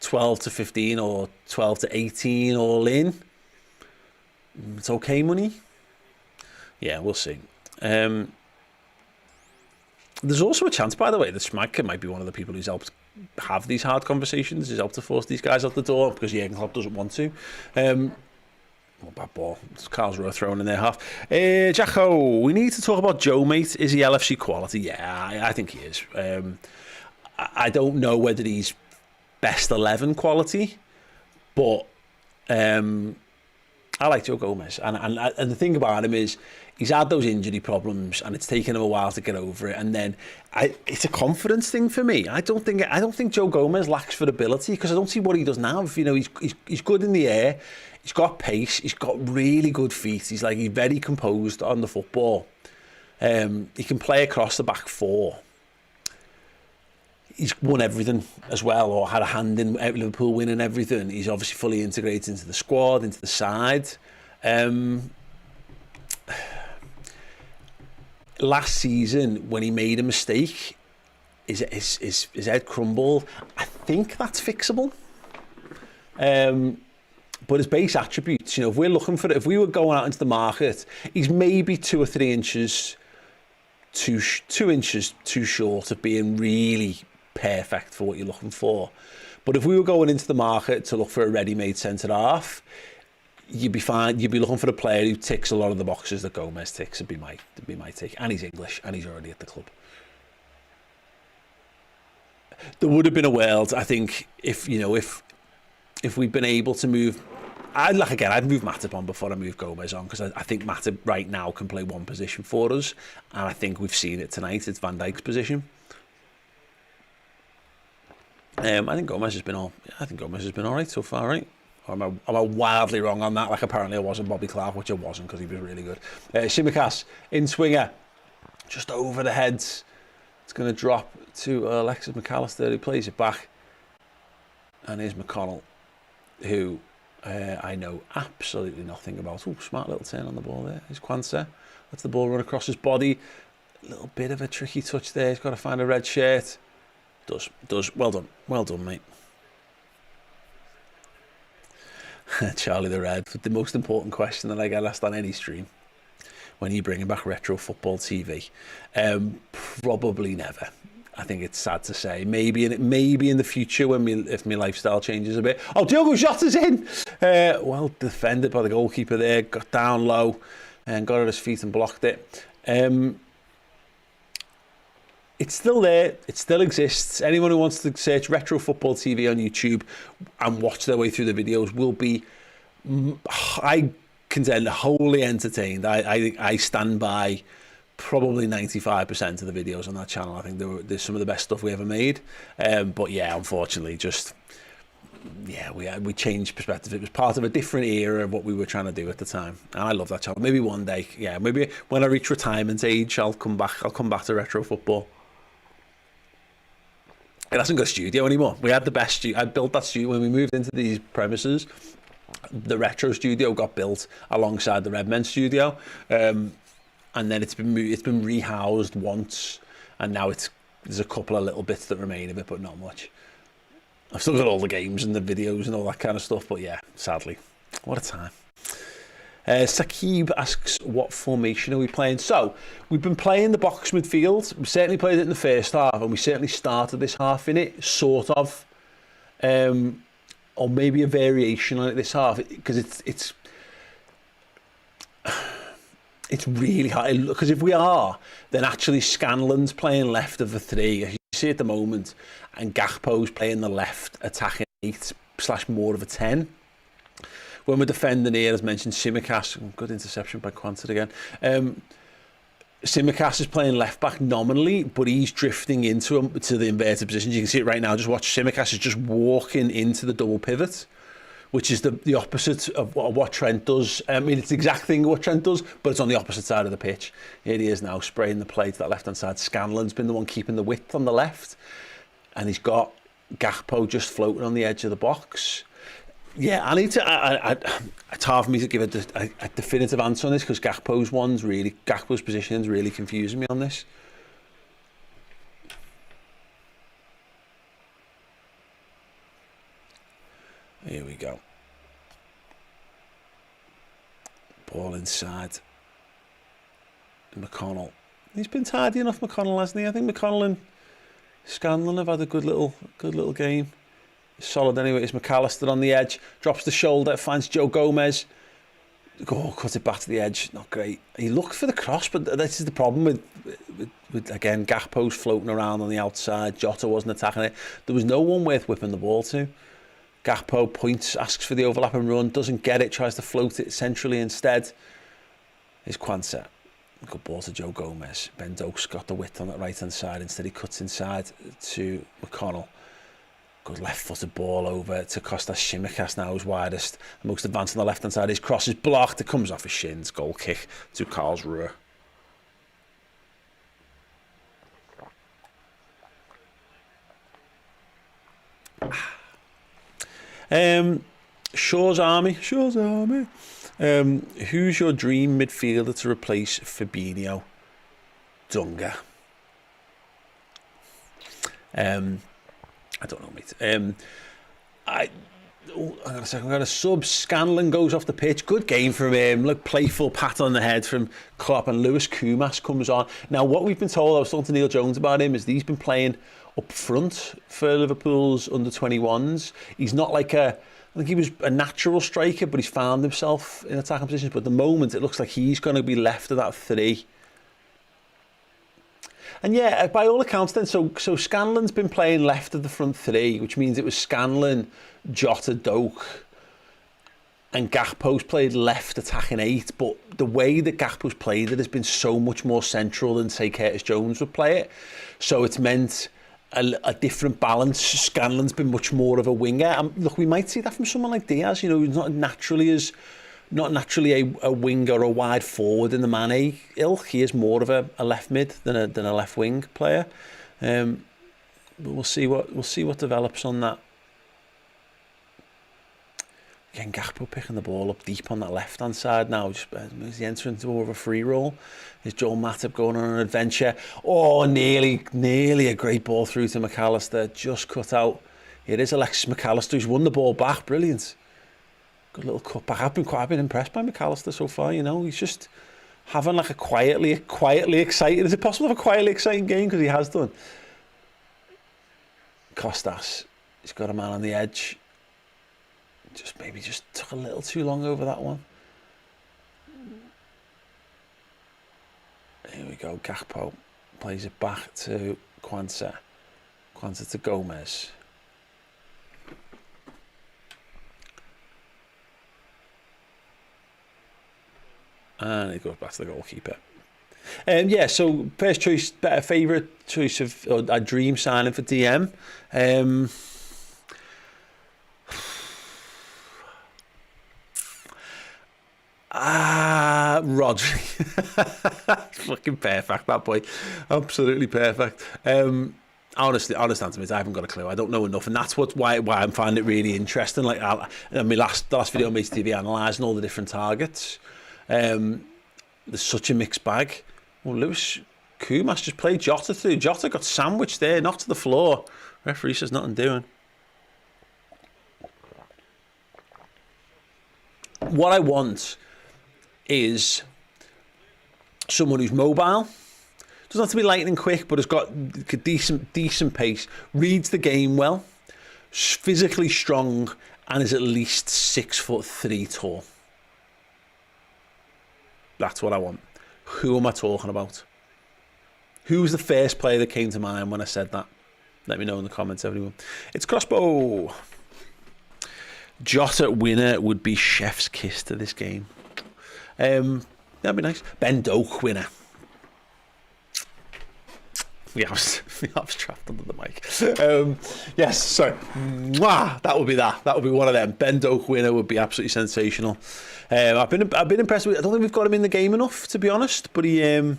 12 to 15 or 12 to 18 all in, it's okay money. Yeah, we'll see. There's also a chance, by the way, that Schmadke might be one of the people who's helped have these hard conversations, who's helped to force these guys out the door because Jurgen Klopp doesn't want to. Bad ball. It's Karlsruhe thrown in their half. Jacko, we need to talk about Joe, mate. Is he LFC quality? Yeah, I think he is. I don't know whether he's best 11 quality, but I like Joe Gomez, and the thing about him is he's had those injury problems, and it's taken him a while to get over it. And then it's a confidence thing for me. I don't think Joe Gomez lacks for ability, because I don't see what he doesn't have. He's good in the air. He's got pace. He's got really good feet. He's very composed on the football. He can play across the back four. He's won everything as well, or had a hand in Liverpool winning everything. He's obviously fully integrated into the squad, into the side. Last season, when he made a mistake, his head crumbled. I think that's fixable. But his base attributes, if we're looking for it, if we were going out into the market, he's maybe 2 or 3 inches too short of being really perfect for what you're looking for. But if we were going into the market to look for a ready-made centre-half, you'd be fine. You'd be looking for a player who ticks a lot of the boxes that Gomez ticks. It'd be my take. And he's English, and he's already at the club. There would have been a world, I think, if we'd been able to move. I'd move Matip on before I move Gomez on, because I think Matip right now can play one position for us, and I think we've seen it tonight. It's Van Dijk's position. I think Gomez has been all right so far, right? Or am I wildly wrong on that? Like, apparently I wasn't Bobby Clark, which I wasn't, because he was really good. Tsimikas in swinger, just over the heads. It's going to drop to Alexis McAllister, who plays it back. And here's McConnell, who I know absolutely nothing about. Oh, smart little turn on the ball there. Here's Kwanzaa. Lets the ball run across his body. A little bit of a tricky touch there. He's got to find a red shirt. Does. Well done, mate. Charlie the Red, the most important question that I get asked on any stream: when are you bringing back retro football TV? Probably never. I think it's sad to say. Maybe in the future if my lifestyle changes a bit. Oh, Diogo Jota's in. Well defended by the goalkeeper there. Got down low and got at his feet and blocked it. It's still there. It still exists. Anyone who wants to search Retro Football TV on YouTube and watch their way through the videos will be, I contend, wholly entertained. I stand by probably 95% of the videos on that channel. I think there's some of the best stuff we ever made. But yeah, unfortunately, we changed perspective. It was part of a different era of what we were trying to do at the time. And I love that channel. Maybe one day, maybe when I reach retirement age, I'll come back to retro football. It hasn't got a studio anymore. We had the best studio. I built that studio when we moved into these premises. The retro studio got built alongside the Redmen studio, and then it's been rehoused once, and now there's a couple of little bits that remain of it, but not much. I've still got all the games and the videos and all that kind of stuff, but yeah, sadly, what a time. Sakib asks, what formation are we playing? So, we've been playing the box midfield. We certainly played it in the first half, and we certainly started this half in it, sort of. Or maybe a variation on it this half, because it's really hard. Because if we are, then actually Scanlon's playing left of the three, as you see at the moment, and Gakpo's playing the left, attacking 8 / more of a 10. When we're defending here, as mentioned, Tsimikas, good interception by Kwanzaa again. Tsimikas is playing left back nominally, but he's drifting to the inverted positions. You can see it right now. Just watch. Tsimikas is just walking into the double pivot, which is the opposite of what Trent does. I mean, it's the exact thing what Trent does, but it's on the opposite side of the pitch. Here he is now, spraying the play to that left-hand side. Scanlon's been the one keeping the width on the left, and he's got Gakpo just floating on the edge of the box. Yeah, I need to. It's hard for me to give a definitive answer on this, because Gakpo's positioning's really confusing me on this. Here we go. Ball inside. McConnell. He's been tidy enough, McConnell, hasn't he? I think McConnell and Scanlon have had a good little game. Solid anyway. It's McAllister on the edge, drops the shoulder, finds Joe Gomez. Cut it back to the edge. Not great. He looked for the cross, but this is the problem with again, Gakpo's floating around on the outside. Jota wasn't attacking it. There was no one worth whipping the ball to. Gakpo points, asks for the overlap and run, doesn't get it, tries to float it centrally instead. Here's Kwanzaa. Good ball to Joe Gomez. Ben Doak's got the width on that right-hand side. Instead, he cuts inside to McConnell. Good left-footed ball over to Kostas Tsimikas now, who's widest. The most advanced on the left-hand side. His cross is blocked. It comes off his shins. Goal kick to Karlsruhe. Shaw's Army. Who's your dream midfielder to replace Fabinho? Dunga. I don't know, mate. hang on a second, I've got a sub. Scanlon goes off the pitch. Good game from him. Look, playful pat on the head from Klopp, and Lewis Kumas comes on. Now, what we've been told, I was talking to Neil Jones about him, is that he's been playing up front for Liverpool's under-21s. He's not like I think he was a natural striker, but he's found himself in attacking positions. But at the moment, it looks like he's going to be left of that 3. And yeah, by all accounts then, so Scanlon's been playing left of the front 3, which means it was Scanlon, Jota, Doak, and Gakpo's played left attacking 8. But the way that Gakpo's played it has been so much more central than, say, Curtis Jones would play it. So it's meant a different balance. Scanlon's been much more of a winger. And look, we might see that from someone like Diaz. You know, he's not naturally a winger or a wide forward in the Mane ilk. He is more of a left mid than a left wing player. But we'll see what develops on that. Again, Gakpo picking the ball up deep on that left hand side now. Just is he entering into more of a free roll? Is Joel Matip going on an adventure? Oh, nearly a great ball through to McAllister. Just cut out. It is Alexis McAllister who's won the ball back. Brilliant. Good little cut back. I've been impressed by McAllister so far. You know, he's just having like a quietly exciting. Is it possible to have a quietly exciting game? Because he has done. Costas, he's got a man on the edge. Maybe just took a little too long over that one. Here we go. Gakpo plays it back to Quansah. Quansah to Gomez. And it goes back to the goalkeeper. Yeah, so first choice, favourite choice of a dream signing for DM. Rodri. Fucking perfect, that boy. Absolutely perfect. Honest answer is I haven't got a clue. I don't know enough, and that's why I'm finding it really interesting. Like the last video on Mates TV analysing all the different targets. There's such a mixed bag. Well, Lewis Kumas just played Jota through. Jota got sandwiched there, knocked to the floor. Referee says nothing doing. What I want is someone who's mobile. Doesn't have to be lightning quick, but has got a decent pace. Reads the game well. Physically strong, and is at least 6'3" tall. That's what I want. Who am I talking about? Who was the first player that came to mind when I said that? Let me know in the comments, everyone. It's Crossbow. Jota winner would be chef's kiss to this game. That'd be nice. Ben Doak winner. Yeah, I was trapped under the mic. Yes, sorry. Mwah, that would be that. That would be one of them. Ben Doak winner would be absolutely sensational. I've been impressed with. I don't think we've got him in the game enough, to be honest. But he, when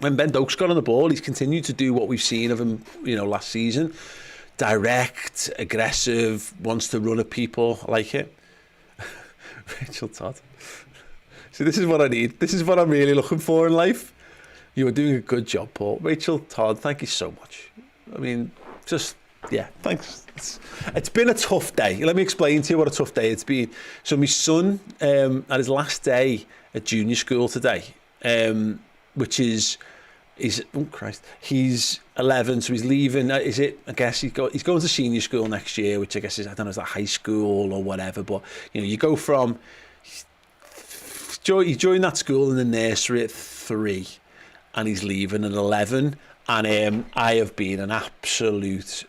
Ben Doak's got on the ball, he's continued to do what we've seen of him, last season. Direct, aggressive, wants to run at people. I like it. Rachel Todd. See, this is what I need. This is what I'm really looking for in life. You are doing a good job, Paul. Rachel Todd, thank you so much. I mean, thanks. It's been a tough day. Let me explain to you what a tough day it's been. So my son, at his last day at junior school today, he's 11, so he's leaving. I guess he's going to senior school next year, which I guess is, I don't know, is that high school or whatever. But you go from he joined that school in the nursery at 3, and he's leaving at 11. And I have been an absolute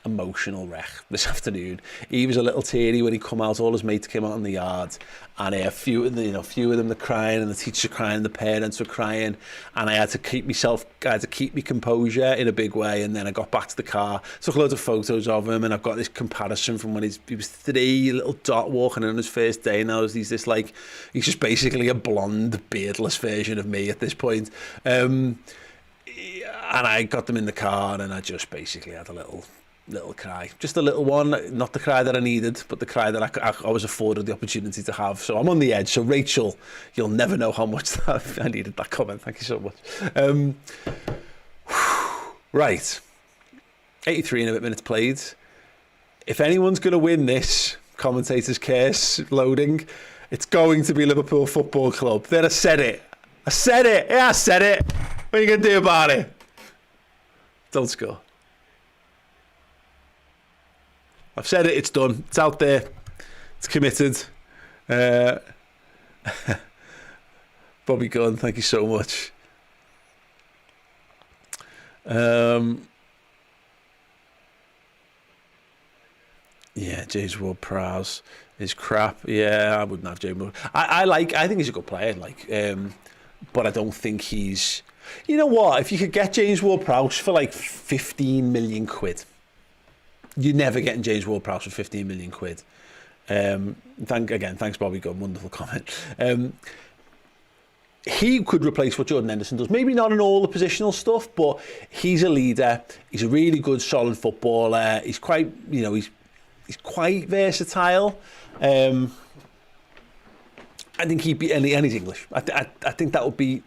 emotional wreck this afternoon. He was a little teary when he come out. All his mates came out in the yard, and a few of them were crying, and the teachers were crying, the parents were crying, and I had to keep my composure in a big way. And then I got back to the car, took loads of photos of him, and I've got this comparison from when he was 3, a little dot walking in on his first day. Now he's just basically a blonde, beardless version of me at this point. And I got them in the car, and I just basically had a little cry, just a little one, not the cry that I needed, but the cry that I was afforded the opportunity to have. So I'm on the edge. So Rachel, you'll never know how much I needed that comment. Thank you so much. Right, 83 and a bit minutes played. if anyone's going to win this commentator's curse loading, it's going to be Liverpool Football Club. Then I said it. I said it. Yeah, I said it. What are you going to do about it? Don't score. I've said it. It's done. It's out there. It's committed. Bobby Gunn, thank you so much. Yeah, James Ward-Prowse is crap. Yeah, I wouldn't have James Ward. I think he's a good player, but I don't think he's. You know what? If you could get James Ward-Prowse for like 15 million quid, you're never getting James Ward-Prowse for 15 million quid. Thanks Bobby Gunn, wonderful comment. He could replace what Jordan Henderson does. Maybe not in all the positional stuff, but he's a leader. He's a really good, solid footballer. He's quite, he's quite versatile. I think he'd be, and he's English. I think that would be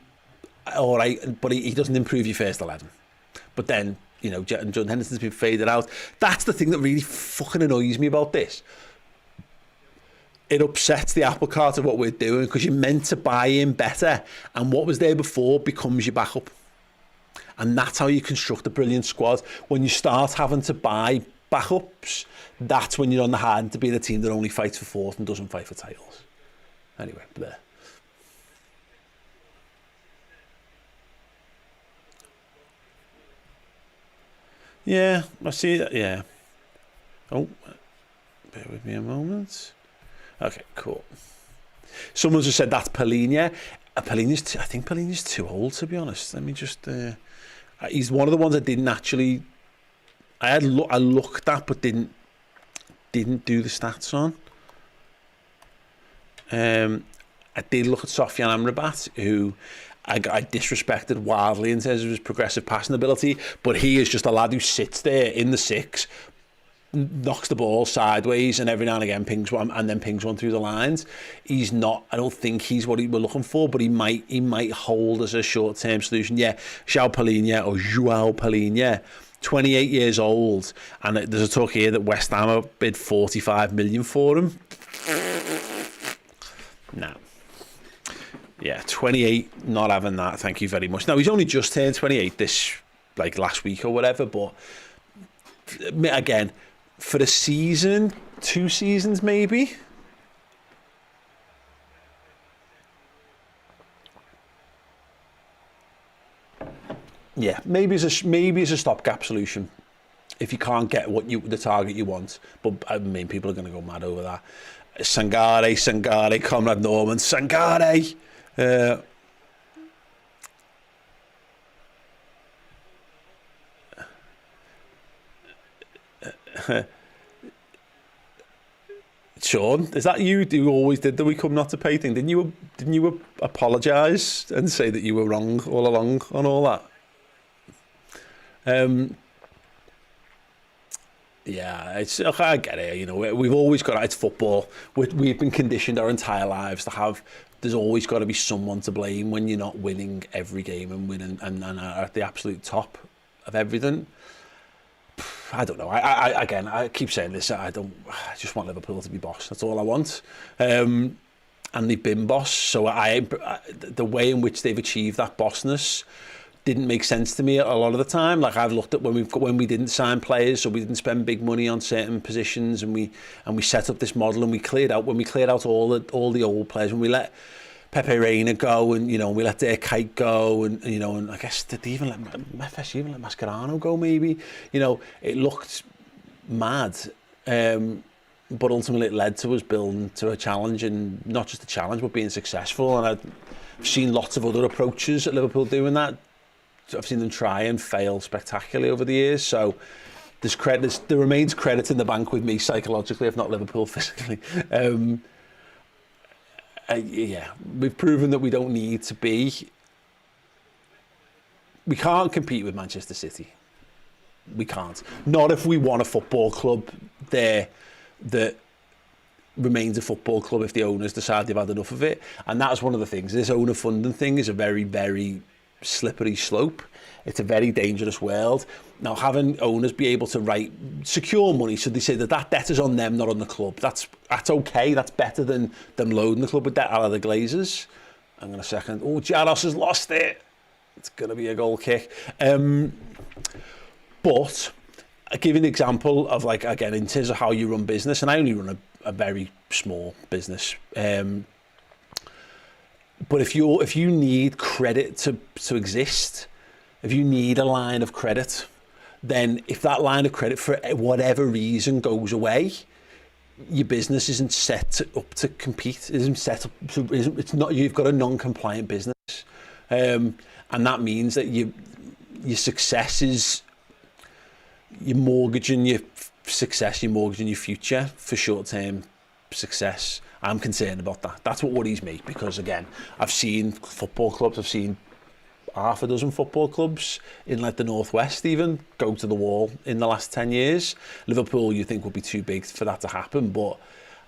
all right, but he doesn't improve your first 11. But then, Jordan Henderson's been faded out. That's the thing that really fucking annoys me about this. It upsets the apple cart of what we're doing because you're meant to buy in better, and what was there before becomes your backup. And that's how you construct a brilliant squad. When you start having to buy backups, that's when you're on the hard end to be the team that only fights for fourth and doesn't fight for titles. Anyway, there. Yeah, I see that. Yeah. Oh, bear with me a moment. Okay, cool. Someone just said that's Palhinha. I think Palhinha's too old, to be honest. Let me just. He's one of the ones I didn't actually. I looked at, but didn't do the stats on. I did look at Sofyan Amrabat, who I disrespected wildly in terms of his progressive passing ability, but he is just a lad who sits there in the six, knocks the ball sideways, and every now and again pings one through the lines. He's not. I don't think he's what we're looking for, but he might hold as a short-term solution. Yeah, João Palhinha, 28 years old, and there's a talk here that West Ham bid 45 million for him. No. Yeah, 28, not having that. Thank you very much. Now he's only just turned 28 last week or whatever, but again, for a season, 2 seasons maybe. Yeah, maybe it's a stopgap solution if you can't get the target you want. But I mean, people are going to go mad over that. Sangare, Conrad Norman, Sangare. Sean, is that you who always did the "we come not to pay" thing? Didn't you apologise and say that you were wrong all along on all that? Yeah, I get it. We've always got it's football. We've been conditioned our entire lives to have. There's always got to be someone to blame when you're not winning every game and winning and are at the absolute top of everything. I don't know. I keep saying this. I just want Liverpool to be boss. That's all I want. And they've been boss. So the way in which they've achieved that bossness didn't make sense to me a lot of the time. Like I've looked at when we didn't sign players, so we didn't spend big money on certain positions, and we set up this model, and we cleared out all the old players, when we let Pepe Reina go, and we let Dirk Kuyt go, and I guess did they even let Mascherano go? Maybe it looked mad, but ultimately it led to us building to a challenge, and not just a challenge, but being successful. And I've seen lots of other approaches at Liverpool doing that. I've seen them try and fail spectacularly over the years. So there remains credit in the bank with me psychologically, if not Liverpool physically. Yeah, we've proven that we don't need to be. We can't compete with Manchester City. We can't. Not if we want a football club there that remains a football club if the owners decide they've had enough of it. And that's one of the things. This owner funding thing is a very, very slippery slope. It's a very dangerous world. Now, having owners be able to write secure money, so they say that debt is on them, not on the club. That's okay. That's better than them loading the club with debt out of the Glazers. Hang on a second. Oh, Jaros has lost it. It's going to be a goal kick. But I give you an example of, like, again, in terms of how you run business, and I only run a very small business. But if you need credit to exist, if you need a line of credit, then if that line of credit for whatever reason goes away, your business isn't set up to compete. It's not. You've got a non-compliant business, and that means that your success is you're mortgaging your success, you're mortgaging your future for short-term success. I'm concerned about that. That's what worries me, because again, I've seen football clubs. I've seen half a dozen football clubs in, like, the Northwest even go to the wall in the last 10 years. Liverpool, you think, would be too big for that to happen, but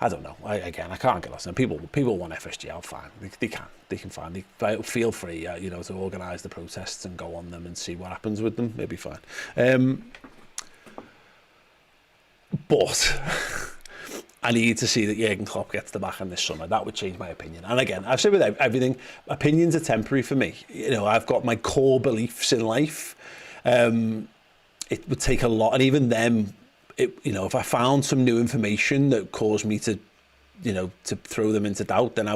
I don't know. I can't get lost. And people want FSGL, fine. They can fine. They feel free, to organise the protests and go on them and see what happens with them. Maybe fine. But I need to see that Jurgen Klopp gets the back end this summer. That would change my opinion. And again, I've said with everything, opinions are temporary for me. I've got my core beliefs in life. It would take a lot, and even them, if I found some new information that caused me to throw them into doubt, then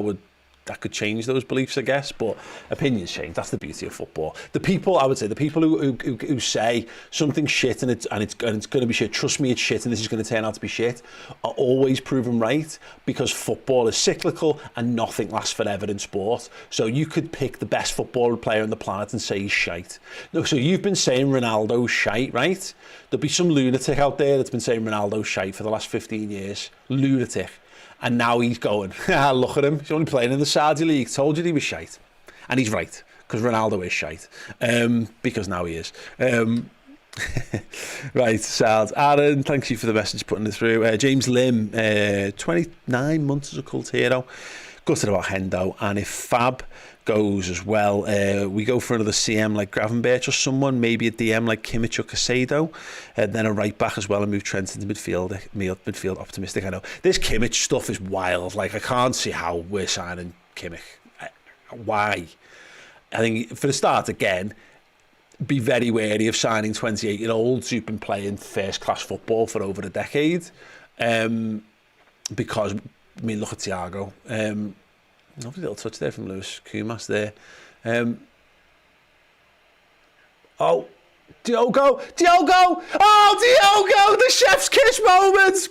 that could change those beliefs, I guess. But opinions change. That's the beauty of football. The people who say something's shit and it's going to be shit, trust me, it's shit, and this is going to turn out to be shit, are always proven right, because football is cyclical and nothing lasts forever in sport. So you could pick the best football player on the planet and say he's shite. So you've been saying Ronaldo's shite, right? There'll be some lunatic out there that's been saying Ronaldo's shite for the last 15 years. Lunatic. And now he's going, look at him, he's only playing in the Saudi League, told you he was shite. And he's right, because Ronaldo is shite, because now he is. Right, Sals. Aaron, thank you for the message, putting it through. James Lim, 29 months as a cult hero, gutted about Hendo, and if Fab goes as well, we go for another CM like Gravenberch or someone, maybe a DM like Kimmich or Casado, then a right back as well, and move Trent into midfield. Optimistic, I know. This Kimmich stuff is wild. Like, I can't see how we're signing Kimmich. Why? I think for the start, again, be very wary of signing 28-year-olds who've been playing first-class football for over a decade, because, I mean, look at Thiago. Lovely little touch there from Lewis Kumas there. Oh, Diogo! Oh, Diogo! The chef's kiss moment!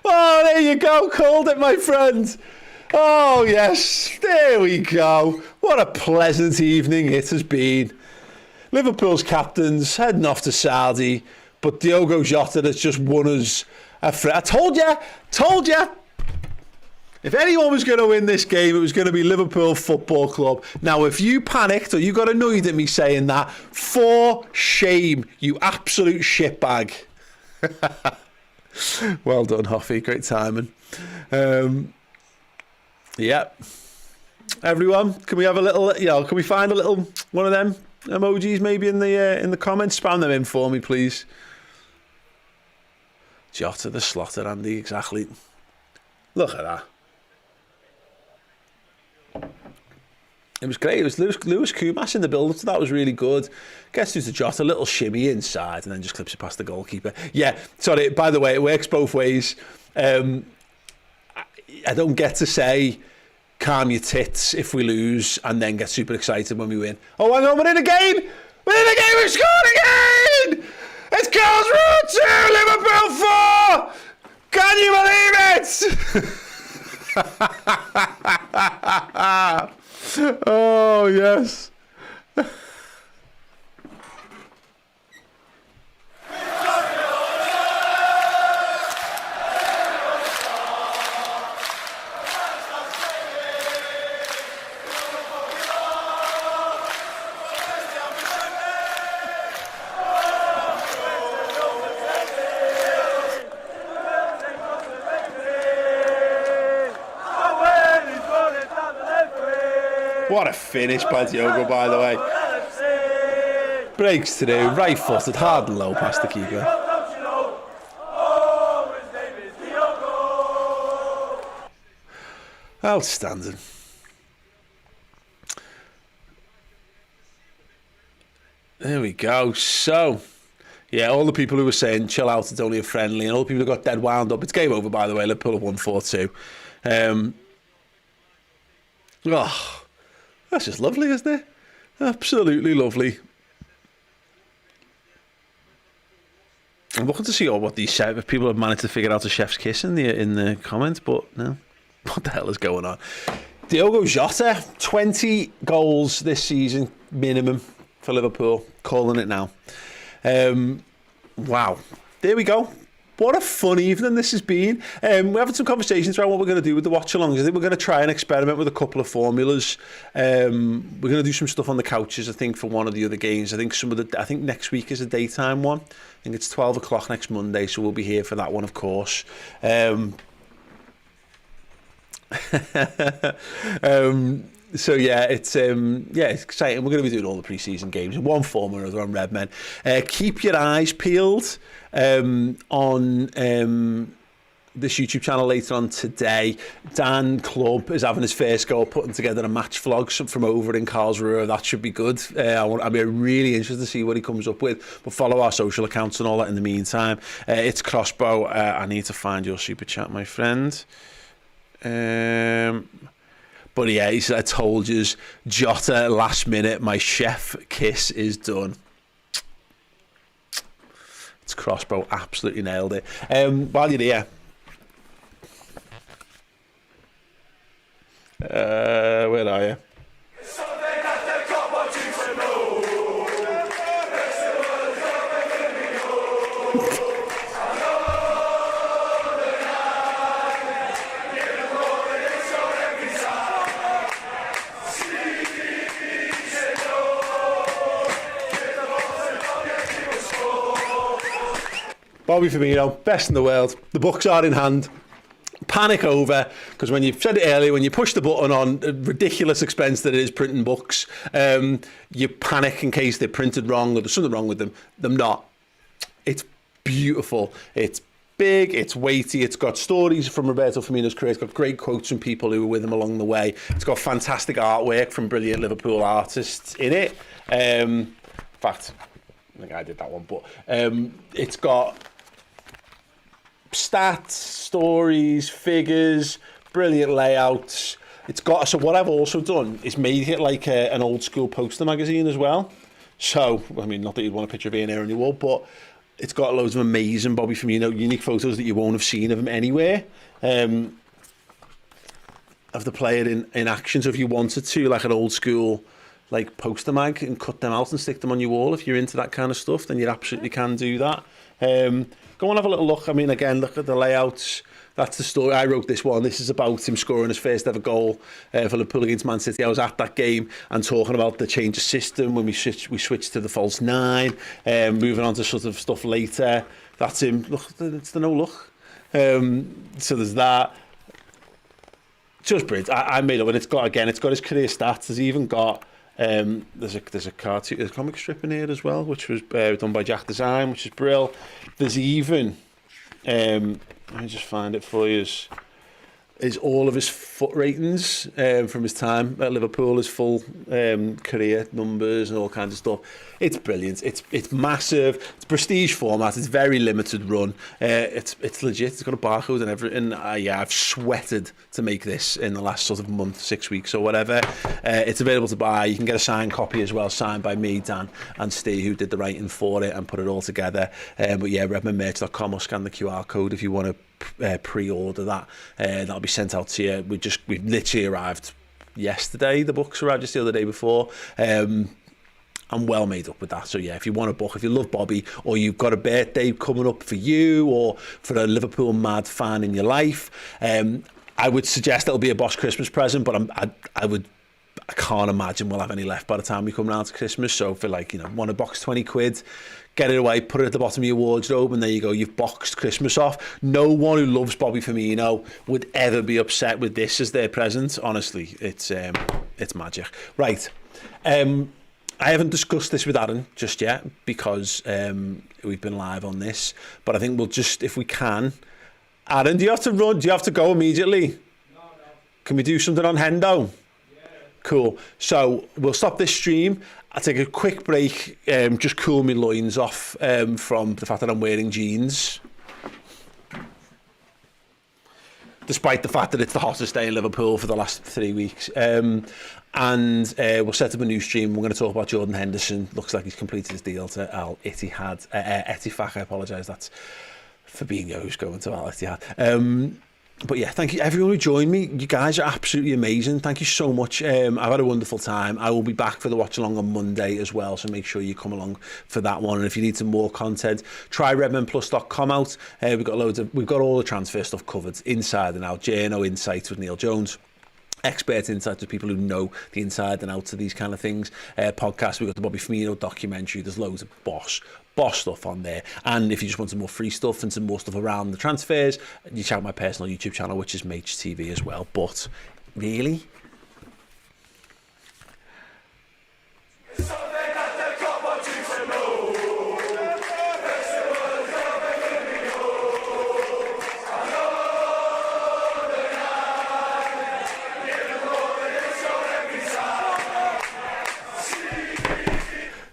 Oh, there you go. Called it, my friend. Oh, yes. There we go. What a pleasant evening it has been. Liverpool's captains heading off to Saudi, but Diogo Jota has just won us a I told you. If anyone was going to win this game, it was going to be Liverpool Football Club. Now, if you panicked or you got annoyed at me saying that, for shame, you absolute shitbag. Well done, Hoffy. Great timing. Yeah. Everyone, can we have a little, can we find a little one of them emojis maybe in the comments? Spam them in for me, please. Jota the slaughter, Andy, exactly. Look at that. It was great. It was Lewis Kumas in the build-up to that was really good. Gets through to Jota, a little shimmy inside, and then just clips it past the goalkeeper. Yeah, sorry, by the way, it works both ways. I don't get to say, calm your tits if we lose, and then get super excited when we win. Oh, hang on, we're in a game! We've scored again! It's Karlsruhe 2, Liverpool 4! Can you believe it? Oh, yes. What a finish by Diogo, by the way. Breaks through, right-footed, hard and low past the keeper. Outstanding. There we go. So, yeah, all the people who were saying, chill out, it's only a friendly, and all the people who got dead wound up, it's game over, by the way. Liverpool have won 4-2. Oh, that's just lovely, isn't it? Absolutely lovely. I'm looking to see what these people have managed to figure out a chef's kiss in the comments, but no. What the hell is going on? Diogo Jota, 20 goals this season, minimum for Liverpool. Calling it now. Wow. There we go. What a fun evening this has been. We're having some conversations around what we're going to do with the watch-alongs. I think we're going to try and experiment with a couple of formulas. We're going to do some stuff on the couches, I think, for one of the other games. I think next week is a daytime one. I think it's 12 o'clock next Monday, so we'll be here for that one, of course. So yeah, it's exciting. We're going to be doing all the pre-season games in one form or another on Redmen. Keep your eyes peeled on this YouTube channel later on today. Dan Club is having his first go putting together a match vlog from over in Karlsruhe. That should be good. I'm really interested to see what he comes up with. But follow our social accounts and all that in the meantime. It's Crossbow. I need to find your super chat, my friend. But yeah, I told you, Jota last minute, my chef kiss is done. It's Crossbow, absolutely nailed it. While you're here, where are you? Bobby Firmino, best in the world. The books are in hand. Panic over, because when you said it earlier, when you push the button on a ridiculous expense that it is printing books, you panic in case they're printed wrong or there's something wrong with them. Them not. It's beautiful. It's big, it's weighty, it's got stories from Roberto Firmino's career, it's got great quotes from people who were with him along the way, it's got fantastic artwork from brilliant Liverpool artists in it. In fact, I think I did that one, but it's got stats, stories, figures, brilliant layouts. It's got, so what I've also done is made it like an old school poster magazine as well. So, I mean, not that you'd want a picture of Ian here on your wall, but it's got loads of amazing Bobby Firmino, unique photos that you won't have seen of him anywhere. Of the player in action. So if you wanted to, like an old school like poster mag, and cut them out and stick them on your wall, if you're into that kind of stuff, then you absolutely can do that. Go and have a little look. I mean, again, look at the layouts. That's the story. I wrote this one. This is about him scoring his first ever goal for Liverpool against Man City. I was at that game and talking about the change of system when we switched to the false nine, moving on to sort of stuff later. That's him. Look, it's the no look. So there's that. Just brilliant. I made up, and it's got his career stats. There's even got there's a cartoon, there's a comic strip in here as well, which was done by Jack Design, which is brill. There's even let me just find it for you. Is all of his foot ratings from his time at Liverpool, his full career numbers and all kinds of stuff. It's brilliant. It's massive. It's prestige format. It's very limited run. It's legit. It's got a barcode and everything. Yeah, I've sweated to make this in the last sort of month, 6 weeks or whatever. It's available to buy. You can get a signed copy as well, signed by me, Dan, and Steve, who did the writing for it and put it all together. But yeah, redmenmerch.com, or scan the QR code if you want to pre-order that. That'll be sent out to you. We've literally arrived yesterday. The books arrived just the other day before. I'm well made up with that. So yeah, if you want a book, if you love Bobby, or you've got a birthday coming up for you, or for a Liverpool mad fan in your life, I would suggest it'll be a Boss Christmas present, but I can't imagine we'll have any left by the time we come round to Christmas. So for want a box, 20 quid, get it away, put it at the bottom of your wardrobe, and there you go, you've boxed Christmas off. No one who loves Bobby Firmino would ever be upset with this as their present. Honestly, it's magic. Right. I haven't discussed this with Aaron just yet because we've been live on this, but I think we'll just, if we can. Aaron, do you have to run? Do you have to go immediately? No. Can we do something on Hendo? Yeah. Cool. So we'll stop this stream. I'll take a quick break, just cool my loins off from the fact that I'm wearing jeans. Despite the fact that it's the hottest day in Liverpool for the last 3 weeks. And we'll set up a new stream. We're going to talk about Jordan Henderson. Looks like he's completed his deal to Al Ittihad. Ettifaq, I apologise. That's Fabinho's going to Al Ittihad. But yeah, thank you everyone who joined me. You guys are absolutely amazing. Thank you so much. I've had a wonderful time. I will be back for the Watchalong on Monday as well, so make sure you come along for that one. And if you need some more content, try redmenplus.com out. We've got all the transfer stuff covered inside and out. JNO Insights with Neil Jones. Expert insights with people who know the inside and outs of these kind of things. Podcast, we've got the Bobby Firmino documentary. There's loads of boss stuff on there. And if you just want some more free stuff and some more stuff around the transfers, you check out my personal YouTube channel, which is Mage TV as well. But really,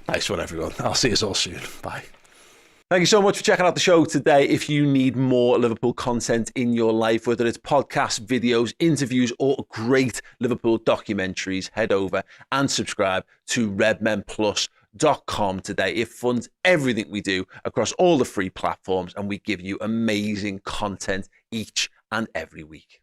nice one, everyone. I'll see you all soon. Bye. Thank you so much for checking out the show today. If you need more Liverpool content in your life, whether it's podcasts, videos, interviews, or great Liverpool documentaries, head over and subscribe to redmenplus.com today. It funds everything we do across all the free platforms, and we give you amazing content each and every week.